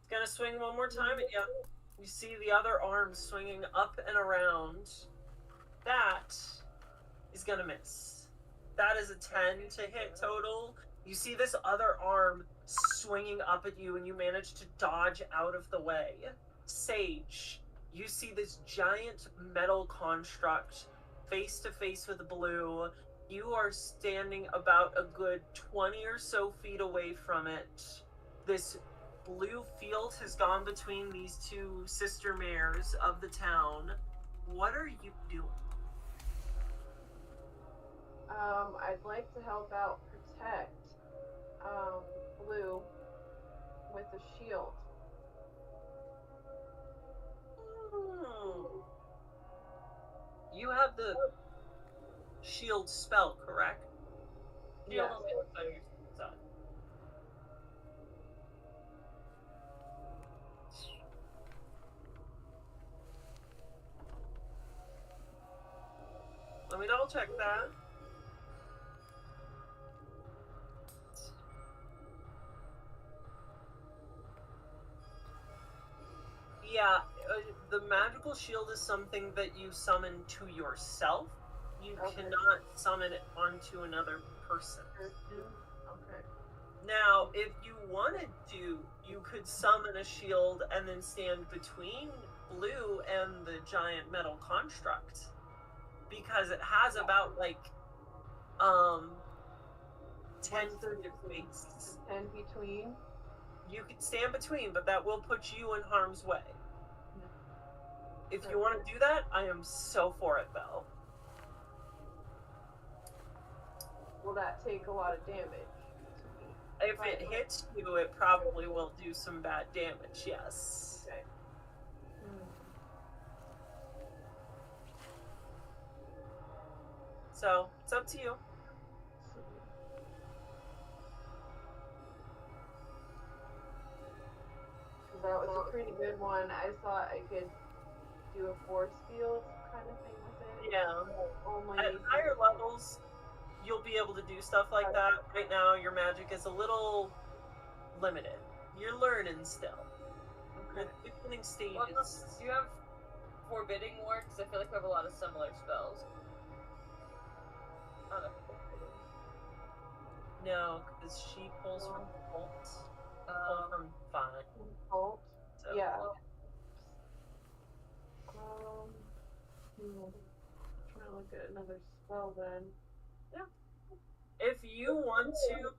[SPEAKER 2] gonna swing one more time at you. You see the other arm swinging up and around. That is gonna miss. That is a 10 to hit total. You see this other arm swinging up at you and you manage to dodge out of the way. Sage, you see this giant metal construct face to face with Blue. You are standing about a good 20 or so feet away from it. This blue field has gone between these two sister mayors of the town. What are you doing?
[SPEAKER 3] I'd like to help out protect Blue with a shield.
[SPEAKER 2] You have the shield spell, correct?
[SPEAKER 3] Yes.
[SPEAKER 2] Let me double check that. Yeah, the magical shield is something that you summon to yourself. You cannot summon it onto another person.
[SPEAKER 3] Okay.
[SPEAKER 2] Now, if you wanted to, you could summon a shield and then stand between Blue and the giant metal construct. Because it has about, 10 feet of space.
[SPEAKER 3] 10 between?
[SPEAKER 2] You can stand between, but that will put you in harm's way. If you want to do that, I am so for it, though.
[SPEAKER 3] Will that take a lot of damage?
[SPEAKER 2] If it hits you, it probably will do some bad damage, yes.
[SPEAKER 3] Okay.
[SPEAKER 2] So, it's up to you.
[SPEAKER 3] That was a pretty good one. I thought I could do a force field kind of thing with it.
[SPEAKER 2] Yeah.
[SPEAKER 3] Only
[SPEAKER 2] At higher levels, you'll be able to do stuff like that. Right now, your magic is a little limited. You're learning still.
[SPEAKER 3] Okay.
[SPEAKER 2] The beginning stages.
[SPEAKER 4] Well, do you have forbidding more? Because I feel like we have a lot of similar spells. Oh, no.
[SPEAKER 2] No, because she pulls from Bolt. Pull from Fine.
[SPEAKER 3] Bolt?
[SPEAKER 2] So,
[SPEAKER 3] Yeah. Trying to look at another spell then.
[SPEAKER 2] Yeah. If you want to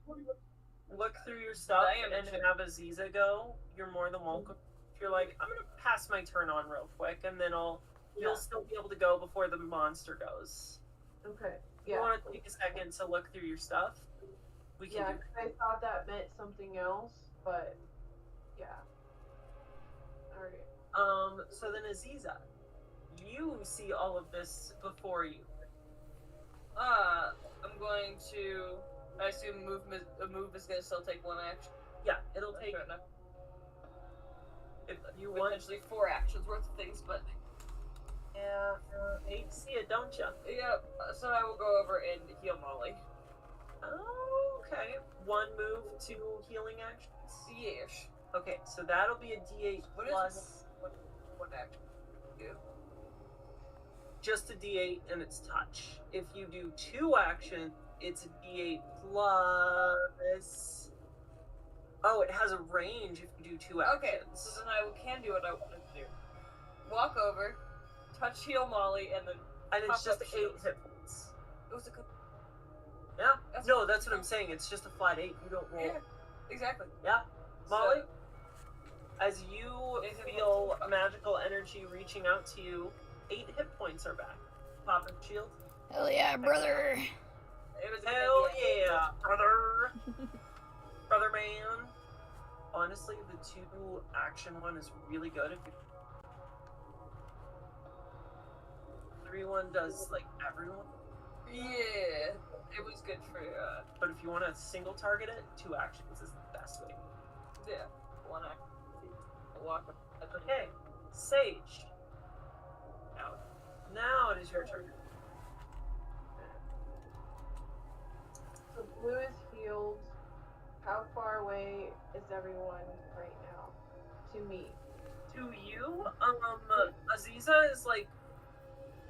[SPEAKER 2] look through your stuff and have Aziza go, you're more than welcome. If you're like, I'm gonna pass my turn on real quick, and then you'll still be able to go before the monster goes.
[SPEAKER 3] Okay.
[SPEAKER 2] If you want to take a second to look through your stuff, we can do
[SPEAKER 3] I thought that meant something else, but yeah. Alright.
[SPEAKER 2] So then Aziza, you see all of this before you.
[SPEAKER 4] I'm going to. I assume a move is going to still take one action.
[SPEAKER 2] Yeah, it'll take. If you want,
[SPEAKER 4] potentially 4 actions worth of things, but.
[SPEAKER 2] Yeah, you see it, don't you?
[SPEAKER 4] Yeah, so I will go over and heal Molly.
[SPEAKER 2] Okay. 1 move, 2 healing actions?
[SPEAKER 4] Yes.
[SPEAKER 2] Okay, so that'll be a D8 plus.
[SPEAKER 4] What action? Yeah.
[SPEAKER 2] Just a D8 and it's touch. If you do 2 actions, it's a D8 plus. Oh, it has a range if you do 2 actions.
[SPEAKER 4] Okay, so then I can do what I wanted to do. Walk over, touch heal Molly, and then.
[SPEAKER 2] And it's just 8 hit points.
[SPEAKER 4] It was a good.
[SPEAKER 2] Yeah? That's what I'm saying. It's just a flat 8. You don't roll.
[SPEAKER 4] Yeah, exactly.
[SPEAKER 2] Yeah. Molly, as you feel magical energy reaching out to you, 8 hit points are back. Pop a shield.
[SPEAKER 1] Hell yeah, brother.
[SPEAKER 4] It was
[SPEAKER 2] Hell yeah, brother. Brother man. Honestly, the 2 action one is really good. If you 3-1 does everyone.
[SPEAKER 4] Yeah, it was good for.
[SPEAKER 2] But if you want to single target it, 2 actions is the best way.
[SPEAKER 4] Yeah, 1 action. Walk.
[SPEAKER 2] Okay, Sage. Now it is your turn.
[SPEAKER 3] So Blue is healed. How far away is everyone right now? To me.
[SPEAKER 2] To you, Aziza is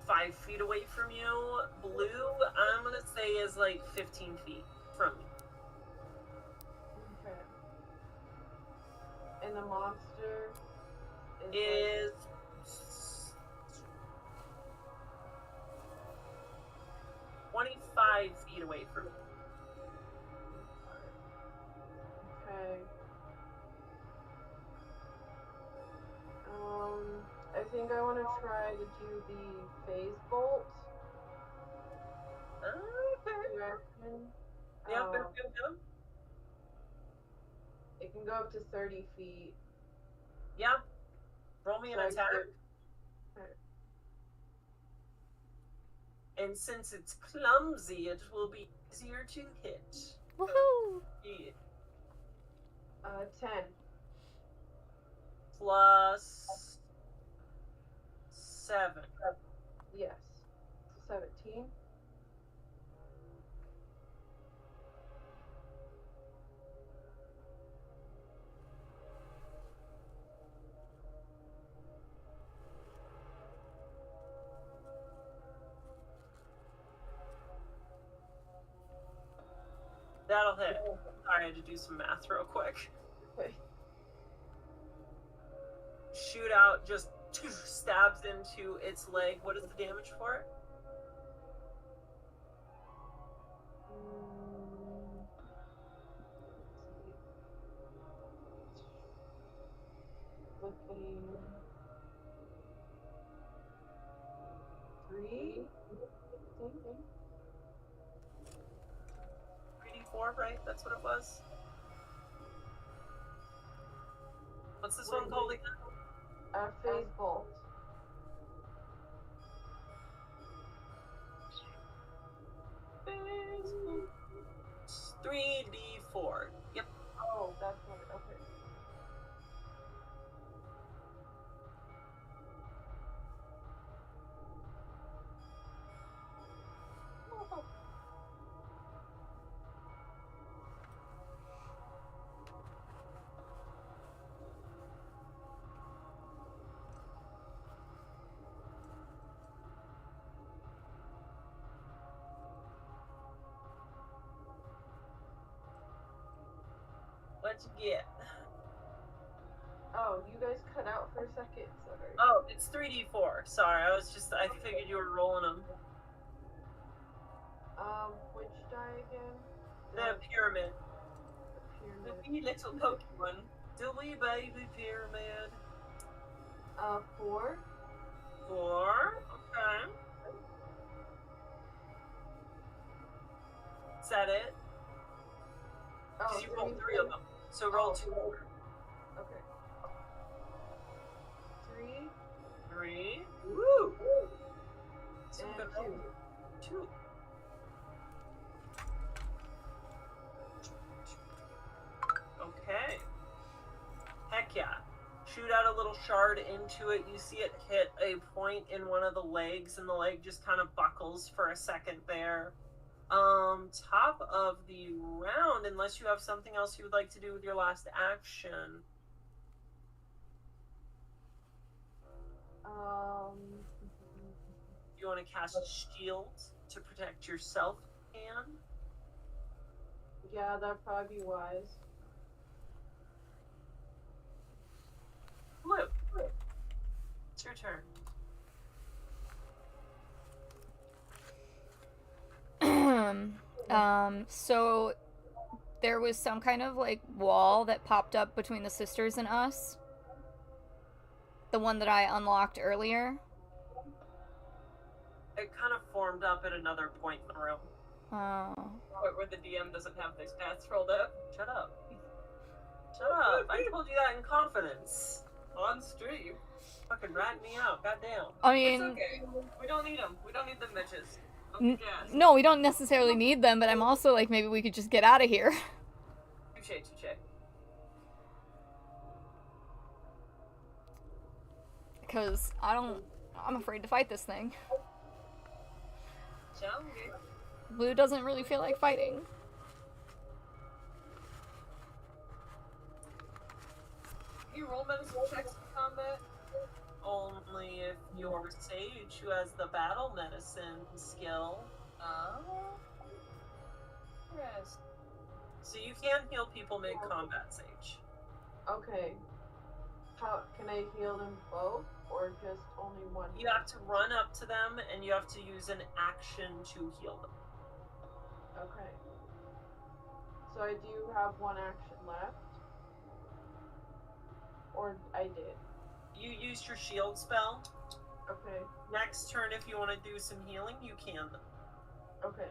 [SPEAKER 2] 5 feet away from you. Blue, I'm gonna say is 15 feet from you.
[SPEAKER 3] Okay. And the monster
[SPEAKER 2] is 25 feet away from you.
[SPEAKER 3] Okay. I think I want to try to do the phase bolt.
[SPEAKER 2] Okay.
[SPEAKER 3] Direction.
[SPEAKER 2] Yeah,
[SPEAKER 3] It can go up to 30 feet.
[SPEAKER 2] Yeah. Roll me an attack.
[SPEAKER 3] Okay.
[SPEAKER 2] And since it's clumsy, it will be easier to hit.
[SPEAKER 1] Woohoo!
[SPEAKER 2] Yeah.
[SPEAKER 3] 10.
[SPEAKER 2] Plus 7.
[SPEAKER 3] Yes. 17.
[SPEAKER 2] That'll hit. Sorry, I had to do some math real quick.
[SPEAKER 3] Okay.
[SPEAKER 2] Shoot out, just stabs into its leg. What is the damage for it?
[SPEAKER 3] Looking. 3.
[SPEAKER 2] 3d4, right? That's what it was. What's this one called again?
[SPEAKER 3] Phase bolt.
[SPEAKER 2] Phase bolt. 3d4. Yep.
[SPEAKER 3] Oh, that's what. Okay.
[SPEAKER 2] What'd you get?
[SPEAKER 3] Oh, you guys cut out for a second. Sorry.
[SPEAKER 2] Oh, it's 3d4. Sorry, I figured you were rolling them.
[SPEAKER 3] Which die again?
[SPEAKER 2] The pyramid.
[SPEAKER 3] The
[SPEAKER 2] The
[SPEAKER 3] pyramid.
[SPEAKER 2] wee little Pokemon. The wee baby pyramid.
[SPEAKER 3] 4.
[SPEAKER 2] 4. Okay. Is that it?
[SPEAKER 3] Oh,
[SPEAKER 2] Because you rolled 3 of them. So roll 2 more.
[SPEAKER 3] Okay. 3
[SPEAKER 2] 3. Woo! Some
[SPEAKER 3] and
[SPEAKER 2] good
[SPEAKER 3] 2.
[SPEAKER 2] rolls. 2. Okay. Heck yeah. Shoot out a little shard into it. You see it hit a point in one of the legs, and the leg just kind of buckles for a second there. Top of the round, unless you have something else you would like to do with your last action. You want to cast shield to protect yourself, Anne?
[SPEAKER 3] Yeah, that'd probably be wise.
[SPEAKER 2] Blue. It's your turn.
[SPEAKER 1] So there was some kind of like wall that popped up between the sisters and us. The one that I unlocked earlier.
[SPEAKER 2] It kind of formed up at another point in the room.
[SPEAKER 1] Oh.
[SPEAKER 4] Where the DM doesn't have their stats rolled up.
[SPEAKER 2] Shut up. Shut up. I told you that in confidence.
[SPEAKER 4] On stream.
[SPEAKER 2] Fucking rat me out. Goddamn.
[SPEAKER 1] I
[SPEAKER 4] It's
[SPEAKER 1] mean,
[SPEAKER 4] okay. We don't need them. We don't need the bitches. Yes.
[SPEAKER 1] no, we don't necessarily need them, but I'm also like, maybe we could just get out of here.
[SPEAKER 4] Touche.
[SPEAKER 1] Because I'm afraid to fight this thing.
[SPEAKER 4] Chunky.
[SPEAKER 1] Blue doesn't really feel like fighting.
[SPEAKER 4] Can you roll medicine checks for combat?
[SPEAKER 2] Only if you're Sage, who has the battle medicine skill.
[SPEAKER 4] Yes.
[SPEAKER 2] So you can heal people mid-combat, Sage.
[SPEAKER 3] Okay. How can I heal them both, or just only one?
[SPEAKER 2] You have to run up to them, and you have to use an action to heal them.
[SPEAKER 3] Okay. So I do have one action left, or I did.
[SPEAKER 2] You used your shield spell.
[SPEAKER 3] Okay.
[SPEAKER 2] Next turn, if you want to do some healing, you can.
[SPEAKER 3] Okay.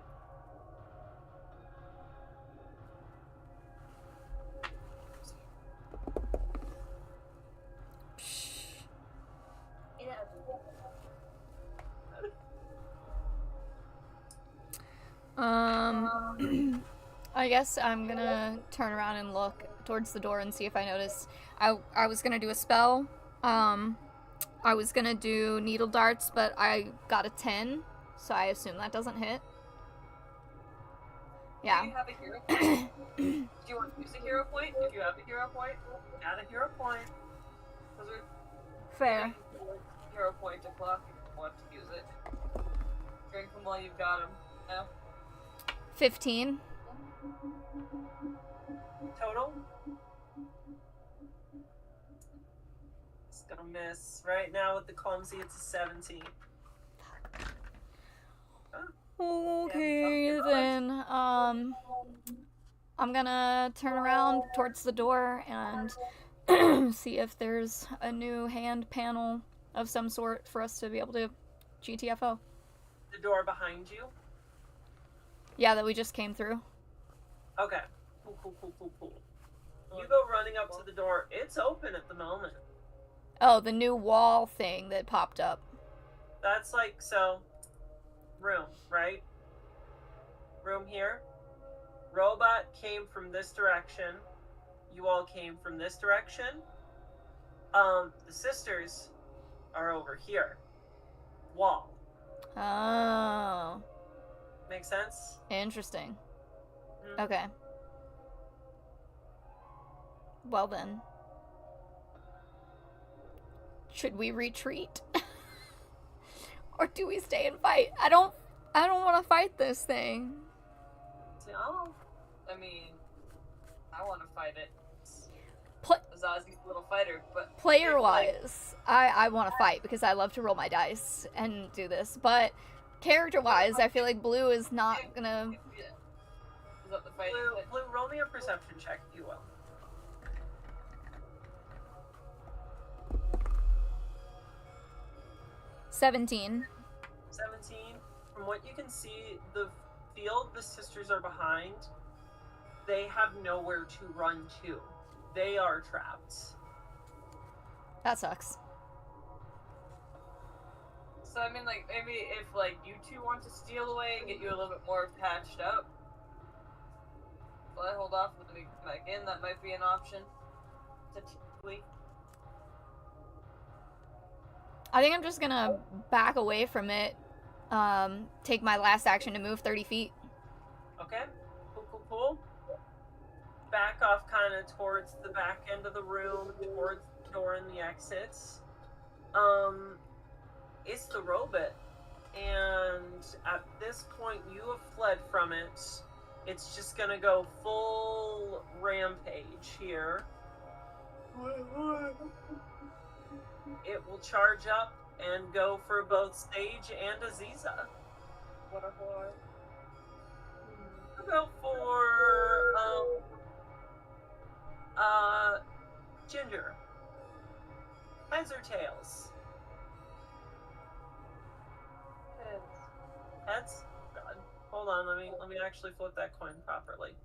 [SPEAKER 1] I guess I'm gonna turn around and look towards the door and see if I notice. I was gonna do a spell. I was gonna do needle darts, but I got a 10, so I assume that doesn't hit. Yeah.
[SPEAKER 4] Do you have a hero point? Do you want to use a hero point? If you have a hero point,
[SPEAKER 2] Add a hero point.
[SPEAKER 4] because we're
[SPEAKER 1] Fair.
[SPEAKER 4] hero point to clock if you want to use it. Drink them while you've got them. Yeah.
[SPEAKER 1] 15.
[SPEAKER 2] Total? It's gonna miss. Right now with the clumsy, it's a 17.
[SPEAKER 1] Okay, then, I'm gonna turn around towards the door and see if there's a new hand panel of some sort for us to be able to GTFO.
[SPEAKER 2] The door behind you?
[SPEAKER 1] Yeah, that we just came through.
[SPEAKER 2] Okay. Cool. You go running up to the door. It's open at the moment.
[SPEAKER 1] Oh, the new wall thing that popped up.
[SPEAKER 2] That's like, so, room, right? Room here. Robot came from this direction. You all came from this direction. The sisters are over here. Wall.
[SPEAKER 1] Oh.
[SPEAKER 2] Make sense?
[SPEAKER 1] Interesting.
[SPEAKER 2] Mm.
[SPEAKER 1] Okay. Well then. Should we retreat? Or do we stay and fight? I don't want to fight this thing.
[SPEAKER 4] Oh, I mean, I want to fight it. Zazi's a little fighter, but
[SPEAKER 1] player-wise, I want to fight because I love to roll my dice and do this. But character-wise, I feel like Blue is not gonna.
[SPEAKER 4] Is that the fighting?
[SPEAKER 2] Blue, roll me a perception check, if you will.
[SPEAKER 1] 17.
[SPEAKER 2] 17. From what you can see, the field the sisters are behind, they have nowhere to run to. They are trapped.
[SPEAKER 1] That sucks.
[SPEAKER 4] So I mean, like, maybe if, like, you two want to steal away and get you a little bit more patched up, well, I hold off until we come back in. That might be an option. Statistically.
[SPEAKER 1] I think I'm just gonna back away from it. Take my last action to move 30 feet.
[SPEAKER 2] Okay. Cool. Back off kind of towards the back end of the room, towards the door and the exits. It's the robot. And at this point, you have fled from it. It's just gonna go full rampage here. It will charge up and go for both Sage and Aziza.
[SPEAKER 4] What a whore.
[SPEAKER 2] Go for Ginger. Heads or tails? Heads? God. Hold on, let me actually flip that coin properly.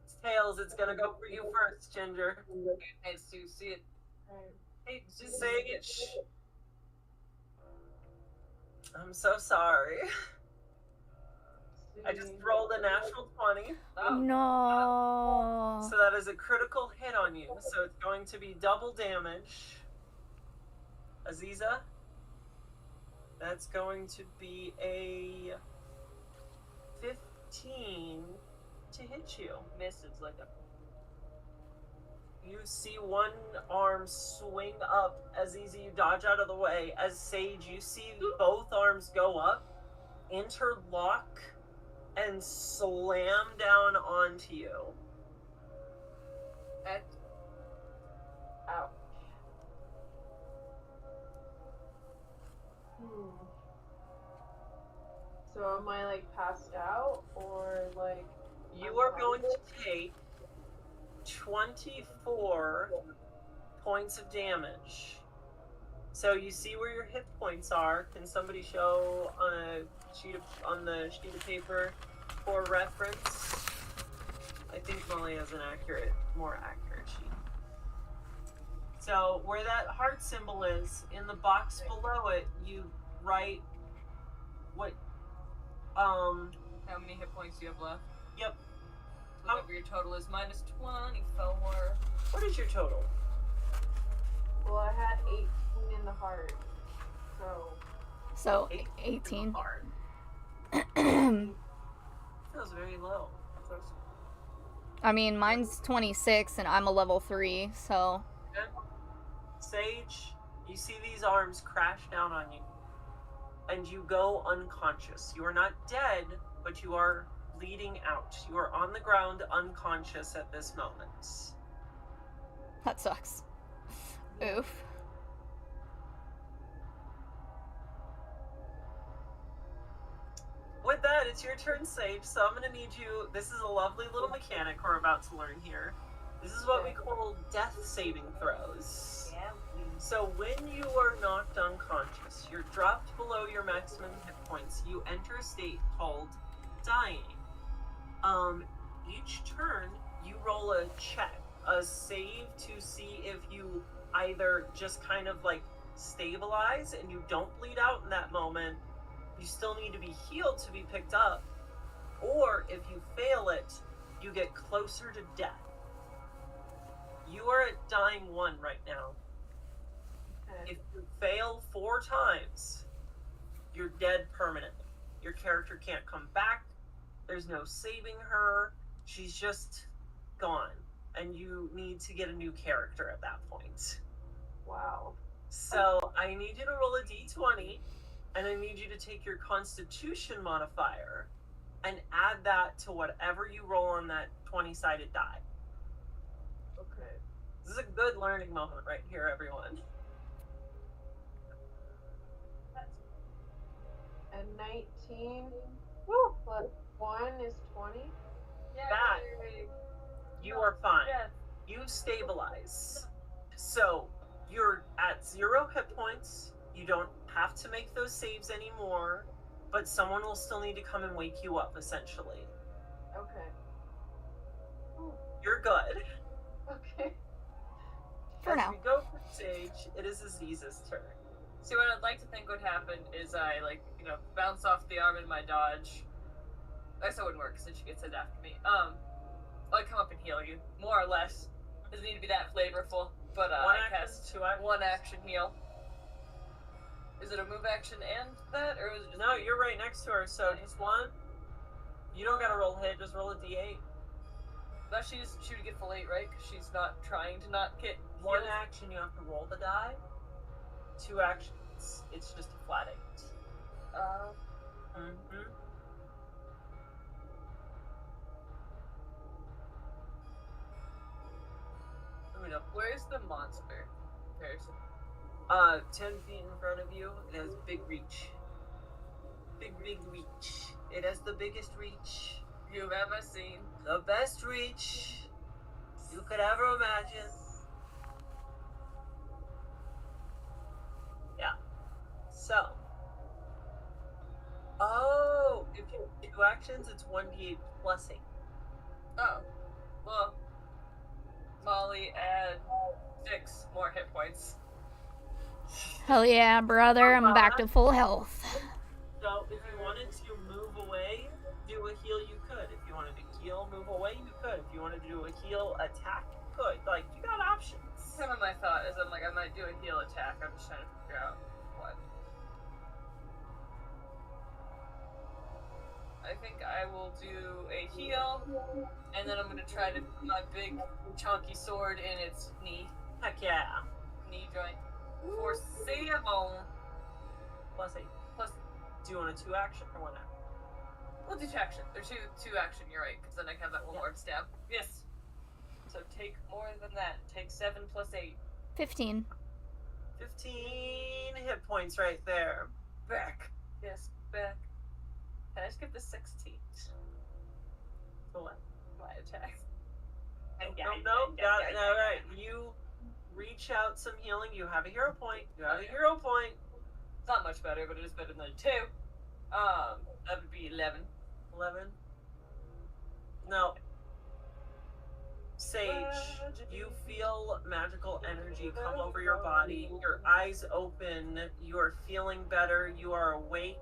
[SPEAKER 2] It's tails, it's gonna go for you first, Ginger.
[SPEAKER 4] Hey, Sue, see it.
[SPEAKER 2] Hey, Sage. I'm so sorry. I just rolled a natural 20.
[SPEAKER 4] Oh.
[SPEAKER 1] No.
[SPEAKER 2] So that is a critical hit on you. So it's going to be double damage. Aziza, that's going to be a 15 to hit you.
[SPEAKER 4] Misses like a...
[SPEAKER 2] You see one arm swing up. Aziza, you dodge out of the way. As Sage, you see both arms go up, interlock, and slam down onto you.
[SPEAKER 3] Ouch. So am I like passed out or like?
[SPEAKER 2] You are going to take 24 points of damage. So you see where your hit points are. Can somebody show on the sheet of paper for reference? I think Molly has an more accurate sheet. So where that heart symbol is, in the box below it, you write what
[SPEAKER 4] How many hit points do you have left?
[SPEAKER 2] Yep.
[SPEAKER 4] So whatever your total is, minus 24.
[SPEAKER 2] What is your total?
[SPEAKER 3] Well, I had 18 in the heart,
[SPEAKER 1] So
[SPEAKER 2] 18.
[SPEAKER 1] 18.
[SPEAKER 2] Hard. Feels very low.
[SPEAKER 1] I mean, mine's 26 and I'm a level 3, so.
[SPEAKER 2] Okay. Sage, you see these arms crash down on you. and you go unconscious. You are not dead, but you are bleeding out. You are on the ground unconscious at this moment.
[SPEAKER 1] That sucks. Oof.
[SPEAKER 2] With that, it's your turn, Sage, so I'm going to need you... This is a lovely little mechanic we're about to learn here. This is what we call death saving throws.
[SPEAKER 4] Yeah.
[SPEAKER 2] So when you are knocked unconscious, you're dropped below your maximum hit points, you enter a state called dying. Each turn, you roll a check, a save to see if you either just kind of like stabilize and you don't bleed out in that moment, you still need to be healed to be picked up, or if you fail it, you get closer to death. You are at dying 1 right now.
[SPEAKER 3] Okay.
[SPEAKER 2] If you fail 4 times, you're dead permanently. Your character can't come back. There's no saving her. She's just gone. And you need to get a new character at that point.
[SPEAKER 3] Wow.
[SPEAKER 2] So I need you to roll a d20, and I need you to take your Constitution modifier and add that to whatever you roll on that 20-sided die.
[SPEAKER 3] Okay.
[SPEAKER 2] This is a good learning moment right here, everyone.
[SPEAKER 3] And 19. Woo! Plus 1 is 20.
[SPEAKER 2] That you are fine.
[SPEAKER 4] Yes.
[SPEAKER 2] You stabilize. So you're at 0 hit points. You don't have to make those saves anymore, but someone will still need to come and wake you up, essentially.
[SPEAKER 3] Okay.
[SPEAKER 2] You're good.
[SPEAKER 3] Okay.
[SPEAKER 1] For
[SPEAKER 2] As
[SPEAKER 1] now.
[SPEAKER 2] we go for Sage, it is Aziz's turn.
[SPEAKER 4] See, what I'd like to think would happen is I, bounce off the arm in my dodge. I guess that wouldn't work, because then she gets it after me. I'd come up and heal you, more or less. Doesn't need to be that flavorful, but
[SPEAKER 2] One
[SPEAKER 4] I
[SPEAKER 2] action,
[SPEAKER 4] cast
[SPEAKER 2] 2 actions.
[SPEAKER 4] 1 action heal. Is it a move action and that, or is it just...
[SPEAKER 2] No, you're right next to her, so just 1. You don't gotta roll hit, just roll a d8.
[SPEAKER 4] But she would get full 8, right? Because she's not trying to not get
[SPEAKER 2] 1
[SPEAKER 4] healed.
[SPEAKER 2] action, you have to roll the die. 2 actions, it's just a flat 8. Mm-hmm.
[SPEAKER 4] Where's the monster comparison?
[SPEAKER 2] 10 feet in front of you, it has big reach. Big reach. It has the biggest reach.
[SPEAKER 4] You've ever seen.
[SPEAKER 2] The best reach you could ever imagine. Yeah. So. Oh, if you do 2 actions, it's 1d8 plus 8.
[SPEAKER 4] Oh. Well, Molly, add 6 more hit points.
[SPEAKER 1] Hell yeah, brother. I'm back to full health.
[SPEAKER 2] So, if you wanted to move away, do a heal, you could. If you wanted to heal, move away, you could. If you wanted to do a heal attack, you could. Like, you got options.
[SPEAKER 4] Some of my thought is I might do a heal attack. I'm just trying to figure out what. I think I will do a heal, and then I'm going to try to put my big chunky sword in its knee
[SPEAKER 2] Heck yeah.
[SPEAKER 4] joint. For 7.
[SPEAKER 2] Plus 8.
[SPEAKER 4] Plus,
[SPEAKER 2] Do you want a 2 action or 1 action?
[SPEAKER 4] we'll do 2 action. There's two action, you're right, because then I have that one
[SPEAKER 2] Yeah.
[SPEAKER 4] more stab. Yes. So take more than that. Take 7 plus 8.
[SPEAKER 1] 15.
[SPEAKER 2] 15 hit points right there.
[SPEAKER 4] Back. Yes, back. Can I skip the 16?
[SPEAKER 2] For what?
[SPEAKER 4] My attack.
[SPEAKER 2] Nope. Got it. All right. You reach out some healing. You have a hero point.
[SPEAKER 4] It's not much better, but it is better than 2. That would be 11.
[SPEAKER 2] 11. No. Sage, you feel magical energy come over your body. Your eyes open. You are feeling better. You are awake.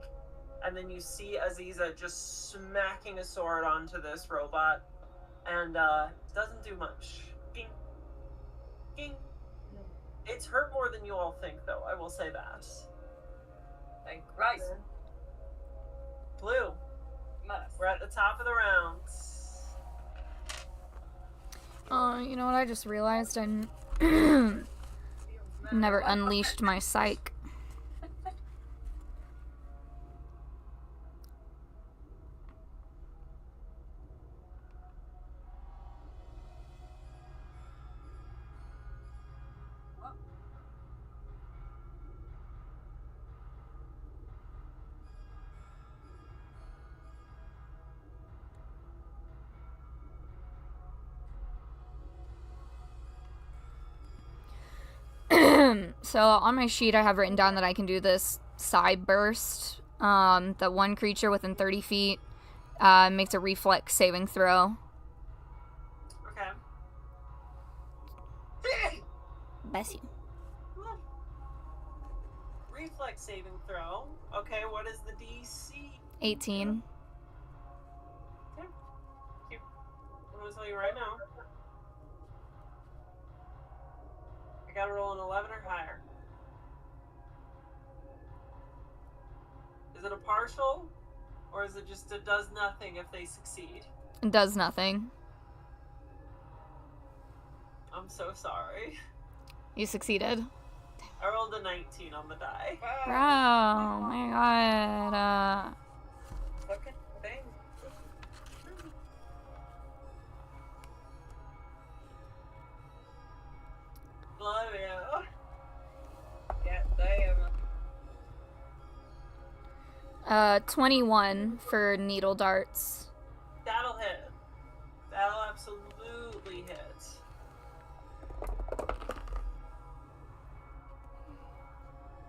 [SPEAKER 2] And then you see Aziza just smacking a sword onto this robot. And doesn't do much. Ging. Ging. It's hurt more than you all think, though. I will say that.
[SPEAKER 4] Thank Christ.
[SPEAKER 2] Blue,
[SPEAKER 4] Must.
[SPEAKER 2] we're at the top of the round.
[SPEAKER 1] You know what? I just realized I never unleashed my psych. So on my sheet I have written down that I can do this psi burst. That one creature within 30 feet makes a reflex saving throw.
[SPEAKER 2] Okay.
[SPEAKER 1] Bless you.
[SPEAKER 2] Reflex saving throw. Okay, what is the DC?
[SPEAKER 1] 18.
[SPEAKER 2] Okay. I'm gonna tell you right now. I gotta roll an 11 or higher. Is it a partial? Or is it just it does nothing if they succeed?
[SPEAKER 1] It does nothing.
[SPEAKER 2] I'm so sorry.
[SPEAKER 1] You succeeded.
[SPEAKER 2] I rolled a 19 on the die.
[SPEAKER 1] Wow, oh my god.
[SPEAKER 4] Fucking thing.
[SPEAKER 2] Love you.
[SPEAKER 4] Yeah, damn.
[SPEAKER 1] 21 for needle darts.
[SPEAKER 2] That'll hit. That'll absolutely hit.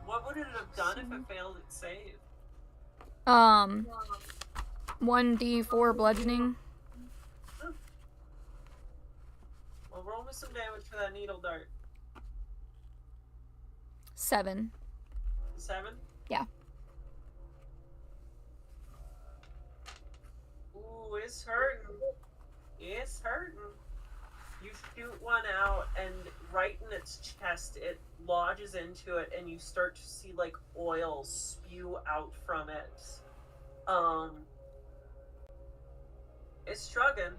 [SPEAKER 2] What would it have done if it failed its save?
[SPEAKER 1] 1d4 bludgeoning.
[SPEAKER 2] Well, roll me some damage for that needle dart.
[SPEAKER 1] 7.
[SPEAKER 2] 7?
[SPEAKER 1] Yeah.
[SPEAKER 2] Ooh, it's hurting. It's hurting. You shoot one out, and right in its chest, it lodges into it, and you start to see, like, oil spew out from it. It's struggling.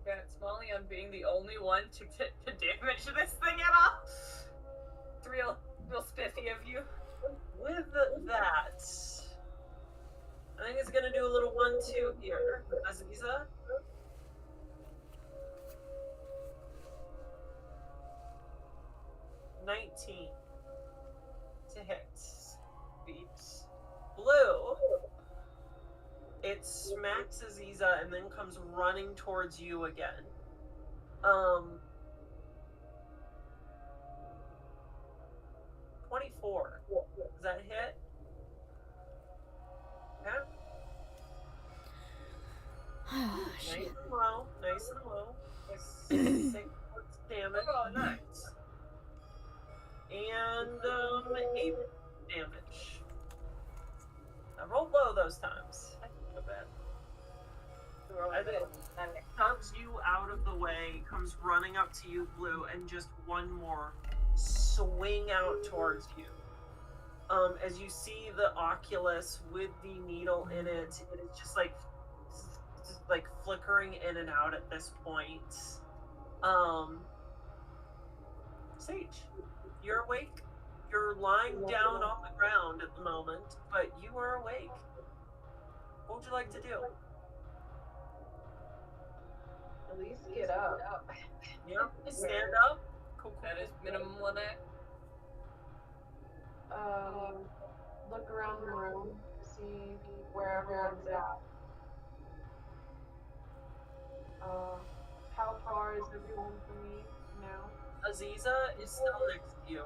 [SPEAKER 4] Yeah, it's Molly on being the only one to damage this thing at all. It's real spiffy of you.
[SPEAKER 2] With that, I think it's gonna do a little 1-2 here. Aziza. $19 to hit. Beats. Blue. It smacks Aziza and then comes running towards you again. 24. Does that hit? Yeah. Nice and low. Nice and low. 6 points damage.
[SPEAKER 4] Oh, nice.
[SPEAKER 2] And 8 damage. I rolled low those times. I feel bad. As it shoves you out of the way, comes running up to you, Blue, and just one more swing out towards you. As you see the Oculus with the needle in it, it is just like flickering in and out at this point. Sage, you're awake. You're lying down on the ground at the moment, but you are awake. What would you like to do?
[SPEAKER 3] At least get up.
[SPEAKER 2] Yeah, stand up. Cool.
[SPEAKER 4] That is minimum one act.
[SPEAKER 3] Look around the room, see where everyone's at. How far is everyone from me now?
[SPEAKER 2] Aziza is still next to you.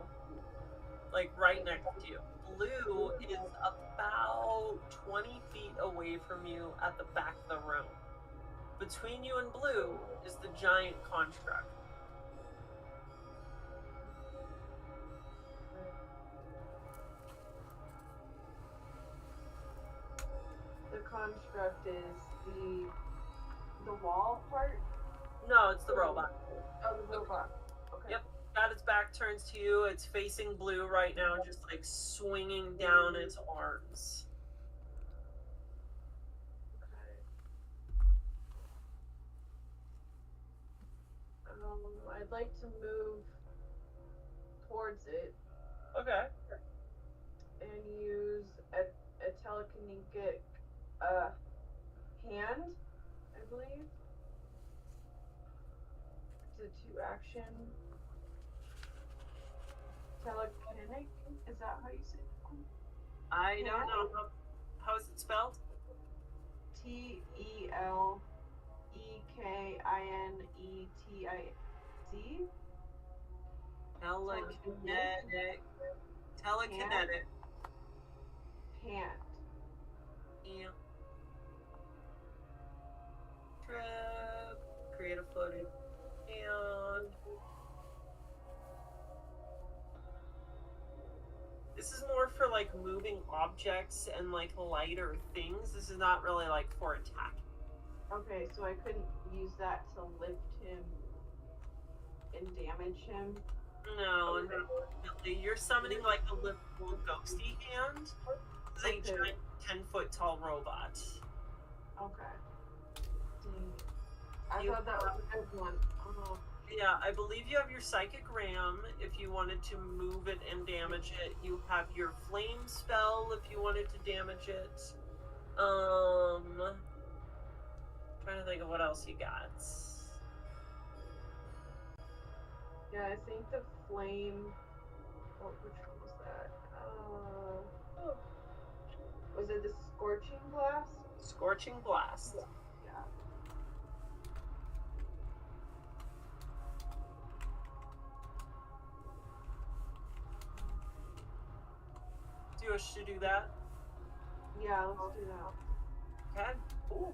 [SPEAKER 2] Like, right next to you. Blue is about 20 feet away from you at the back of the room. Between you and Blue is the giant construct.
[SPEAKER 3] The construct is the wall part?
[SPEAKER 2] No, it's the robot.
[SPEAKER 3] Oh, the robot. Okay.
[SPEAKER 2] Yep. Got its back turns to you. It's facing Blue right now, just like swinging down its arms.
[SPEAKER 3] I'd like to move towards it
[SPEAKER 2] Okay.
[SPEAKER 3] and use a telekinetic hand, I believe. It's a 2-action. Telekinetic? Is that how you say it?
[SPEAKER 2] I don't know. How is it spelled?
[SPEAKER 3] Telekinetic.
[SPEAKER 2] Telekinetic. Telekinetic.
[SPEAKER 3] Can't.
[SPEAKER 2] Yeah. Trap. Create a floating hand. This is more for like moving objects and like lighter things. This is not really like for attack.
[SPEAKER 3] Okay, so I couldn't use that to lift him and damage him.
[SPEAKER 2] No, unfortunately. You're summoning like a little ghosty hand. This is a giant 10-foot tall robot.
[SPEAKER 3] Okay. I thought that was a good one. Oh.
[SPEAKER 2] Yeah, I believe you have your psychic ram if you wanted to move it and damage it. You have your flame spell if you wanted to damage it. Trying to think of what else you got.
[SPEAKER 3] Yeah, I think the flame. Oh, which one was that? Was it the scorching blast?
[SPEAKER 2] Scorching blast.
[SPEAKER 3] Yeah.
[SPEAKER 2] Do you wish to do that?
[SPEAKER 3] Yeah, let's do that.
[SPEAKER 2] Okay, cool.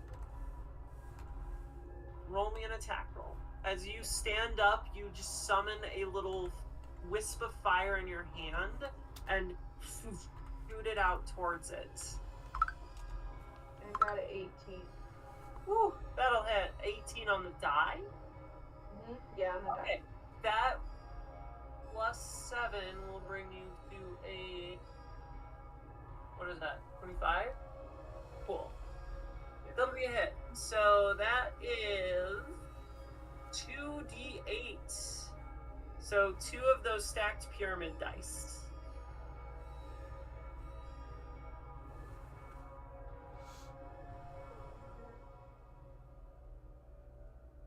[SPEAKER 2] Roll me an attack roll. As you stand up, you just summon a little wisp of fire in your hand and shoot it out towards it.
[SPEAKER 3] I got an 18.
[SPEAKER 2] Woo, that'll hit. 18 on the die.
[SPEAKER 3] Yeah, on the die.
[SPEAKER 2] Okay, that plus 7 will bring you to a... What is that? 25? Cool. That'll be a hit. So that is 2d8. So 2 of those stacked pyramid dice.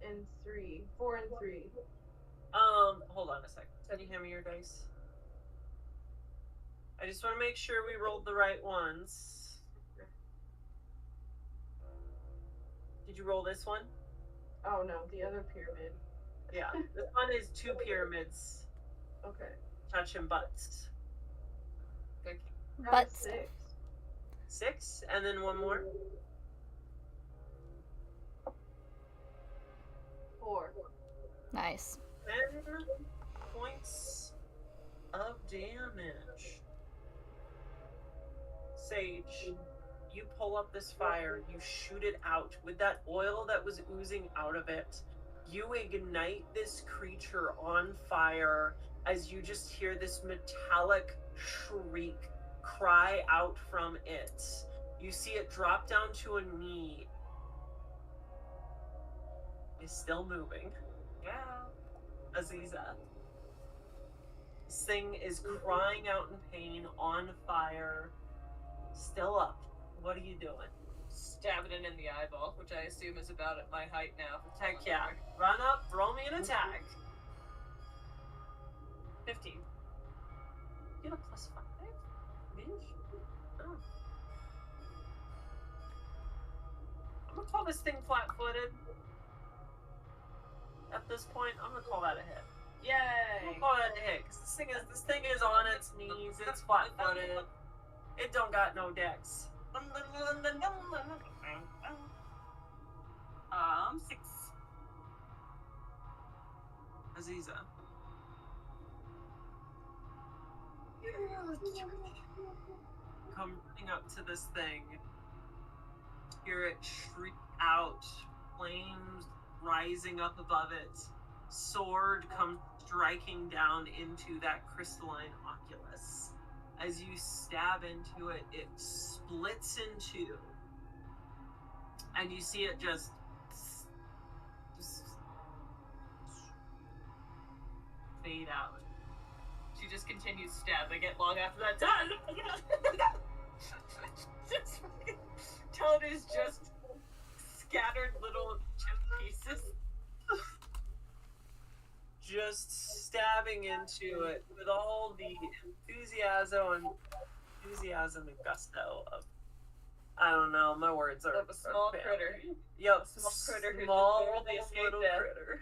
[SPEAKER 3] And 3. 4 and 3.
[SPEAKER 2] Hold on a second. Can you hand me your dice? I just want to make sure we rolled the right ones. Did you roll this one?
[SPEAKER 3] Oh no, the other pyramid.
[SPEAKER 2] Yeah, this one is 2 pyramids.
[SPEAKER 3] Okay.
[SPEAKER 2] Touching butts.
[SPEAKER 4] Okay.
[SPEAKER 1] But
[SPEAKER 3] 6.
[SPEAKER 2] 6, and then one more.
[SPEAKER 3] 4.
[SPEAKER 1] nice.
[SPEAKER 2] 10 points of damage. Sage, you pull up this fire, you shoot it out. With that oil that was oozing out of it, you ignite this creature on fire as you just hear this metallic shriek cry out from it. You see it drop down to a knee. It's still moving.
[SPEAKER 4] Yeah.
[SPEAKER 2] Aziza. This thing is crying out in pain, on fire, still up. What are you doing?
[SPEAKER 4] Stabbing it in the eyeball, which I assume is about at my height now.
[SPEAKER 2] Heck yeah. Run up, roll me an attack. 15. You get a plus 5? Bitch. Oh. I'm gonna call this thing flat-footed. At this point, I'm gonna call that a hit. I'm
[SPEAKER 4] Yay!
[SPEAKER 2] gonna call that a hit, because this thing is on its knees, it's flat-footed. It don't got no decks.
[SPEAKER 4] 6.
[SPEAKER 2] Aziza. Come running up to this thing. Hear it shriek out, flames rising up above it. Sword comes striking down into that crystalline oculus. As you stab into it, it splits in two. And you see it just fade out.
[SPEAKER 4] She just continues stabbing it long after that. Just fucking Toad is just scattered little chip pieces.
[SPEAKER 2] Just stabbing into it with all the enthusiasm and gusto of, I don't know, my words are
[SPEAKER 4] Of a small
[SPEAKER 2] failing.
[SPEAKER 4] critter.
[SPEAKER 2] Yep,
[SPEAKER 4] Small critter who
[SPEAKER 2] small
[SPEAKER 4] just barely escaped
[SPEAKER 2] little
[SPEAKER 4] death.
[SPEAKER 2] critter.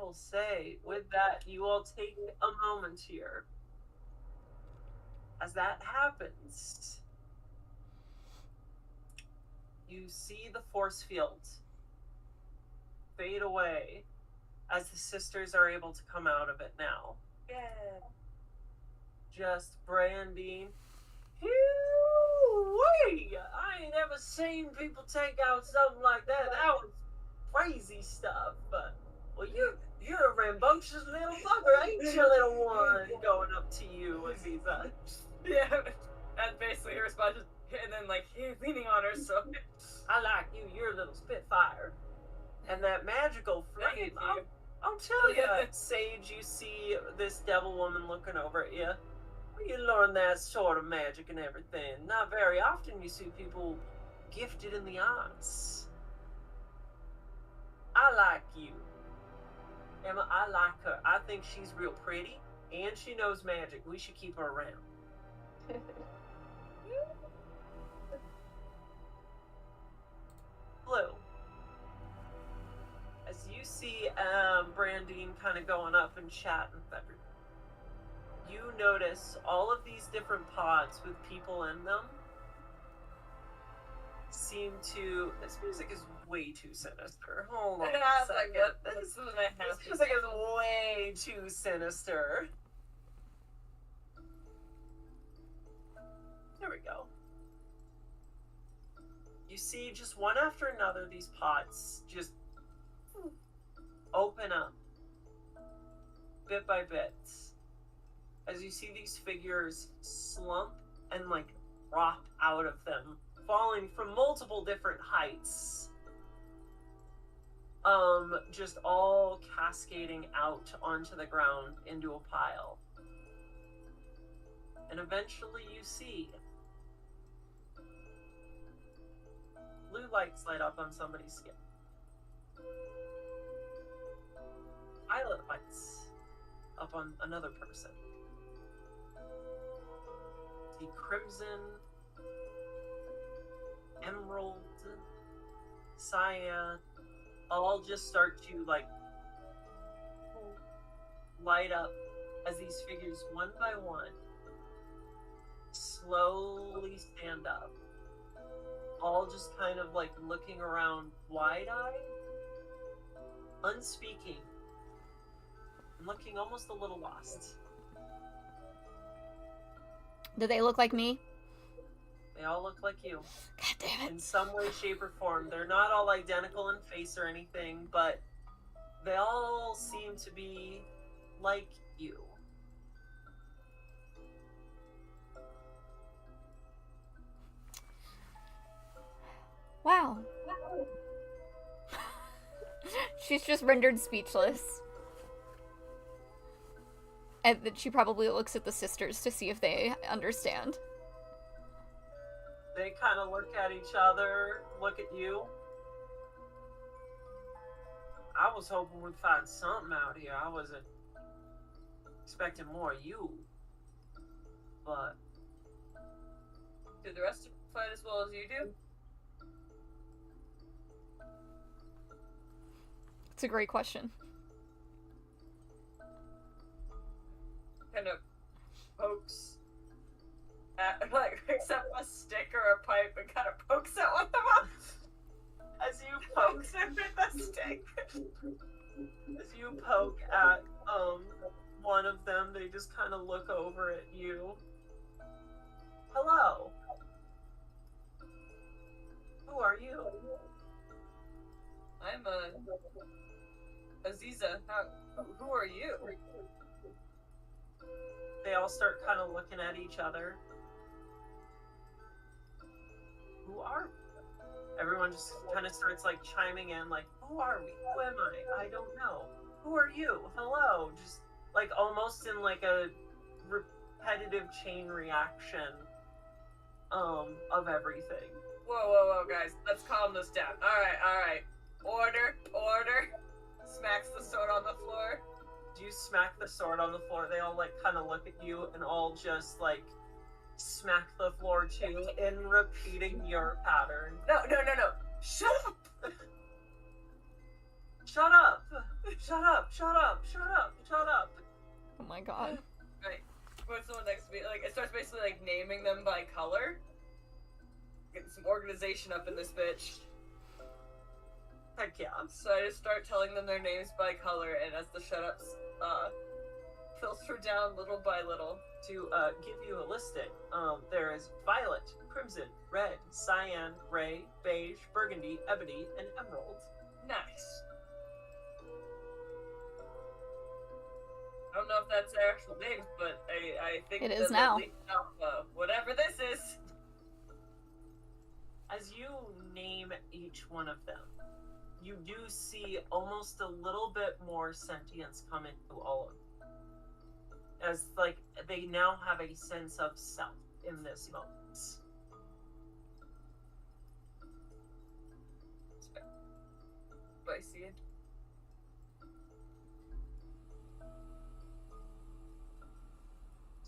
[SPEAKER 2] will say, with that, you all take a moment here. As that happens, you see the force field fade away as the sisters are able to come out of it now.
[SPEAKER 4] Yeah.
[SPEAKER 2] Just branding. Whee! I ain't ever seen people take out something like that. That was crazy stuff. But, well, you're a rambunctious little bugger, ain't you, little one? Going up to you, Aziza.
[SPEAKER 4] Yeah, and basically her response is, and then like leaning on her, so
[SPEAKER 2] I like you. You're a little spitfire. And that magical flame. I'll tell you, Sage, you see this devil woman looking over at you. Where you learn that sort of magic and everything. Not very often you see people gifted in the arts. I like you. Emma, I like her. I think she's real pretty, and she knows magic. We should keep her around. Blue. As you see Brandine kind of going up and chatting with everyone, you notice all of these different pods with people in them seem to... This music is way too sinister. Hold on a second. This music is way too sinister. There we go. You see just one after another these pods just open up bit by bit as you see these figures slump and like drop out of them, falling from multiple different heights, just all cascading out onto the ground into a pile. And eventually you see blue lights light up on somebody's skin. Violet lights up on another person. The crimson, emerald, cyan, all just start to like light up as these figures one by one slowly stand up. All just kind of like looking around wide-eyed, unspeaking, and looking almost a little lost.
[SPEAKER 1] Do they look like me?
[SPEAKER 2] They all look like you.
[SPEAKER 1] God damn
[SPEAKER 2] In
[SPEAKER 1] it.
[SPEAKER 2] some way, shape, or form. They're not all identical in face or anything, but they all seem to be like you.
[SPEAKER 1] Wow. She's just rendered speechless. And then she probably looks at the sisters to see if they understand.
[SPEAKER 2] They kind of look at each other, look at you. I was hoping we'd find something out here. I wasn't expecting more of you. But
[SPEAKER 4] do the rest of them fight as well as you do?
[SPEAKER 1] It's a great question.
[SPEAKER 4] Kind of pokes at, like, picks up a stick or a pipe and kind of pokes at one of them.
[SPEAKER 2] as you poke
[SPEAKER 4] Him with the stick.
[SPEAKER 2] as you poke at one of them, they just kind of look over at you. Hello. Who are you?
[SPEAKER 4] I'm Aziza. Who are you?
[SPEAKER 2] They all start kind of looking at each other. Who are we? Everyone just kind of starts like chiming in, like, who are we? Who am I? I don't know. Who are you? Hello. Just like almost in like a repetitive chain reaction of everything.
[SPEAKER 4] Whoa, guys. Let's calm this down. All right. Order. Smacks the sword on the floor.
[SPEAKER 2] Do you smack the sword on the floor? They all like kind of look at you and all just like smack the floor too in repeating your pattern.
[SPEAKER 4] No. Shut up.
[SPEAKER 2] Shut up. Shut up! Shut up! Shut up! Shut up!
[SPEAKER 1] Oh my god.
[SPEAKER 4] Right. Put someone next to me. Like, it starts basically, like, naming them by color. Getting some organization up in this bitch.
[SPEAKER 2] Heck yeah.
[SPEAKER 4] So I just start telling them their names by color, and as the shut-ups, filter down little by little.
[SPEAKER 2] To give you a listing, there is violet, crimson, red, cyan, gray, beige, burgundy, ebony, and emerald.
[SPEAKER 4] Nice. I don't know if that's their actual names, but I think
[SPEAKER 1] It is
[SPEAKER 4] that
[SPEAKER 1] now.
[SPEAKER 4] at least, whatever this is.
[SPEAKER 2] As you name each one of them, you do see almost a little bit more sentience come into all of them. As, like, they now have a sense of self in this moment.
[SPEAKER 4] Do I see it?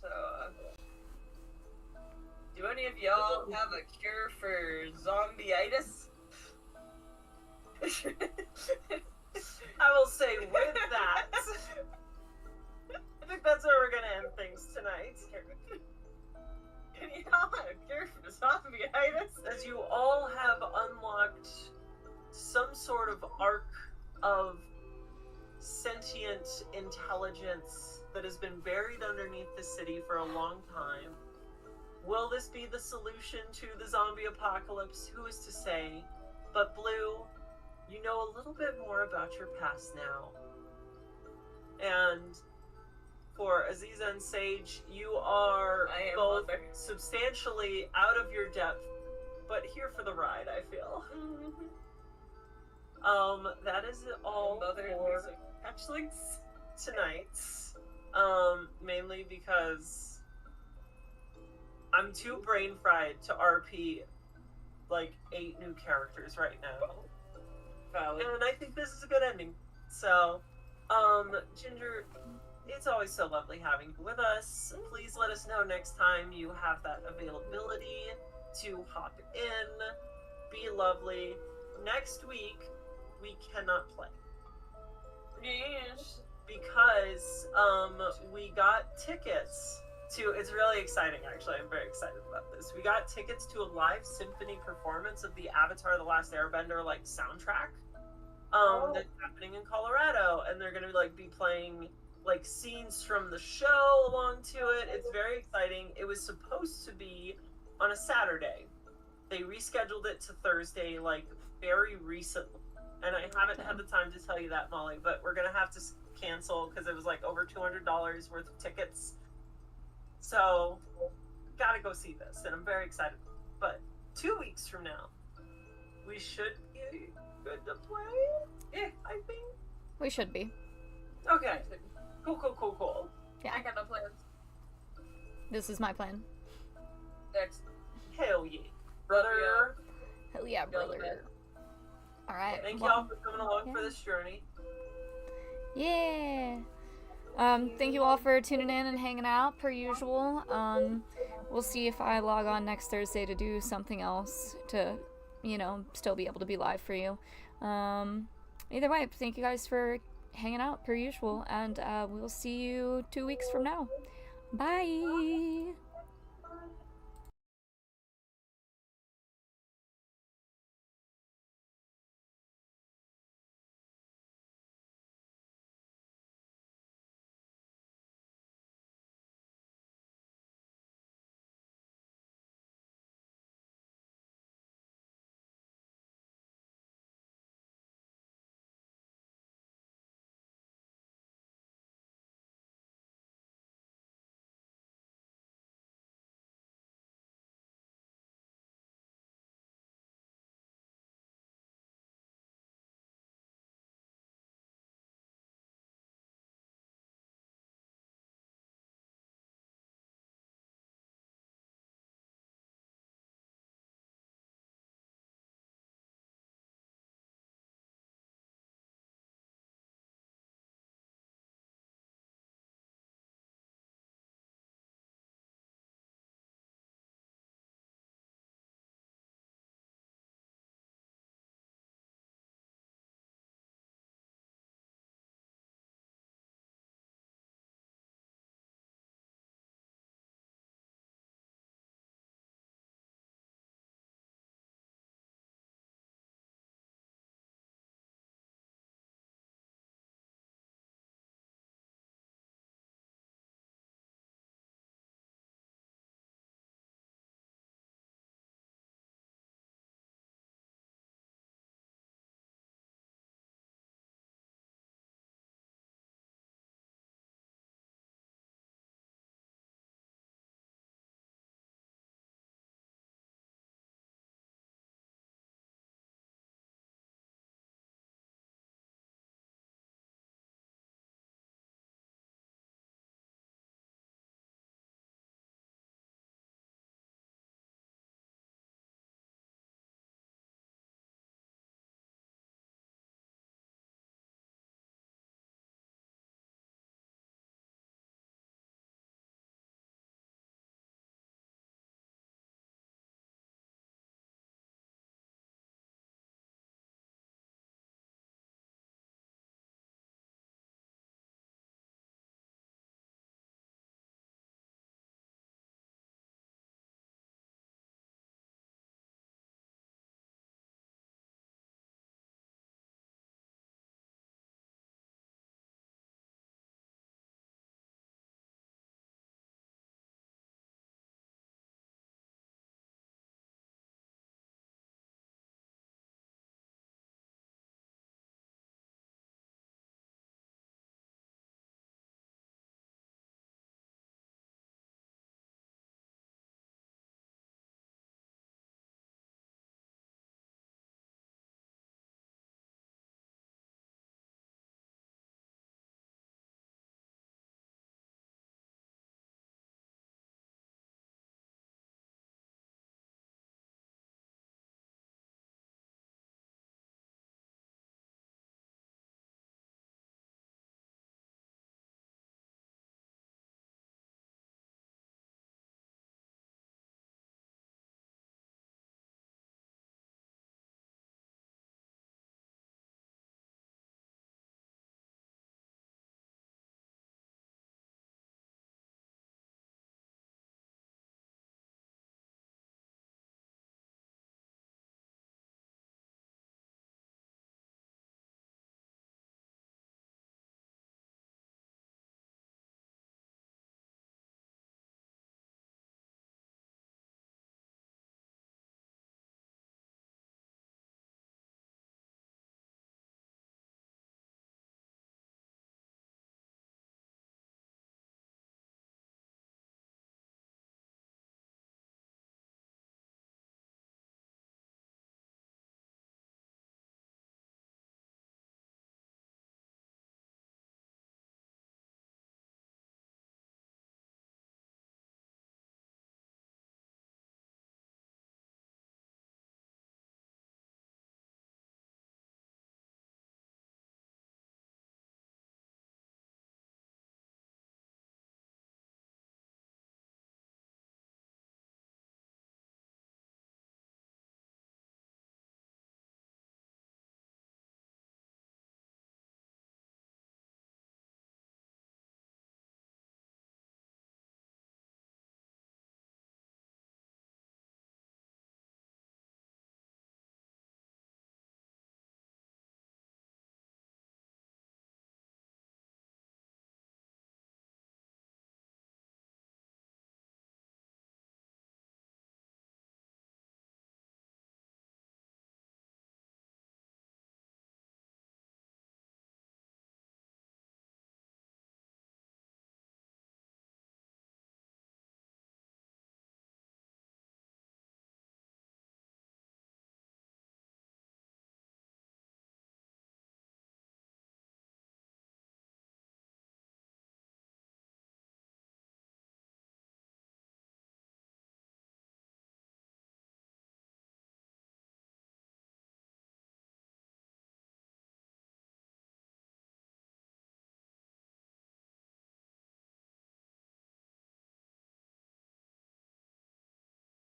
[SPEAKER 4] So, do any of y'all have a cure for zombieitis?
[SPEAKER 2] I will say with that, I think that's where we're gonna end things tonight.
[SPEAKER 4] Any of y'all have a cure for zombieitis?
[SPEAKER 2] As you all have unlocked some sort of arc of sentient intelligence that has been buried underneath the city for a long time. Will this be the solution to the zombie apocalypse? Who is to say? But Blue, you know a little bit more about your past now. And for Aziza and Sage, you are both substantially out of your depth, but here for the ride, I feel. That is all for
[SPEAKER 4] hatchlings
[SPEAKER 2] tonight. Mainly because I'm too brain fried to RP like 8 new characters right now.
[SPEAKER 4] Valid.
[SPEAKER 2] And I think this is a good ending. So, Ginger, it's always so lovely having you with us. Please let us know next time you have that availability to hop in. Be lovely. Next week, we cannot play.
[SPEAKER 4] Yes.
[SPEAKER 2] Because, we got tickets to, it's really exciting actually, I'm very excited about this. We got tickets to a live symphony performance of the Avatar: The Last Airbender, like, soundtrack. That's happening in Colorado, and they're gonna, like, be playing, like, scenes from the show along to it. It's very exciting. It was supposed to be on a Saturday. They rescheduled it to Thursday, like, very recently. And I haven't had the time to tell you that, Molly, but we're gonna have to cancel because it was like over $200 worth of tickets. So, gotta go see this, and I'm very excited. But 2 weeks from now, we should be good to play. Yeah, I think.
[SPEAKER 1] We should be.
[SPEAKER 2] Okay. Cool.
[SPEAKER 1] Yeah.
[SPEAKER 4] I got no plans.
[SPEAKER 1] This is my plan.
[SPEAKER 4] Next.
[SPEAKER 2] Hell yeah. Brother.
[SPEAKER 1] Hell yeah, brother. Alright.
[SPEAKER 2] Thank y'all for coming along for this journey.
[SPEAKER 1] Yeah. Thank you all for tuning in and hanging out per usual. We'll see if I log on next Thursday to do something else to, you know, still be able to be live for you. Either way, thank you guys for hanging out per usual, and we'll see you 2 weeks from now. Bye!